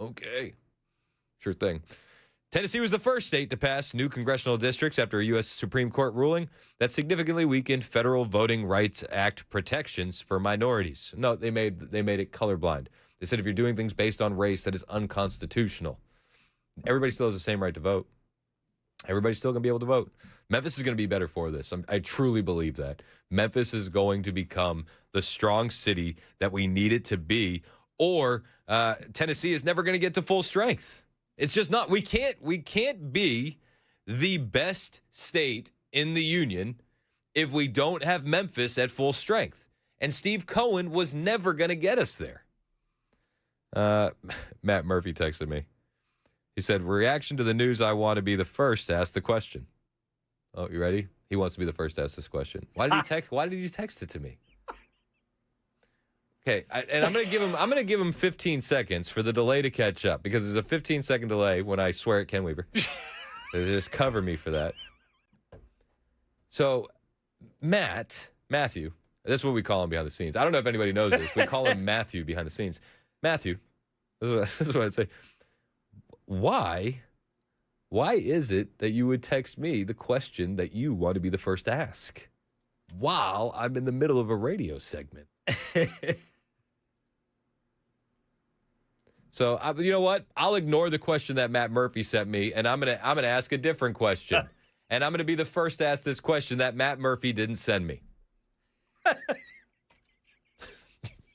Speaker 10: Okay. Sure thing. Tennessee was the first state to pass new congressional districts after a U.S. Supreme Court ruling that significantly weakened federal Voting Rights Act protections for minorities. No, they made it colorblind. They said if you're doing things based on race, that is unconstitutional. Everybody still has the same right to vote. Everybody's still going to be able to vote. Memphis is going to be better for this. I truly believe that. Memphis is going to become the strong city that we need it to be, or Tennessee is never going to get to full strength. It's just not. We can't be the best state in the union if we don't have Memphis at full strength. And Steve Cohen was never going to get us there. Matt Murphy texted me. He said, reaction to the news, I want to be the first to ask the question. Oh, you ready? He wants to be the first to ask this question. Why did you text it to me? Okay, I'm going to give him 15 seconds for the delay to catch up, because there's a 15-second delay when I swear at Ken Weaver. They just cover me for that. So, Matthew, that's what we call him behind the scenes. I don't know if anybody knows this. We call him Matthew behind the scenes. Matthew, this is what I'd say. Why is it that you would text me the question that you want to be the first to ask while I'm in the middle of a radio segment? So, you know what? I'll ignore the question that Matt Murphy sent me, and I'm gonna ask a different question. And I'm going to be the first to ask this question that Matt Murphy didn't send me.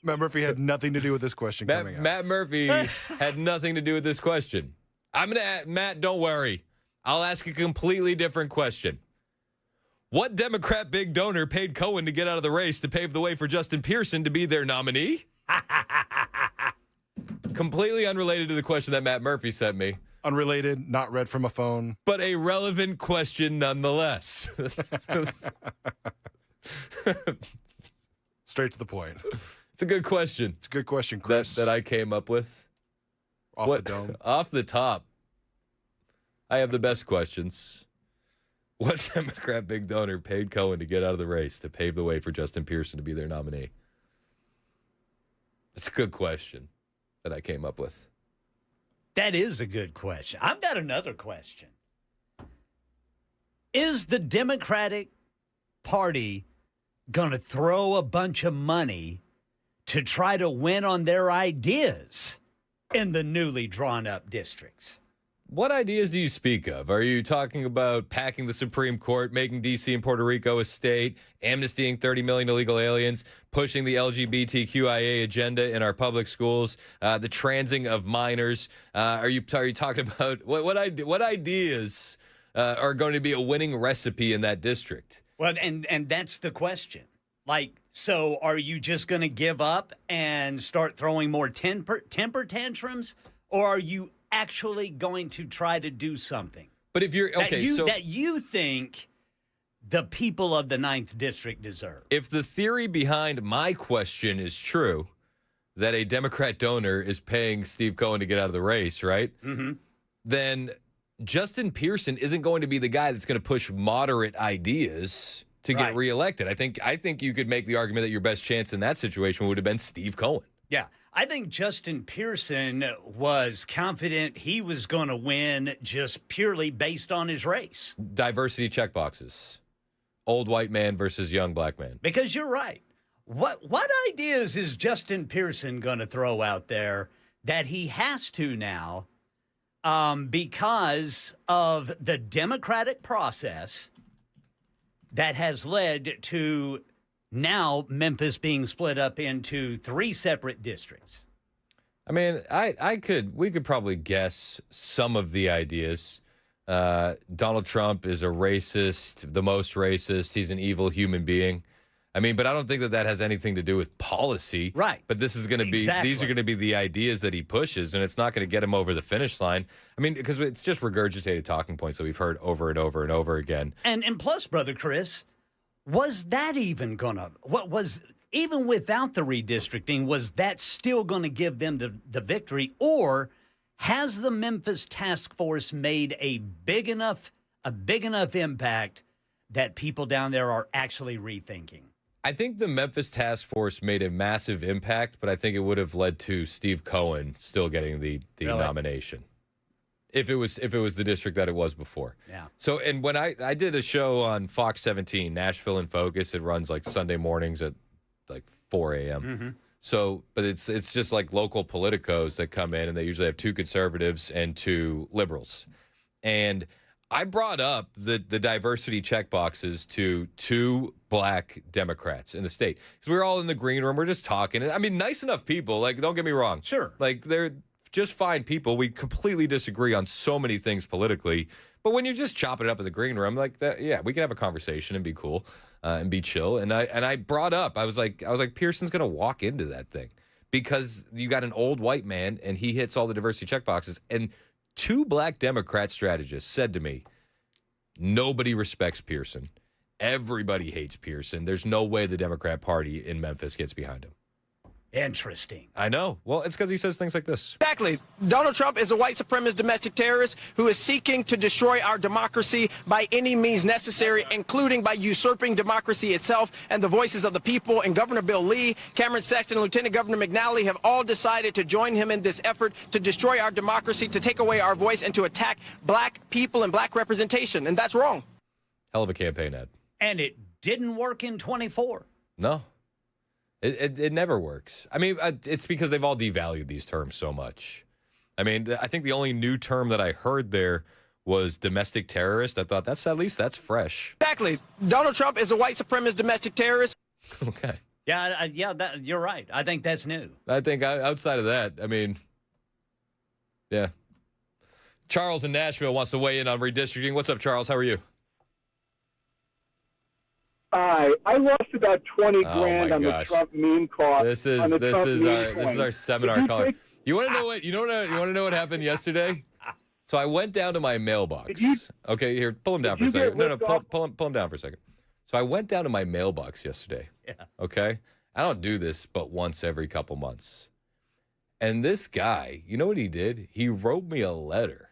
Speaker 12: Matt Murphy had nothing to do with this question coming up.
Speaker 10: Matt Murphy had nothing to do with this question. Matt, don't worry. I'll ask a completely different question. What Democrat big donor paid Cohen to get out of the race to pave the way for Justin Pearson to be their nominee? Completely unrelated to the question that Matt Murphy sent me.
Speaker 12: Unrelated, not read from a phone.
Speaker 10: But a relevant question nonetheless.
Speaker 12: Straight to the point.
Speaker 10: It's a good question.
Speaker 12: It's a good question, Chris.
Speaker 10: That I came up with.
Speaker 12: Off the dome.
Speaker 10: Off the top. I have the best questions. What Democrat big donor paid Cohen to get out of the race to pave the way for Justin Pearson to be their nominee? It's a good question that I came up with.
Speaker 5: That is a good question. I've got another question. Is the Democratic Party going to throw a bunch of money to try to win on their ideas in the newly drawn up districts?
Speaker 10: What ideas do you speak of? Are you talking about packing the Supreme Court, making D.C. and Puerto Rico a state, amnestying 30 million illegal aliens, pushing the LGBTQIA agenda in our public schools, the transing of minors? Are you talking about what ideas are going to be a winning recipe in that district?
Speaker 5: Well, and that's the question. Like, so are you just going to give up and start throwing more temper tantrums, or are you actually going to try to do something?
Speaker 10: But if you're
Speaker 5: that you think the people of the 9th District deserve.
Speaker 10: If the theory behind my question is true, that a Democrat donor is paying Steve Cohen to get out of the race, right?
Speaker 5: Mm-hmm.
Speaker 10: Then Justin Pearson isn't going to be the guy that's going to push moderate ideas to get reelected. I think you could make the argument that your best chance in that situation would have been Steve Cohen.
Speaker 5: Yeah. I think Justin Pearson was confident he was going to win just purely based on his race.
Speaker 10: Diversity checkboxes. Old white man versus young black man.
Speaker 5: Because you're right. What ideas is Justin Pearson going to throw out there that he has to now because of the democratic process that has led to now Memphis being split up into 3 separate districts?
Speaker 10: I mean, we could probably guess some of the ideas. Donald Trump is a racist, the most racist. He's an evil human being. I mean, but I don't think that has anything to do with policy.
Speaker 5: Right.
Speaker 10: But this is going to be, these are going to be the ideas that he pushes, and it's not going to get him over the finish line. I mean, because it's just regurgitated talking points that we've heard over and over and over again.
Speaker 5: And plus, Brother Chris, was that even even without the redistricting, was that still going to give them the victory? Or has the Memphis task force made a big enough impact that people down there are actually rethinking?
Speaker 10: I think the Memphis task force made a massive impact, but I think it would have led to Steve Cohen still getting the nomination if it was the district that it was before.
Speaker 5: Yeah.
Speaker 10: So, and when I did a show on Fox 17, Nashville in Focus, it runs like Sunday mornings at like 4 a.m.
Speaker 5: Mm-hmm.
Speaker 10: So, but it's just like local politicos that come in, and they usually have 2 conservatives and 2 liberals. And I brought up the diversity check boxes to 2 black Democrats in the state, because we were all in the green room. We're just talking. I mean, nice enough people. Like, don't get me wrong.
Speaker 5: Sure.
Speaker 10: Like, they're just fine people. We completely disagree on so many things politically. But when you just chop it up in the green room, like that, yeah, we can have a conversation and be cool and be chill. And I brought up, I was like, Pearson's going to walk into that thing because you got an old white man and he hits all the diversity check boxes. And 2 black Democrat strategists said to me, nobody respects Pearson. Everybody hates Pearson. There's no way the Democrat Party in Memphis gets behind him.
Speaker 5: Interesting.
Speaker 10: I know. Well, it's because he says things like this.
Speaker 21: Exactly. Donald Trump is a white supremacist domestic terrorist who is seeking to destroy our democracy by any means necessary, including by usurping democracy itself and the voices of the people. And Governor Bill Lee, Cameron Sexton, and Lieutenant Governor McNally have all decided to join him in this effort to destroy our democracy, to take away our voice, and to attack black people and black representation. And that's wrong.
Speaker 10: Hell of a campaign ad.
Speaker 5: And it didn't work in 24.
Speaker 10: No. It never works. I mean, it's because they've all devalued these terms so much. I mean, I think the only new term that I heard there was domestic terrorist. I thought that's fresh.
Speaker 21: Exactly. Donald Trump is a white supremacist domestic terrorist.
Speaker 10: Okay.
Speaker 5: Yeah, you're right. I think that's new.
Speaker 10: I think outside of that, I mean, yeah. Charles in Nashville wants to weigh in on redistricting. What's up, Charles? How are you?
Speaker 11: I lost about 20 grand on the Trump meme cost.
Speaker 10: This is our seminar caller. You want to know what? You want to know what happened yesterday? So I went down to my mailbox. Okay, here, pull him down for a second. No, pull him down for a second. So I went down to my mailbox yesterday.
Speaker 5: Yeah.
Speaker 10: Okay, I don't do this but once every couple months. And this guy, you know what he did? He wrote me a letter.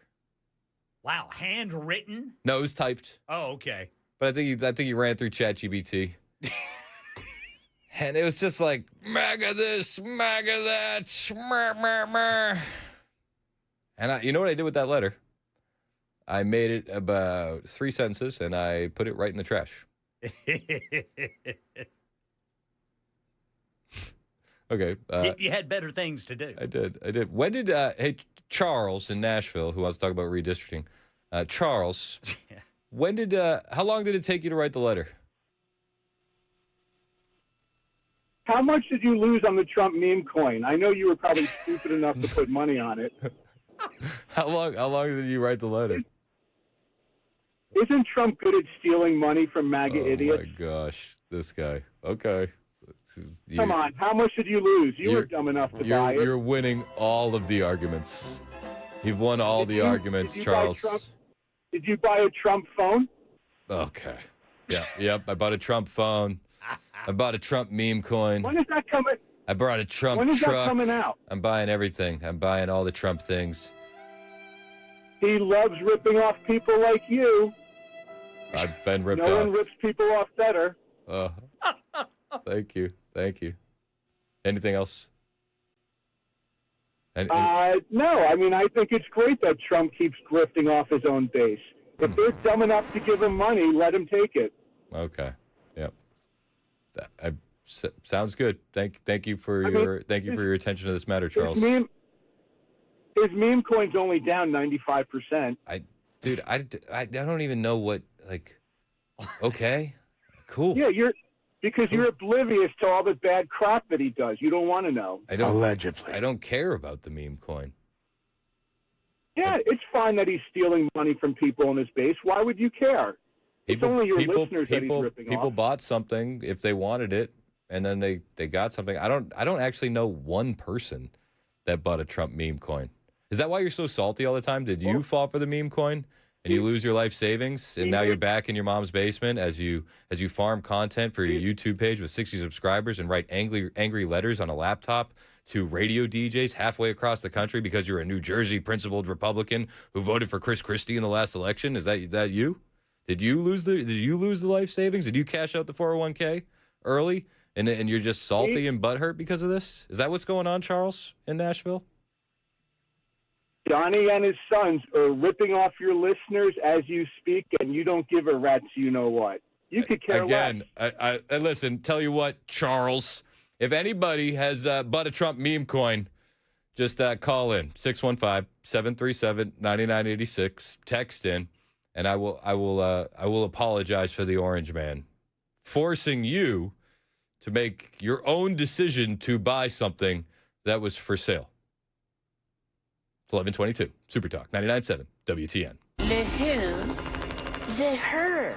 Speaker 5: Wow, handwritten?
Speaker 10: No, it was typed.
Speaker 5: Oh, okay.
Speaker 10: But I think he ran through ChatGPT. And it was just like, MAGA this, MAGA that, meh, meh, meh. And you know what I did with that letter? I made it about 3 sentences, and I put it right in the trash. Okay.
Speaker 5: You had better things to do.
Speaker 10: I did. When did, hey, Charles in Nashville, who wants to talk about redistricting, Charles... Yeah. How long did it take you to write the letter?
Speaker 11: How much did you lose on the Trump meme coin? I know you were probably stupid enough to put money on it.
Speaker 10: How long did you write the letter?
Speaker 11: Isn't Trump good at stealing money from MAGA idiots?
Speaker 10: Oh my gosh, this guy. Okay.
Speaker 11: Come on, how much did you lose? You were dumb enough to buy it.
Speaker 10: You're winning all of the arguments. You've won all the arguments, Charles.
Speaker 11: Did you buy a Trump phone?
Speaker 10: Okay. Yeah. Yep. I bought a Trump phone. I bought a Trump meme coin.
Speaker 11: When is that coming?
Speaker 10: I brought a Trump truck.
Speaker 11: When is that coming out?
Speaker 10: I'm buying everything. I'm buying all the Trump things.
Speaker 11: He loves ripping off people like you.
Speaker 10: I've been ripped off.
Speaker 11: No one rips people off better.
Speaker 10: Thank you. Anything else?
Speaker 11: No, I mean, I think it's great that Trump keeps grifting off his own base. If they're dumb enough to give him money, let him take it.
Speaker 10: Okay. Yep. Sounds good. Thank you for your attention to this matter, Charles.
Speaker 11: His meme coin's only down 95%.
Speaker 10: I don't even know what, like. Okay. Cool.
Speaker 11: Yeah, Because you're oblivious to all the bad crap that he does. You don't want to know.
Speaker 10: Allegedly. I don't care about the meme coin.
Speaker 11: Yeah, it's fine that he's stealing money from people in his base. Why would you care? It's only your listeners that he's ripping
Speaker 10: people
Speaker 11: off.
Speaker 10: bought something if they wanted it, and then they got something. I don't actually know one person that bought a Trump meme coin. Is that why you're so salty all the time? Did you fall for the meme coin and you lose your life savings, and now you're back in your mom's basement as you farm content for your YouTube page with 60 subscribers and write angry letters on a laptop to radio DJs halfway across the country because you're a New Jersey principled Republican who voted for Chris Christie in the last election? Is that you? Did you lose the life savings? Did you cash out the 401k early and you're just salty and butthurt because of this? Is that what's going on, Charles, in Nashville?
Speaker 11: Donnie and his sons are ripping off your listeners as you speak, and you don't give a rat's you-know-what. You could care less.
Speaker 10: Again, listen, tell you what, Charles, if anybody has bought a Trump meme coin, just call in, 615-737-9986, text in, and I will apologize for the orange man forcing you to make your own decision to buy something that was for sale. 11:22, Super Talk, 99.7 WTN.
Speaker 8: Le who? The her.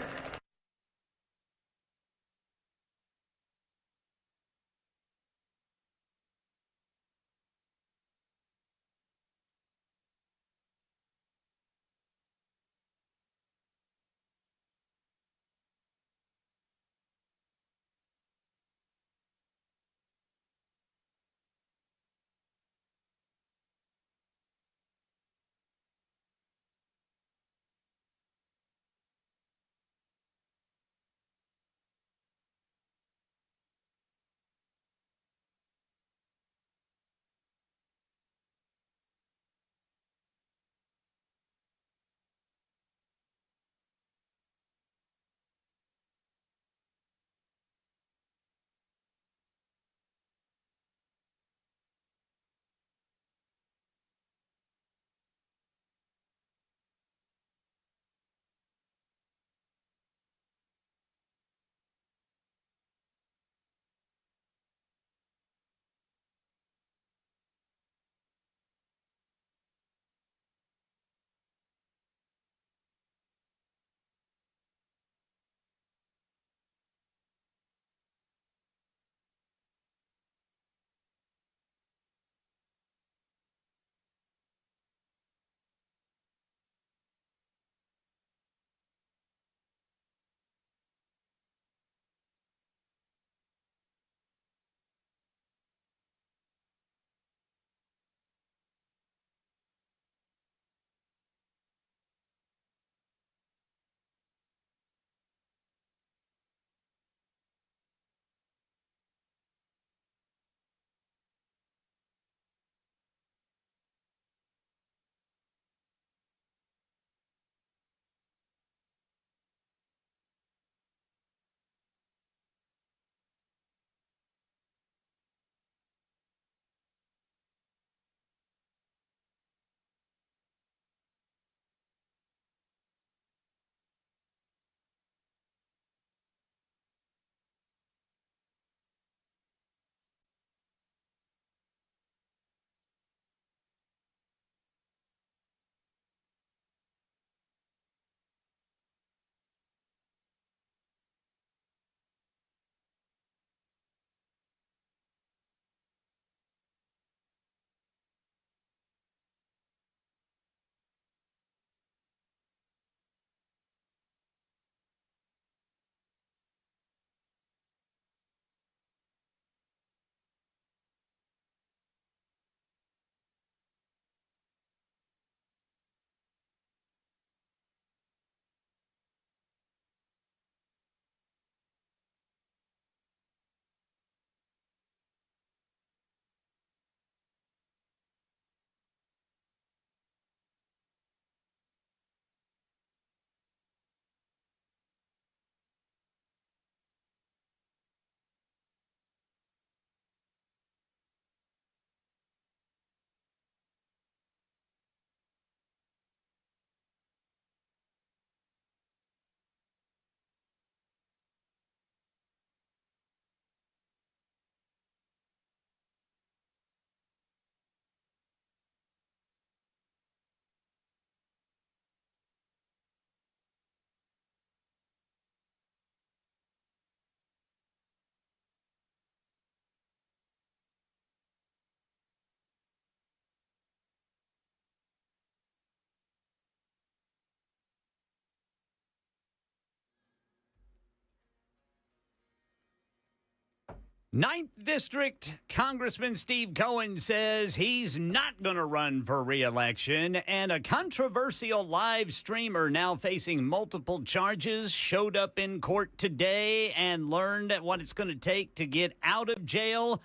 Speaker 5: Ninth District Congressman Steve Cohen says he's not going to run for re-election, and a controversial live streamer now facing multiple charges showed up in court today and learned what it's going to take to get out of jail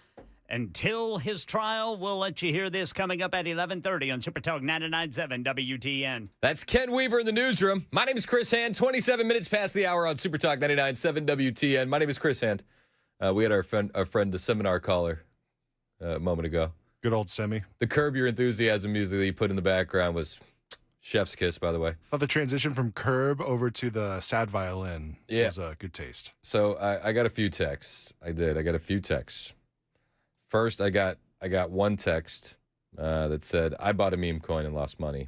Speaker 5: until his trial. We'll let you hear this coming up at 11:30 on Super Talk 99.7 WTN.
Speaker 10: That's Ken Weaver in the newsroom. My name is Chris Hand. 27 minutes past the hour on Super Talk 99.7 WTN. My name is Chris Hand. We had our friend, the seminar caller, a moment ago.
Speaker 12: Good old Semi.
Speaker 10: The Curb Your Enthusiasm music that he put in the background was chef's kiss, by the way.
Speaker 12: The transition from Curb over to the sad violin was a good taste.
Speaker 10: So I got a few texts. I got a few texts. First, I got one text that said, "I bought a meme coin and lost money."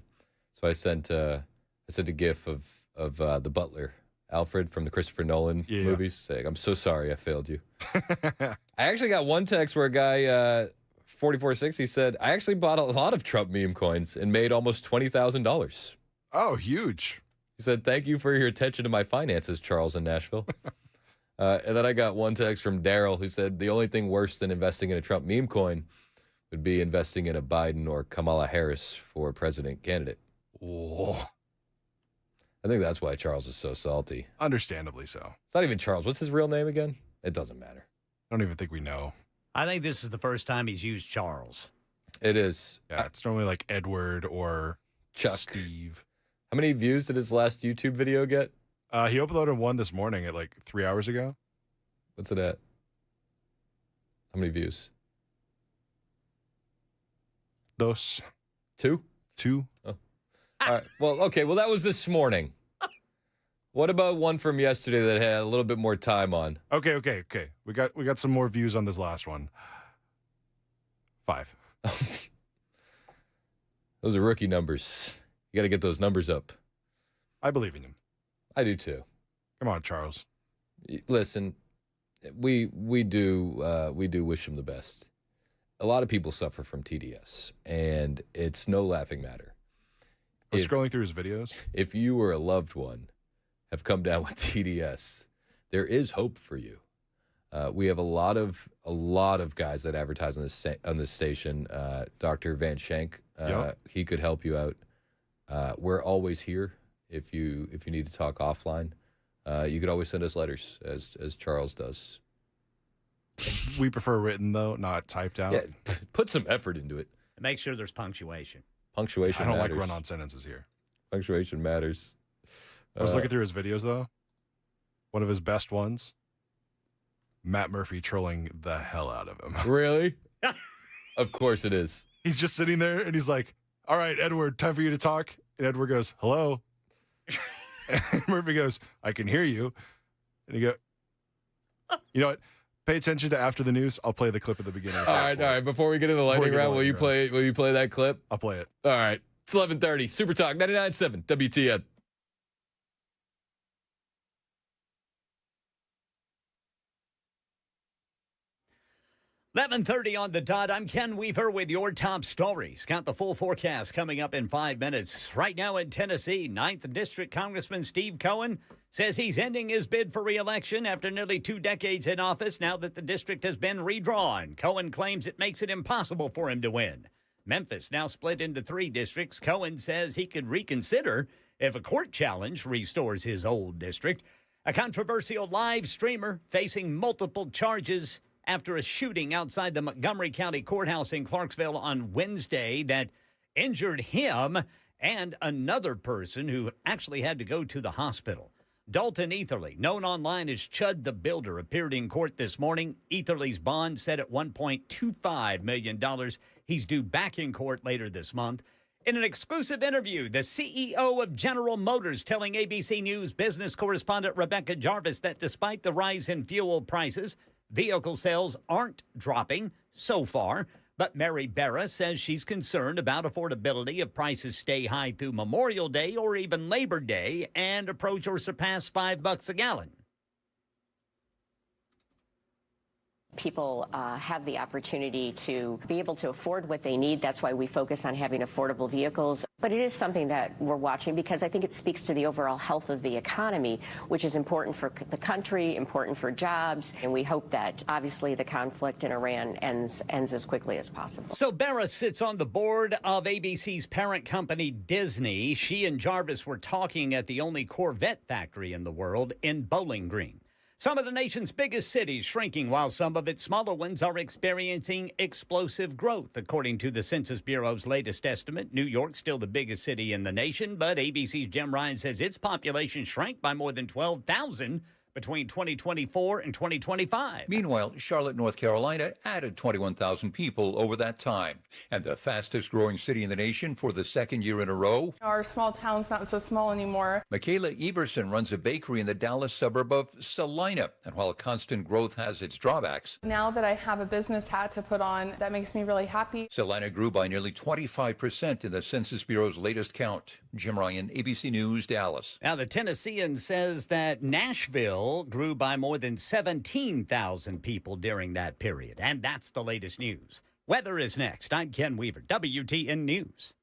Speaker 10: So I sent a GIF of the butler, Alfred from the Christopher Nolan movies, saying, "I'm so sorry I failed you." I actually got one text where a guy, 4460, said, "I actually bought a lot of Trump meme coins and made almost $20,000.
Speaker 12: Oh, huge.
Speaker 10: He said, "Thank you for your attention to my finances, Charles in Nashville." And then I got one text from Daryl who said, "The only thing worse than investing in a Trump meme coin would be investing in a Biden or Kamala Harris for president candidate."
Speaker 12: Whoa.
Speaker 10: I think that's why Charles is so salty.
Speaker 12: Understandably so.
Speaker 10: It's not even Charles. What's his real name again? It doesn't matter.
Speaker 12: I don't even think we know.
Speaker 5: I think this is the first time he's used Charles.
Speaker 10: It is.
Speaker 12: Yeah, it's normally like Edward or
Speaker 10: Chuck.
Speaker 12: Steve.
Speaker 10: How many views did his last YouTube video get?
Speaker 12: He uploaded one this morning at like 3 hours ago.
Speaker 10: What's it at? How many views?
Speaker 12: Dos.
Speaker 10: Two?
Speaker 12: Two.
Speaker 10: Oh. All right. Well, okay. Well, that was this morning. What about one from yesterday that had a little bit more time on?
Speaker 12: Okay. We got some more views on this last one. 5.
Speaker 10: Those are rookie numbers. You got to get those numbers up.
Speaker 12: I believe in him.
Speaker 10: I do too.
Speaker 12: Come on, Charles.
Speaker 10: Listen, we do wish him the best. A lot of people suffer from TDS, and it's no laughing matter.
Speaker 12: I was scrolling through his videos.
Speaker 10: If you or a loved one have come down with TDS, there is hope for you. We have a lot of guys that advertise on this station. Dr. Van Shank, he could help you out. We're always here if you need to talk offline. You could always send us letters, as Charles does.
Speaker 12: We prefer written though, not typed out.
Speaker 10: Yeah, put some effort into it.
Speaker 5: Make sure there's punctuation.
Speaker 10: Punctuation.
Speaker 12: I don't
Speaker 10: matters.
Speaker 12: like run-on sentences here.
Speaker 10: Punctuation matters.
Speaker 12: I was looking through his videos though. One of his best ones. Matt Murphy trolling the hell out of him.
Speaker 10: Really? Of course it is.
Speaker 12: He's just sitting there and he's like, "All right, Edward, time for you to talk." And Edward goes, "Hello." And Murphy goes, "I can hear you." And he goes, "You know what? Pay attention to after the news. I'll play the clip at the beginning."
Speaker 10: All right. Before we get into the lightning round, will you play that clip?
Speaker 12: I'll play it.
Speaker 10: All right. It's 11:30. Super Talk 99.7 WTN.
Speaker 5: $11:30 on the dot. I'm Ken Weaver with your top stories. Got the full forecast coming up in 5 minutes. Right now in Tennessee, 9th District Congressman Steve Cohen says he's ending his bid for re-election after nearly 2 decades in office now that the district has been redrawn. Cohen claims it makes it impossible for him to win. Memphis now split into 3 districts. Cohen says he could reconsider if a court challenge restores his old district. A controversial live streamer facing multiple charges after a shooting outside the Montgomery County Courthouse in Clarksville on Wednesday that injured him and another person who actually had to go to the hospital. Dalton Etherly, known online as Chud the Builder, appeared in court this morning. Etherly's bond set at $1.25 million. He's due back in court later this month. In an exclusive interview, the CEO of General Motors telling ABC News business correspondent Rebecca Jarvis that despite the rise in fuel prices, vehicle sales aren't dropping so far, but Mary Barra says she's concerned about affordability if prices stay high through Memorial Day or even Labor Day and approach or surpass $5 a gallon.
Speaker 16: People have the opportunity to be able to afford what they need. That's why we focus on having affordable vehicles. But it is something that we're watching because I think it speaks to the overall health of the economy, which is important for the country, important for jobs. And we hope that, obviously, the conflict in Iran ends as quickly as possible.
Speaker 5: So Barra sits on the board of ABC's parent company, Disney. She and Jarvis were talking at the only Corvette factory in the world in Bowling Green. Some of the nation's biggest cities shrinking while some of its smaller ones are experiencing explosive growth. According to the Census Bureau's latest estimate, New York's still the biggest city in the nation, but ABC's Jim Ryan says its population shrank by more than 12,000 between 2024 and 2025.
Speaker 9: Meanwhile, Charlotte, North Carolina added 21,000 people over that time. And the fastest growing city in the nation for the second year in a row.
Speaker 18: Our small town's not so small anymore.
Speaker 9: Michaela Everson runs a bakery in the Dallas suburb of Salina. And while constant growth has its drawbacks,
Speaker 18: Now that I have a business hat to put on, that makes me really happy.
Speaker 9: Salina grew by nearly 25% in the Census Bureau's latest count. Jim Ryan, ABC News, Dallas.
Speaker 5: Now, the Tennessean says that Nashville grew by more than 17,000 people during that period. And that's the latest news. Weather is next. I'm Ken Weaver, WTN News.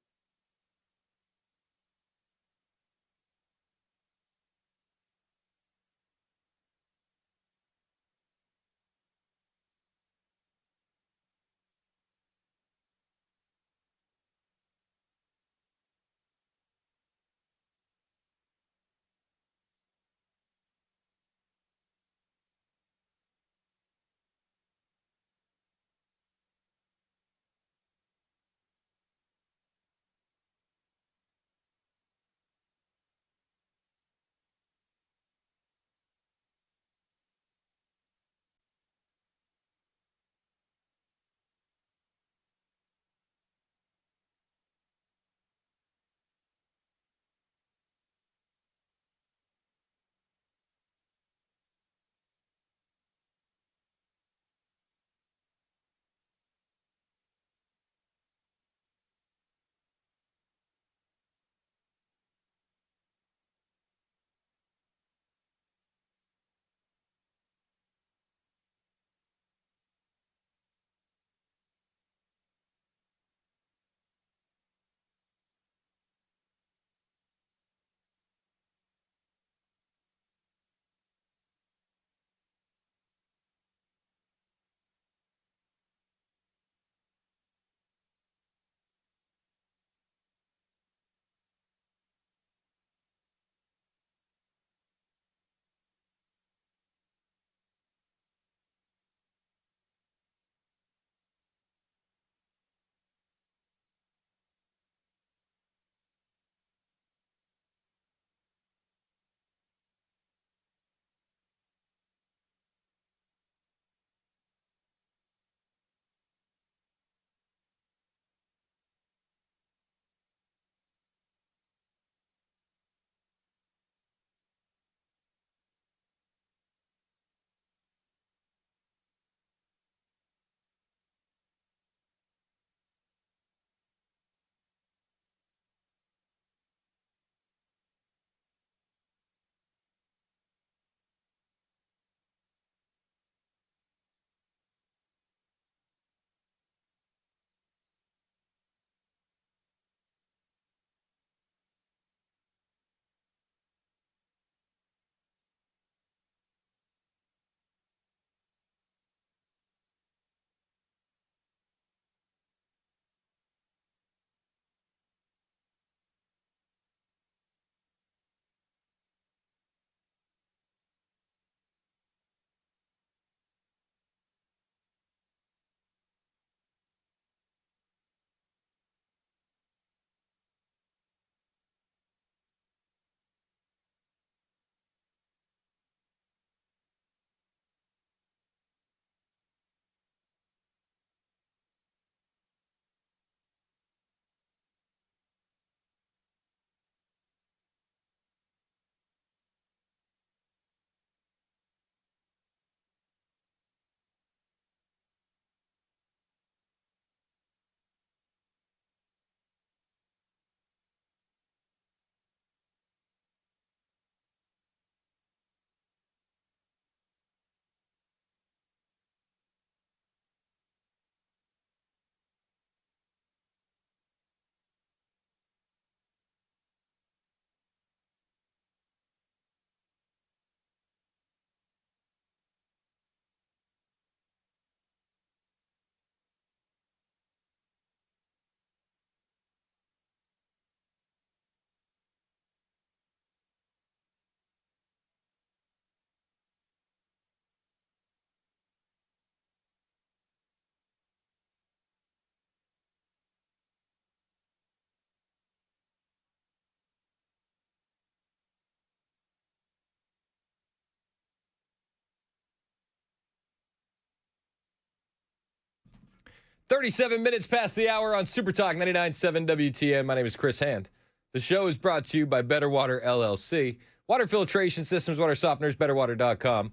Speaker 10: 37 minutes past the hour on Super Talk 99.7 WTN. My name is Chris Hand. The show is brought to you by Better Water LLC. Water filtration systems, water softeners, betterwater.com.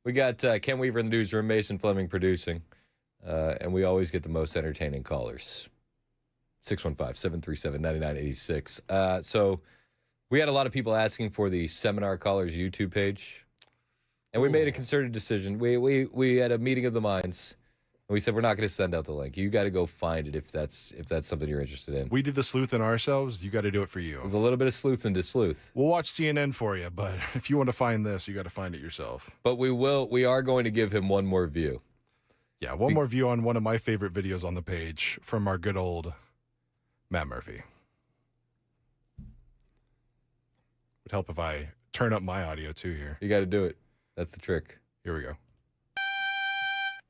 Speaker 10: We got Ken Weaver in the newsroom, Mason Fleming producing, and we always get the most entertaining callers. 615-737-9986. So we had a lot of people asking for the Seminar Callers YouTube page, and we made a concerted decision. We had a meeting of the minds. And we said, we're not going to send out the link. You got to go find it if that's something you're interested in.
Speaker 12: We did the sleuthing ourselves. You got to do it for you.
Speaker 10: There's a little bit of sleuthing to sleuth.
Speaker 12: We'll watch CNN for you, but if you want to find this, you got to find it yourself.
Speaker 10: But we are going to give him one more view.
Speaker 12: Yeah, one more view on one of my favorite videos on the page from our good old Matt Murphy. Would help if I turn up my audio too here.
Speaker 10: You got to do it. That's the trick.
Speaker 12: Here we go.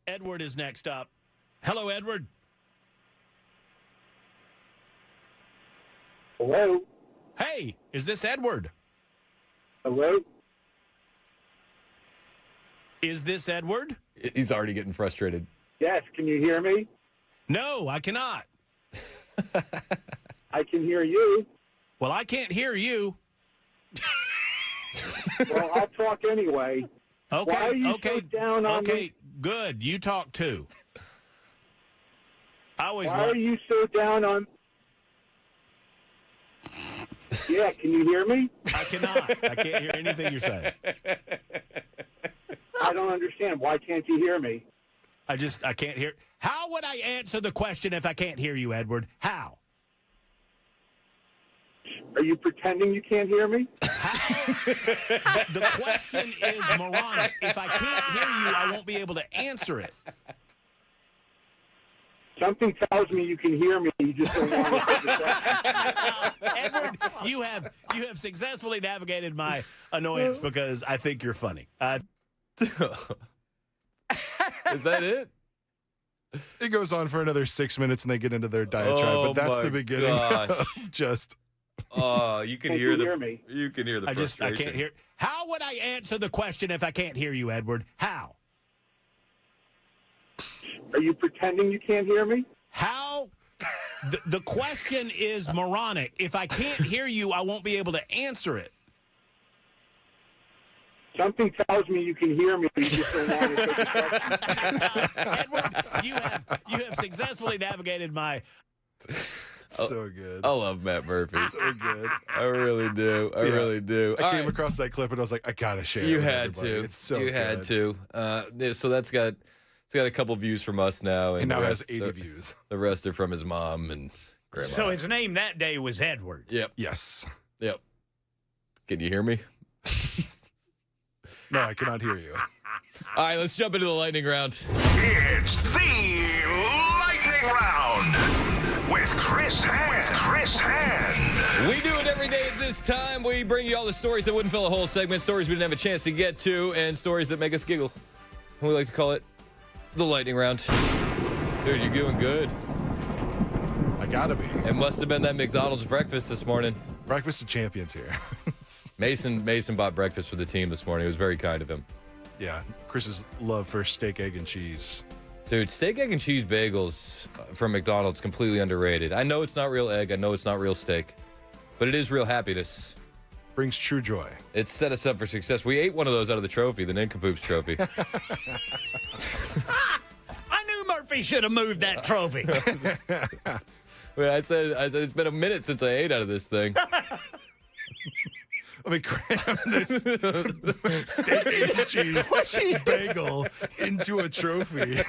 Speaker 1: Edward is next up. Hello, Edward.
Speaker 11: Hello?
Speaker 1: Hey, is this Edward?
Speaker 11: Hello?
Speaker 1: Is this Edward?
Speaker 10: He's already getting frustrated.
Speaker 11: Yes, can you hear me?
Speaker 1: No, I cannot.
Speaker 11: I can hear you.
Speaker 1: Well, I can't hear you.
Speaker 11: Well, I'll talk anyway.
Speaker 1: Okay,
Speaker 11: Why are you
Speaker 1: okay,
Speaker 11: so down on me?
Speaker 1: Good. You talk too.
Speaker 11: Why are you so down on... Yeah, can you hear me?
Speaker 1: I cannot. I can't hear anything you're saying.
Speaker 11: I don't understand. Why can't you hear me?
Speaker 1: I can't hear. How would I answer the question if I can't hear you, Edward? How?
Speaker 11: Are you pretending you can't hear me?
Speaker 1: The question is moronic. If I can't hear you, I won't be able to answer it.
Speaker 11: Something tells me you can hear me. You just don't want to take the question.
Speaker 1: Edward, you have successfully navigated my annoyance because I think you're funny.
Speaker 10: Is that it?
Speaker 12: It goes on for another 6 minutes and they get into their diatribe, but that's the beginning of just...
Speaker 10: Oh, you can hear
Speaker 11: me.
Speaker 10: You can hear the frustration.
Speaker 1: I can't hear. How would I answer the question if I can't hear you, Edward? How?
Speaker 11: Are you pretending you can't hear me?
Speaker 1: How? The question is moronic. If I can't hear you, I won't be able to answer it.
Speaker 11: Something tells me you can hear me. You just don't want to take the question.
Speaker 1: Edward, you have successfully navigated my...
Speaker 12: So good.
Speaker 10: I love Matt Murphy.
Speaker 12: So good.
Speaker 10: I really do. I really do.
Speaker 12: I came across that clip and I was like, I gotta share it.
Speaker 10: You
Speaker 12: with
Speaker 10: had
Speaker 12: everybody.
Speaker 10: to.
Speaker 12: It's so
Speaker 10: you
Speaker 12: good.
Speaker 10: had to. So it's got a couple views from us now,
Speaker 12: And now
Speaker 10: the
Speaker 12: it has
Speaker 10: rest-
Speaker 12: 80
Speaker 10: the-
Speaker 12: views.
Speaker 10: The rest are from his mom and grandma.
Speaker 5: So his name that day was Edward.
Speaker 10: Yep.
Speaker 12: Yes.
Speaker 10: Yep. Can you hear me?
Speaker 12: No, I cannot hear you.
Speaker 10: All right, let's jump into the lightning round.
Speaker 13: It's the lightning round with Chris Hand.
Speaker 10: We do it every day at this time. We bring you all the stories that wouldn't fill a whole segment, stories we didn't have a chance to get to, and stories that make us giggle. And we like to call it the lightning round. Dude, you're doing good.
Speaker 12: I gotta be.
Speaker 10: It must have been that McDonald's breakfast this morning.
Speaker 12: Breakfast of champions here.
Speaker 10: Mason bought breakfast for the team this morning. It was very kind of him.
Speaker 12: Yeah, Chris's love for steak, egg, and cheese.
Speaker 10: Dude, steak, egg, and cheese bagels from McDonald's completely underrated. I know it's not real egg. I know it's not real steak. But it is real happiness.
Speaker 12: Brings true joy.
Speaker 10: It set us up for success. We ate one of those out of the trophy, the Nincompoops trophy.
Speaker 5: I knew Murphy should have moved that trophy.
Speaker 10: Well, I said it's been a minute since I ate out of this thing.
Speaker 12: Let me cram this steak, egg, and cheese bagel into a trophy.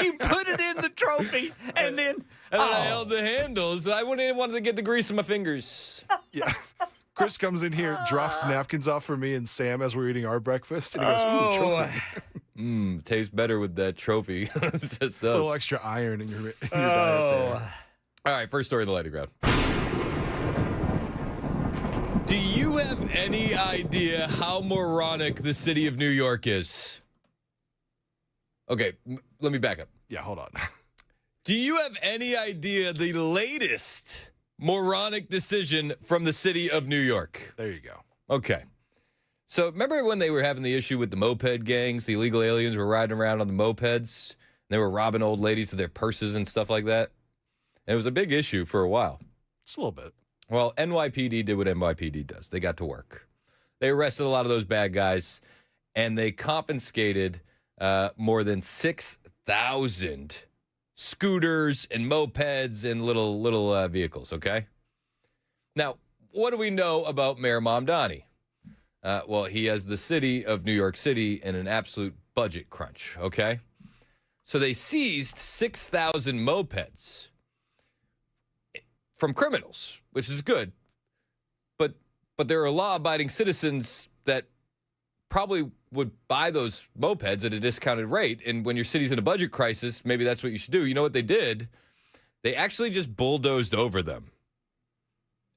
Speaker 5: You put it in the trophy, and then...
Speaker 10: I held the handles. I wouldn't even want to get the grease on my fingers.
Speaker 12: Yeah. Chris comes in here, drops napkins off for me and Sam as we're eating our breakfast, and he goes, ooh, trophy.
Speaker 10: Tastes better with that trophy. It just does.
Speaker 12: A little extra iron in your diet there.
Speaker 10: All right, first story in the lightning round. Do you have any idea how moronic the city of New York is? Okay, let me back up.
Speaker 12: Yeah, hold on.
Speaker 10: Do you have any idea the latest moronic decision from the city of New York?
Speaker 12: There you go.
Speaker 10: Okay. So remember when they were having the issue with the moped gangs? The illegal aliens were riding around on the mopeds They were robbing old ladies with their purses and stuff like that. And it was a big issue for a while.
Speaker 12: Just a little bit.
Speaker 10: Well, NYPD did what NYPD does. They got to work. They arrested a lot of those bad guys, and they confiscated more than 6,000 scooters and mopeds and little vehicles, okay? Now, what do we know about Mayor Mamdani? Well, he has the city of New York City in an absolute budget crunch, okay? So they seized 6,000 mopeds from criminals, which is good. But there are law-abiding citizens that probably would buy those mopeds at a discounted rate. And when your city's in a budget crisis, maybe that's what you should do. You know what they did? They actually just bulldozed over them.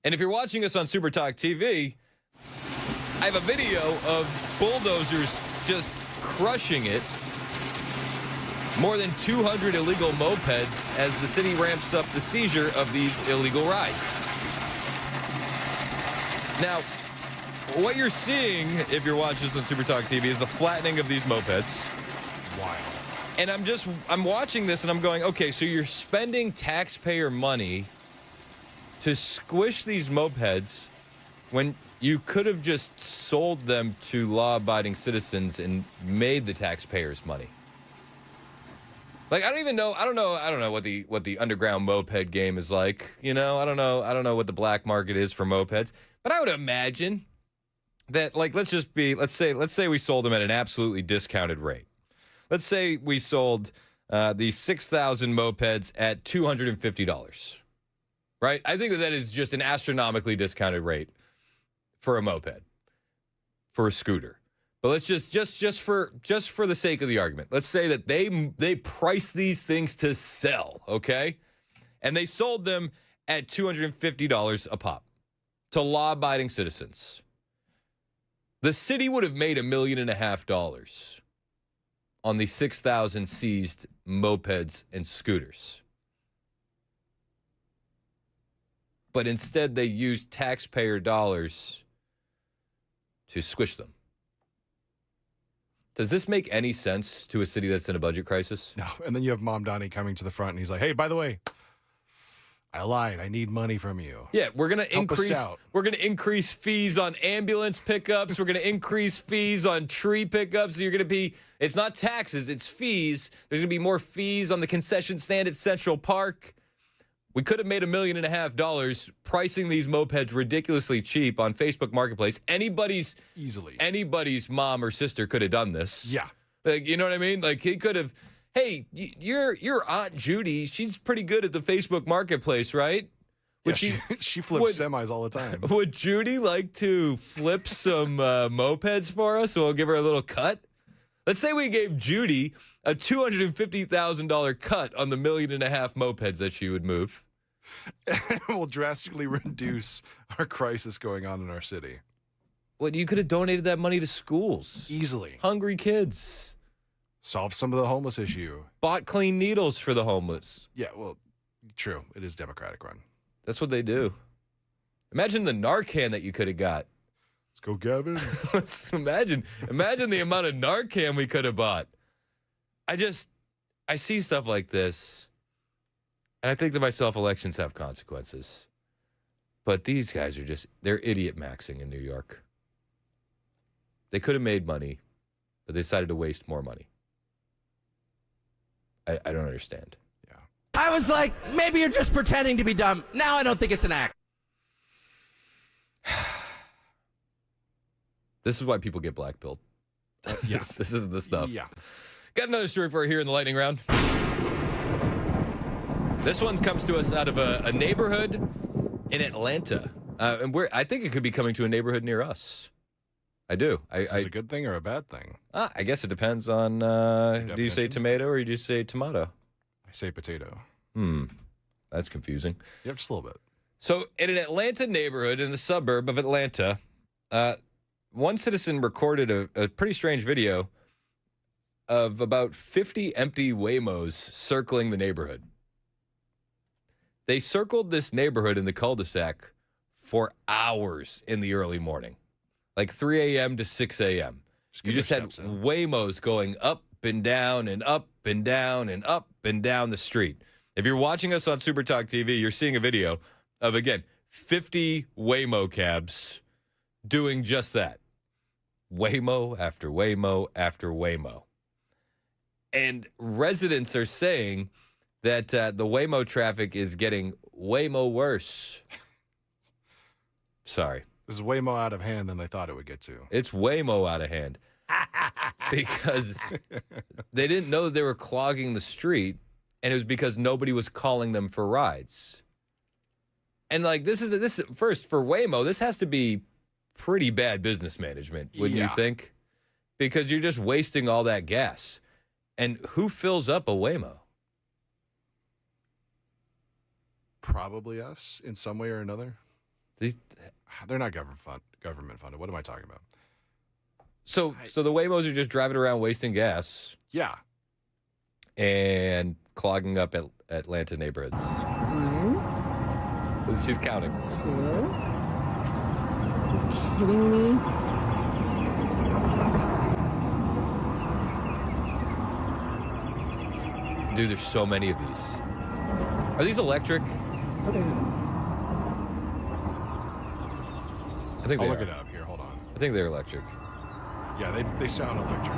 Speaker 10: And if you're watching us on Super Talk TV, I have a video of bulldozers just crushing it. More than 200 illegal mopeds as the city ramps up the seizure of these illegal rides. Now, what you're seeing, if you're watching this on Super Talk TV, is the flattening of these mopeds.
Speaker 12: Wild.
Speaker 10: And I'm watching this and I'm going, okay, so you're spending taxpayer money to squish these mopeds when you could have just sold them to law-abiding citizens and made the taxpayers money. Like, I don't know what the underground moped game is like. You know, I don't know what the black market is for mopeds. But I would imagine that, like, let's say we sold them at an absolutely discounted rate. Let's say we sold the 6,000 mopeds at $250, right? I think that is just an astronomically discounted rate for a moped, for a scooter. But let's just for the sake of the argument, let's say that they price these things to sell, okay? And they sold them at $250 a pop to law-abiding citizens. The city would have made $1.5 million on the 6,000 seized mopeds and scooters. But instead, they used taxpayer dollars to squish them. Does this make any sense to a city that's in a budget crisis?
Speaker 12: No. And then you have Mamdani coming to the front, and he's like, hey, by the way, I lied. I need money from you.
Speaker 10: Yeah, we're going to increase fees on ambulance pickups. We're going to increase fees on tree pickups. It's not taxes, it's fees. There's going to be more fees on the concession stand at Central Park. We could have made $1.5 million pricing these mopeds ridiculously cheap on Facebook Marketplace. Anybody's mom or sister could have done this.
Speaker 12: Yeah.
Speaker 10: Like, you know what I mean? Like, he could have, hey, your Aunt Judy, she's pretty good at the Facebook Marketplace, right?
Speaker 12: She flips semis all the time.
Speaker 10: Would Judy like to flip some mopeds for us? So we'll give her a little cut. Let's say we gave Judy a $250,000 cut on the $1.5 million mopeds that she would move.
Speaker 12: Will drastically reduce our crisis going on in our city.
Speaker 10: Well, you could have donated that money to schools.
Speaker 12: Easily.
Speaker 10: Hungry kids.
Speaker 12: Solve some of the homeless issue.
Speaker 10: Bought clean needles for the homeless.
Speaker 12: Yeah, well, true. It is Democratic run.
Speaker 10: That's what they do. Imagine the Narcan that you could have got.
Speaker 12: Let's go, Gavin.
Speaker 10: Let's imagine the amount of Narcan we could have bought. I see stuff like this, and I think to myself, elections have consequences. But these guys they're idiot maxing in New York. They could have made money, but they decided to waste more money. I don't understand.
Speaker 12: Yeah.
Speaker 2: I was like, maybe you're just pretending to be dumb. Now I don't think it's an act.
Speaker 10: This is why people get blackpilled.
Speaker 12: Yes.
Speaker 10: This is the stuff.
Speaker 12: Yeah.
Speaker 10: Got another story for you here in the lightning round. This one comes to us out of a neighborhood in Atlanta. And I think it could be coming to a neighborhood near us. I do.
Speaker 12: Is this a good thing or a bad thing?
Speaker 10: I guess it depends on, do you say tomato or do you say tomato?
Speaker 12: I say potato.
Speaker 10: That's confusing.
Speaker 12: Yep, just a little bit.
Speaker 10: So in an Atlanta neighborhood in the suburb of Atlanta, one citizen recorded a pretty strange video of about 50 empty Waymos circling the neighborhood. They circled this neighborhood in the cul-de-sac for hours in the early morning, like 3 a.m. to 6 a.m. You just had Waymos going up and down and up and down and up and down the street. If you're watching us on Super Talk TV, you're seeing a video of, again, 50 Waymo cabs doing just that. Waymo after Waymo after Waymo. And residents are saying that the Waymo traffic is getting Waymo worse. Sorry.
Speaker 12: This is Waymo out of hand than they thought it would get to.
Speaker 10: It's Waymo out of hand. Because they didn't know they were clogging the street, and it was because nobody was calling them for rides. And like this first for Waymo, this has to be pretty bad business management, wouldn't you think? Because you're just wasting all that gas. And who fills up a Waymo?
Speaker 12: Probably us in some way or another. They're not government funded. What am I talking about?
Speaker 10: So the Waymos are just driving around wasting gas.
Speaker 12: Yeah.
Speaker 10: And clogging up Atlanta neighborhoods. She's counting.
Speaker 4: 2. Are you kidding me?
Speaker 10: Dude, there's so many of these. Are these electric?
Speaker 12: I
Speaker 10: think they
Speaker 12: I'll look
Speaker 10: are.
Speaker 12: it up here. Hold on.
Speaker 10: I think they're electric.
Speaker 12: Yeah, they sound electric.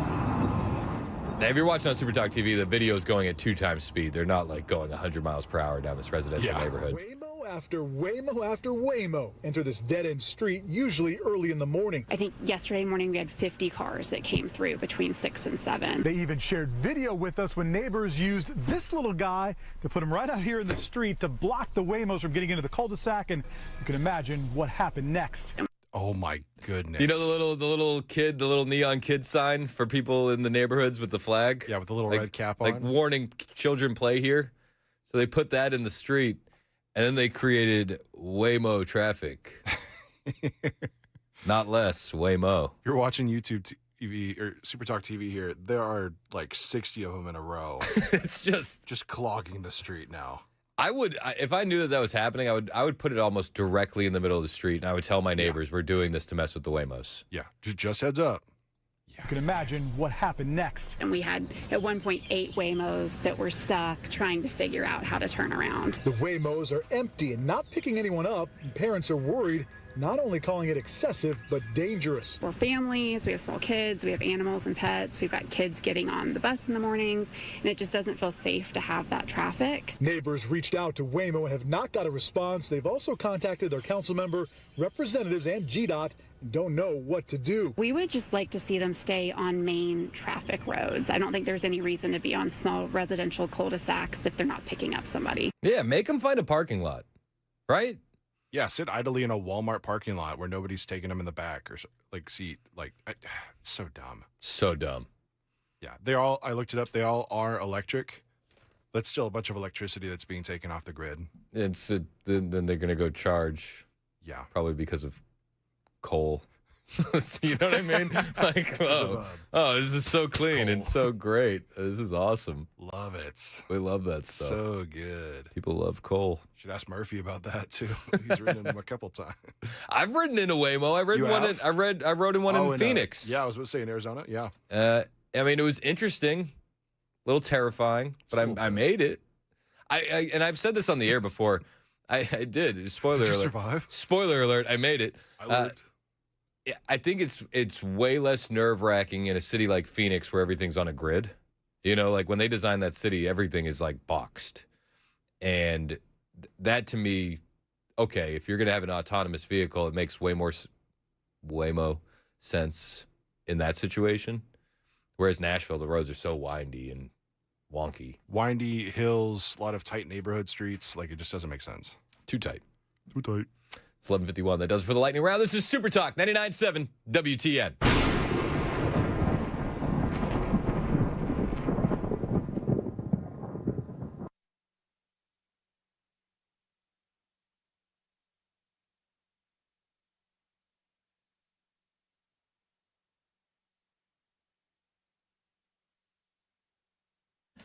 Speaker 10: Now, if you're watching on Super Talk TV, the video is going at 2 times speed. They're not like going 100 miles per hour down this residential neighborhood.
Speaker 14: Waymo after Waymo after Waymo enter this dead-end street, usually early in the morning.
Speaker 15: I think yesterday morning we had 50 cars that came through between 6 and 7.
Speaker 14: They even shared video with us when neighbors used this little guy to put him right out here in the street to block the Waymos from getting into the cul-de-sac, and you can imagine what happened next.
Speaker 12: Oh my goodness!
Speaker 10: You know the little kid, the little neon kid sign for people in the neighborhoods with the flag?
Speaker 12: Yeah, with the little red cap on.
Speaker 10: Like warning children play here. So they put that in the street, and then they created Waymo traffic. Not less, Waymo.
Speaker 12: If you're watching YouTube TV or Super Talk TV here, there are like 60 of them in a row.
Speaker 10: It's
Speaker 12: just clogging the street now.
Speaker 10: If I knew that was happening, I would put it almost directly in the middle of the street, and I would tell my neighbors we're doing this to mess with the Waymos.
Speaker 12: Yeah, just heads up.
Speaker 14: You can imagine what happened next.
Speaker 15: And we had at one point 8 Waymos that were stuck trying to figure out how to turn around.
Speaker 14: The Waymos are empty and not picking anyone up, and parents are worried, not only calling it excessive, but dangerous.
Speaker 15: We're families, we have small kids, we have animals and pets, we've got kids getting on the bus in the mornings, and it just doesn't feel safe to have that traffic.
Speaker 14: Neighbors reached out to Waymo and have not got a response. They've also contacted their council member, representatives, and GDOT, and don't know what to do.
Speaker 15: We would just like to see them stay on main traffic roads. I don't think there's any reason to be on small residential cul-de-sacs if they're not picking up somebody.
Speaker 10: Yeah, make them find a parking lot, right?
Speaker 12: Yeah, sit idly in a Walmart parking lot where nobody's taking them in the back or seat. It's so dumb.
Speaker 10: So dumb.
Speaker 12: Yeah, I looked it up. They all are electric. That's still a bunch of electricity that's being taken off the grid.
Speaker 10: Then they're going to go charge.
Speaker 12: Yeah.
Speaker 10: Probably because of coal. You know what I mean? Like, this is so clean and so great. This is awesome.
Speaker 12: Love it.
Speaker 10: We love that stuff.
Speaker 12: So good.
Speaker 10: People love coal.
Speaker 12: Should ask Murphy about that too. He's ridden in them a couple times.
Speaker 10: I've ridden in a Waymo. I rode in one in Phoenix.
Speaker 12: Yeah, I was about to say in Arizona. Yeah.
Speaker 10: I mean, it was interesting, a little terrifying, but I made it. And I've said this on the air before. I did. Spoiler alert.
Speaker 12: Did you survive?
Speaker 10: Spoiler alert. I made it.
Speaker 12: I lived.
Speaker 10: I think it's way less nerve-wracking in a city like Phoenix where everything's on a grid. You know, like when they designed that city, everything is like boxed. And that to me, okay, if you're going to have an autonomous vehicle, it makes way more sense in that situation. Whereas Nashville, the roads are so windy and wonky.
Speaker 12: Windy hills, a lot of tight neighborhood streets. Like, it just doesn't make sense.
Speaker 10: Too tight.
Speaker 12: Too tight.
Speaker 10: It's 11:51. That does it for the lightning round. This is Super Talk 99.7 WTN.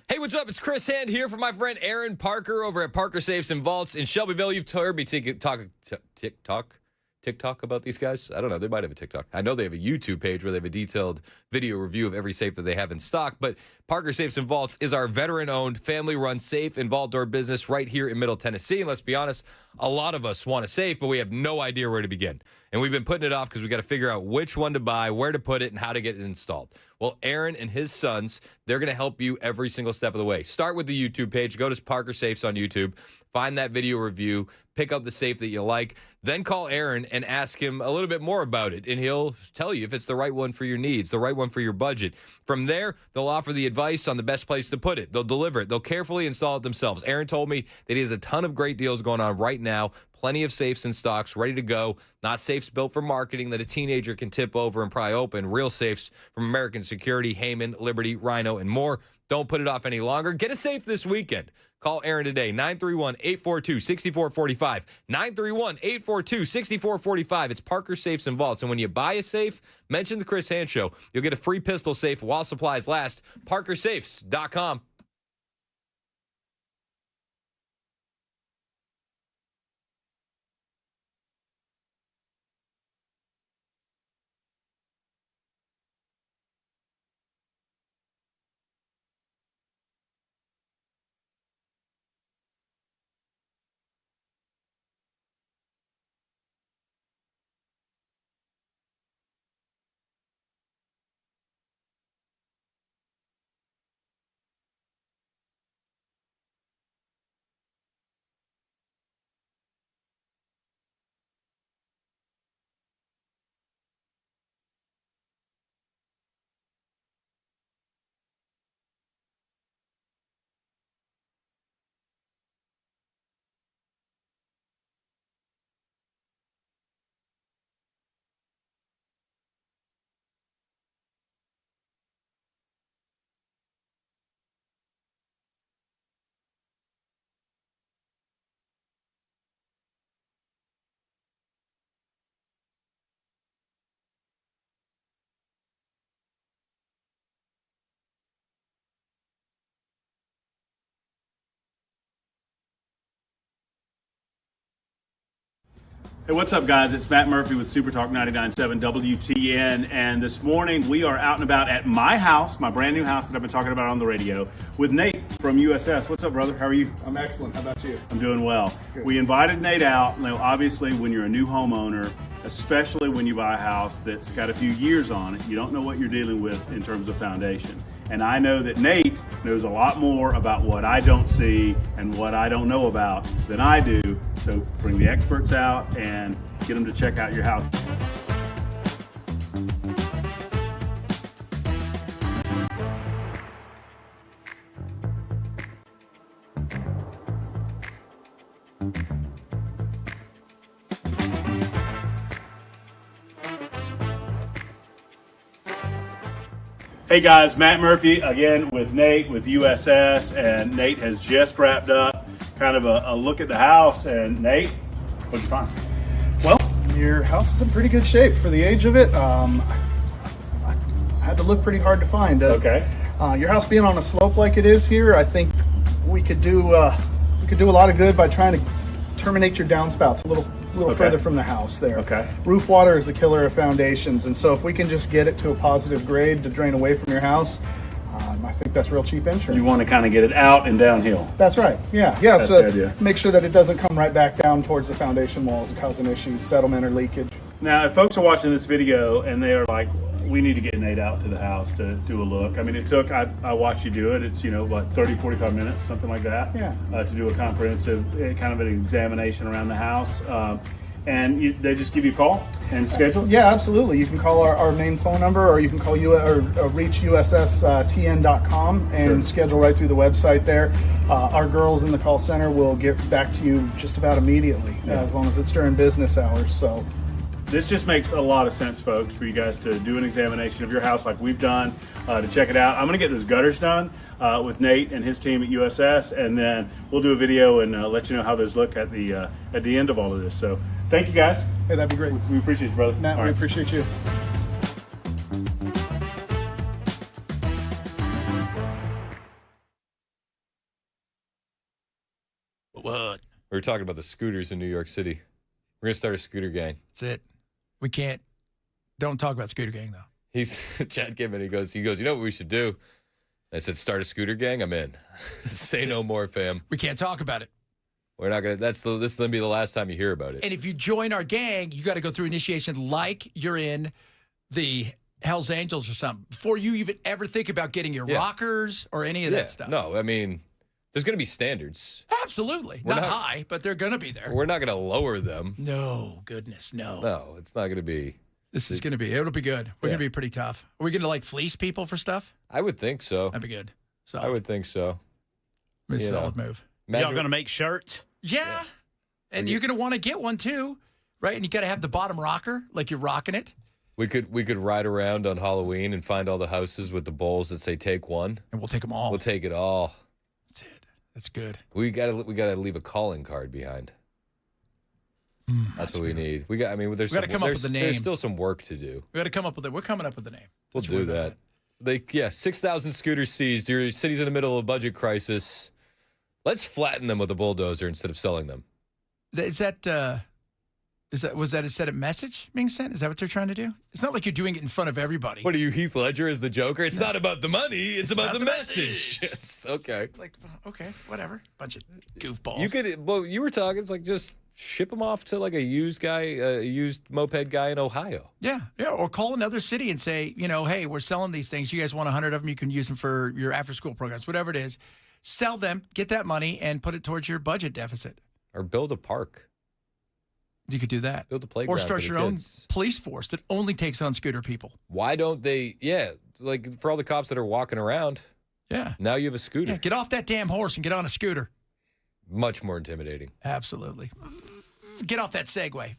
Speaker 10: Hey, what's up? It's Chris Hand here for my friend Aaron Parker over at Parker Safes and Vaults in Shelbyville. You've heard me TikTok about these guys? I don't know. They might have a TikTok. I know they have a YouTube page where they have a detailed video review of every safe that they have in stock. But Parker Safes and Vaults is our veteran-owned, family-run safe and vault door business right here in Middle Tennessee. And let's be honest, a lot of us want a safe, but we have no idea where to begin. And we've been putting it off because we got to figure out which one to buy, where to put it, and how to get it installed. Well, Aaron and his sons, they're going to help you every single step of the way. Start with the YouTube page. Go to Parker Safes on YouTube. Find that video review. Pick up the safe that you like. Then call Aaron and ask him a little bit more about it, and he'll tell you if it's the right one for your needs, the right one for your budget. From there, they'll offer the advice on the best place to put it. They'll deliver it. They'll carefully install it themselves. Aaron told me that he has a ton of great deals going on right now. Plenty of safes in stocks, ready to go. Not safes built for marketing that a teenager can tip over and pry open. Real safes from American Security, Heyman, Liberty, Rhino, and more. Don't put it off any longer. Get a safe this weekend. Call Aaron today, 931-842-6445. 931-842-6445. It's Parker Safes and Vaults. And when you buy a safe, mention the Chris Hand Show. You'll get a free pistol safe while supplies last. ParkerSafes.com.
Speaker 3: Hey, what's up, guys? It's Matt Murphy with Super Talk 99.7 WTN, and this morning we are out and about at my house, my brand new house that I've been talking about on the radio, with Nate from USS. What's up, brother? How are you?
Speaker 4: I'm excellent. How about you?
Speaker 3: I'm doing well.
Speaker 4: Good.
Speaker 3: We invited Nate out. Now, obviously, when you're a new homeowner, especially when you buy a house that's got a few years on it, you don't know what you're dealing with in terms of foundation. And I know that Nate knows a lot more about what I don't see and what I don't know about than I do. So bring the experts out and get them to check out your house. Hey guys, Matt Murphy again with Nate with USS, and Nate has just wrapped up kind of a look at the house. And Nate, what'd you find?
Speaker 4: Well, your house is in pretty good shape for the age of it. I had to look pretty hard to find.
Speaker 3: Okay.
Speaker 4: Your house being on a slope like it is here, I think we could do a lot of good by trying to terminate your downspouts a little further from the house there.
Speaker 3: Okay.
Speaker 4: Roof water is the killer of foundations, and so if we can just get it to a positive grade to drain away from your house, I think that's real cheap insurance.
Speaker 3: You want to kind of get it out and downhill.
Speaker 4: That's right. Yeah.
Speaker 3: That's
Speaker 4: So
Speaker 3: the idea.
Speaker 4: make sure that it doesn't come right back down towards the foundation walls, causing issues, settlement or leakage.
Speaker 3: Now, if folks are watching this video and they are like, we need to get Nate out to the house to do a look. I mean, it took, I watched you do it. It's, 30, 45 minutes, something like that.
Speaker 4: Yeah.
Speaker 3: To do a comprehensive kind of an examination around the house. And they just give you a call and schedule it?
Speaker 4: Yeah, absolutely. You can call our main phone number, or you can call reach USSTN.com and schedule right through the website there. Our girls in the call center will get back to you just about immediately, as long as it's during business hours. So
Speaker 3: this just makes a lot of sense, folks, for you guys to do an examination of your house like we've done, to check it out. I'm going to get those gutters done with Nate and his team at USS, and then we'll do a video and let you know how those look at the end of all of this. So thank you, guys.
Speaker 4: Hey, that'd be great.
Speaker 3: We appreciate you, brother.
Speaker 4: Matt, we appreciate you.
Speaker 10: What? We were talking about the scooters in New York City. We're going to start a scooter gang.
Speaker 2: That's it. We can't. Don't talk about scooter gang, though.
Speaker 10: Chad came in, he goes, you know what we should do? I said, start a scooter gang? I'm in. Say no more, fam.
Speaker 2: We can't talk about it.
Speaker 10: We're not going to, this is going to be the last time you hear about it.
Speaker 2: And if you join our gang, you got to go through initiation like you're in the Hells Angels or something before you even ever think about getting your rockers or any of that stuff.
Speaker 10: No, I mean, there's going to be standards.
Speaker 2: Absolutely. Not high, but they're going to be there.
Speaker 10: We're not going to lower them.
Speaker 2: No, goodness, no.
Speaker 10: No, it's not going to be.
Speaker 2: This is going to be, it'll be good. We're going to be pretty tough. Are we going to like fleece people for stuff?
Speaker 10: I would think so.
Speaker 2: That'd be good.
Speaker 10: I would think so.
Speaker 2: It's a solid move.
Speaker 5: Y'all going to make shirts?
Speaker 2: Yeah. And you're going to want to get one too, right? And you got to have the bottom rocker, like you're rocking it.
Speaker 10: We could ride around on Halloween and find all the houses with the bowls that say take one.
Speaker 2: And we'll take them all.
Speaker 10: We'll take it all.
Speaker 2: That's it. That's good.
Speaker 10: We gotta leave a calling card behind. That's what we need. We got to
Speaker 2: come up with the name.
Speaker 10: There's still some work to do.
Speaker 2: We got to come up with it. We're coming up with the name.
Speaker 10: We'll do that. 6,000 scooters seized. Your city's in the middle of a budget crisis. Let's flatten them with a bulldozer instead of selling them.
Speaker 2: Was that a message being sent? Is that what they're trying to do? It's not like you're doing it in front of everybody.
Speaker 10: What are you, Heath Ledger as the Joker? It's not about the money. It's about the message. Yes. Okay.
Speaker 2: Like, okay, whatever. Bunch of goofballs.
Speaker 10: You were talking. It's like just ship them off to like a used moped guy in Ohio.
Speaker 2: Yeah. Or call another city and say, hey, we're selling these things. You guys want 100 of them? You can use them for your after-school programs, whatever it is. Sell them, get that money, and put it towards your budget deficit.
Speaker 10: Or build a park.
Speaker 2: You could do that.
Speaker 10: Build a playground.
Speaker 2: Or start
Speaker 10: for the
Speaker 2: your own
Speaker 10: kids.
Speaker 2: police force that only takes on scooter people.
Speaker 10: Why don't they? Yeah, like for all the cops that are walking around.
Speaker 2: Yeah.
Speaker 10: Now you have a scooter.
Speaker 2: Yeah, get off that damn horse and get on a scooter.
Speaker 10: Much more intimidating.
Speaker 2: Absolutely. Get off that Segway.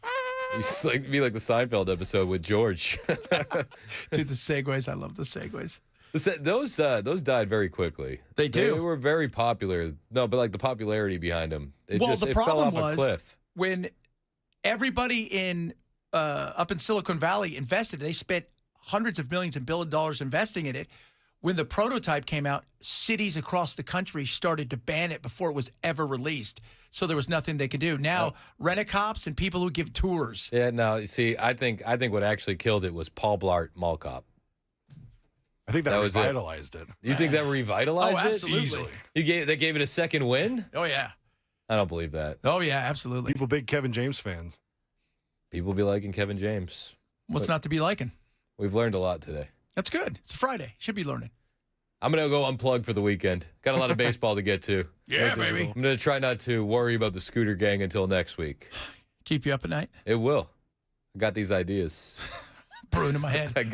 Speaker 10: You be like the Seinfeld episode with George.
Speaker 2: Dude, the Segways. I love the Segways.
Speaker 10: Those died very quickly.
Speaker 2: They do.
Speaker 10: They were very popular. No, but like the popularity behind them.
Speaker 2: The
Speaker 10: problem
Speaker 2: problem
Speaker 10: fell off a cliff.
Speaker 2: When everybody in up in Silicon Valley invested, they spent hundreds of millions and billion dollars investing in it. When the prototype came out, cities across the country started to ban it before it was ever released. So there was nothing they could do. Now, rent-a-cops and people who give tours.
Speaker 10: Yeah, no, you see, I think what actually killed it was Paul Blart Mall Cop.
Speaker 12: I think that revitalized it.
Speaker 10: You think that revitalized it?
Speaker 2: Absolutely.
Speaker 12: Easily.
Speaker 10: They gave it a second win?
Speaker 2: Oh, yeah.
Speaker 10: I don't believe that.
Speaker 2: Oh, yeah, absolutely.
Speaker 12: People big Kevin James fans.
Speaker 10: People be liking Kevin James.
Speaker 2: What's not to be liking?
Speaker 10: We've learned a lot today.
Speaker 2: That's good. It's a Friday. Should be learning.
Speaker 10: I'm going to go unplug for the weekend. Got a lot of baseball to get to.
Speaker 2: Yeah, baby.
Speaker 10: I'm going to try not to worry about the scooter gang until next week.
Speaker 2: Keep you up at night?
Speaker 10: It will. I got these ideas.
Speaker 2: Brewing in my head.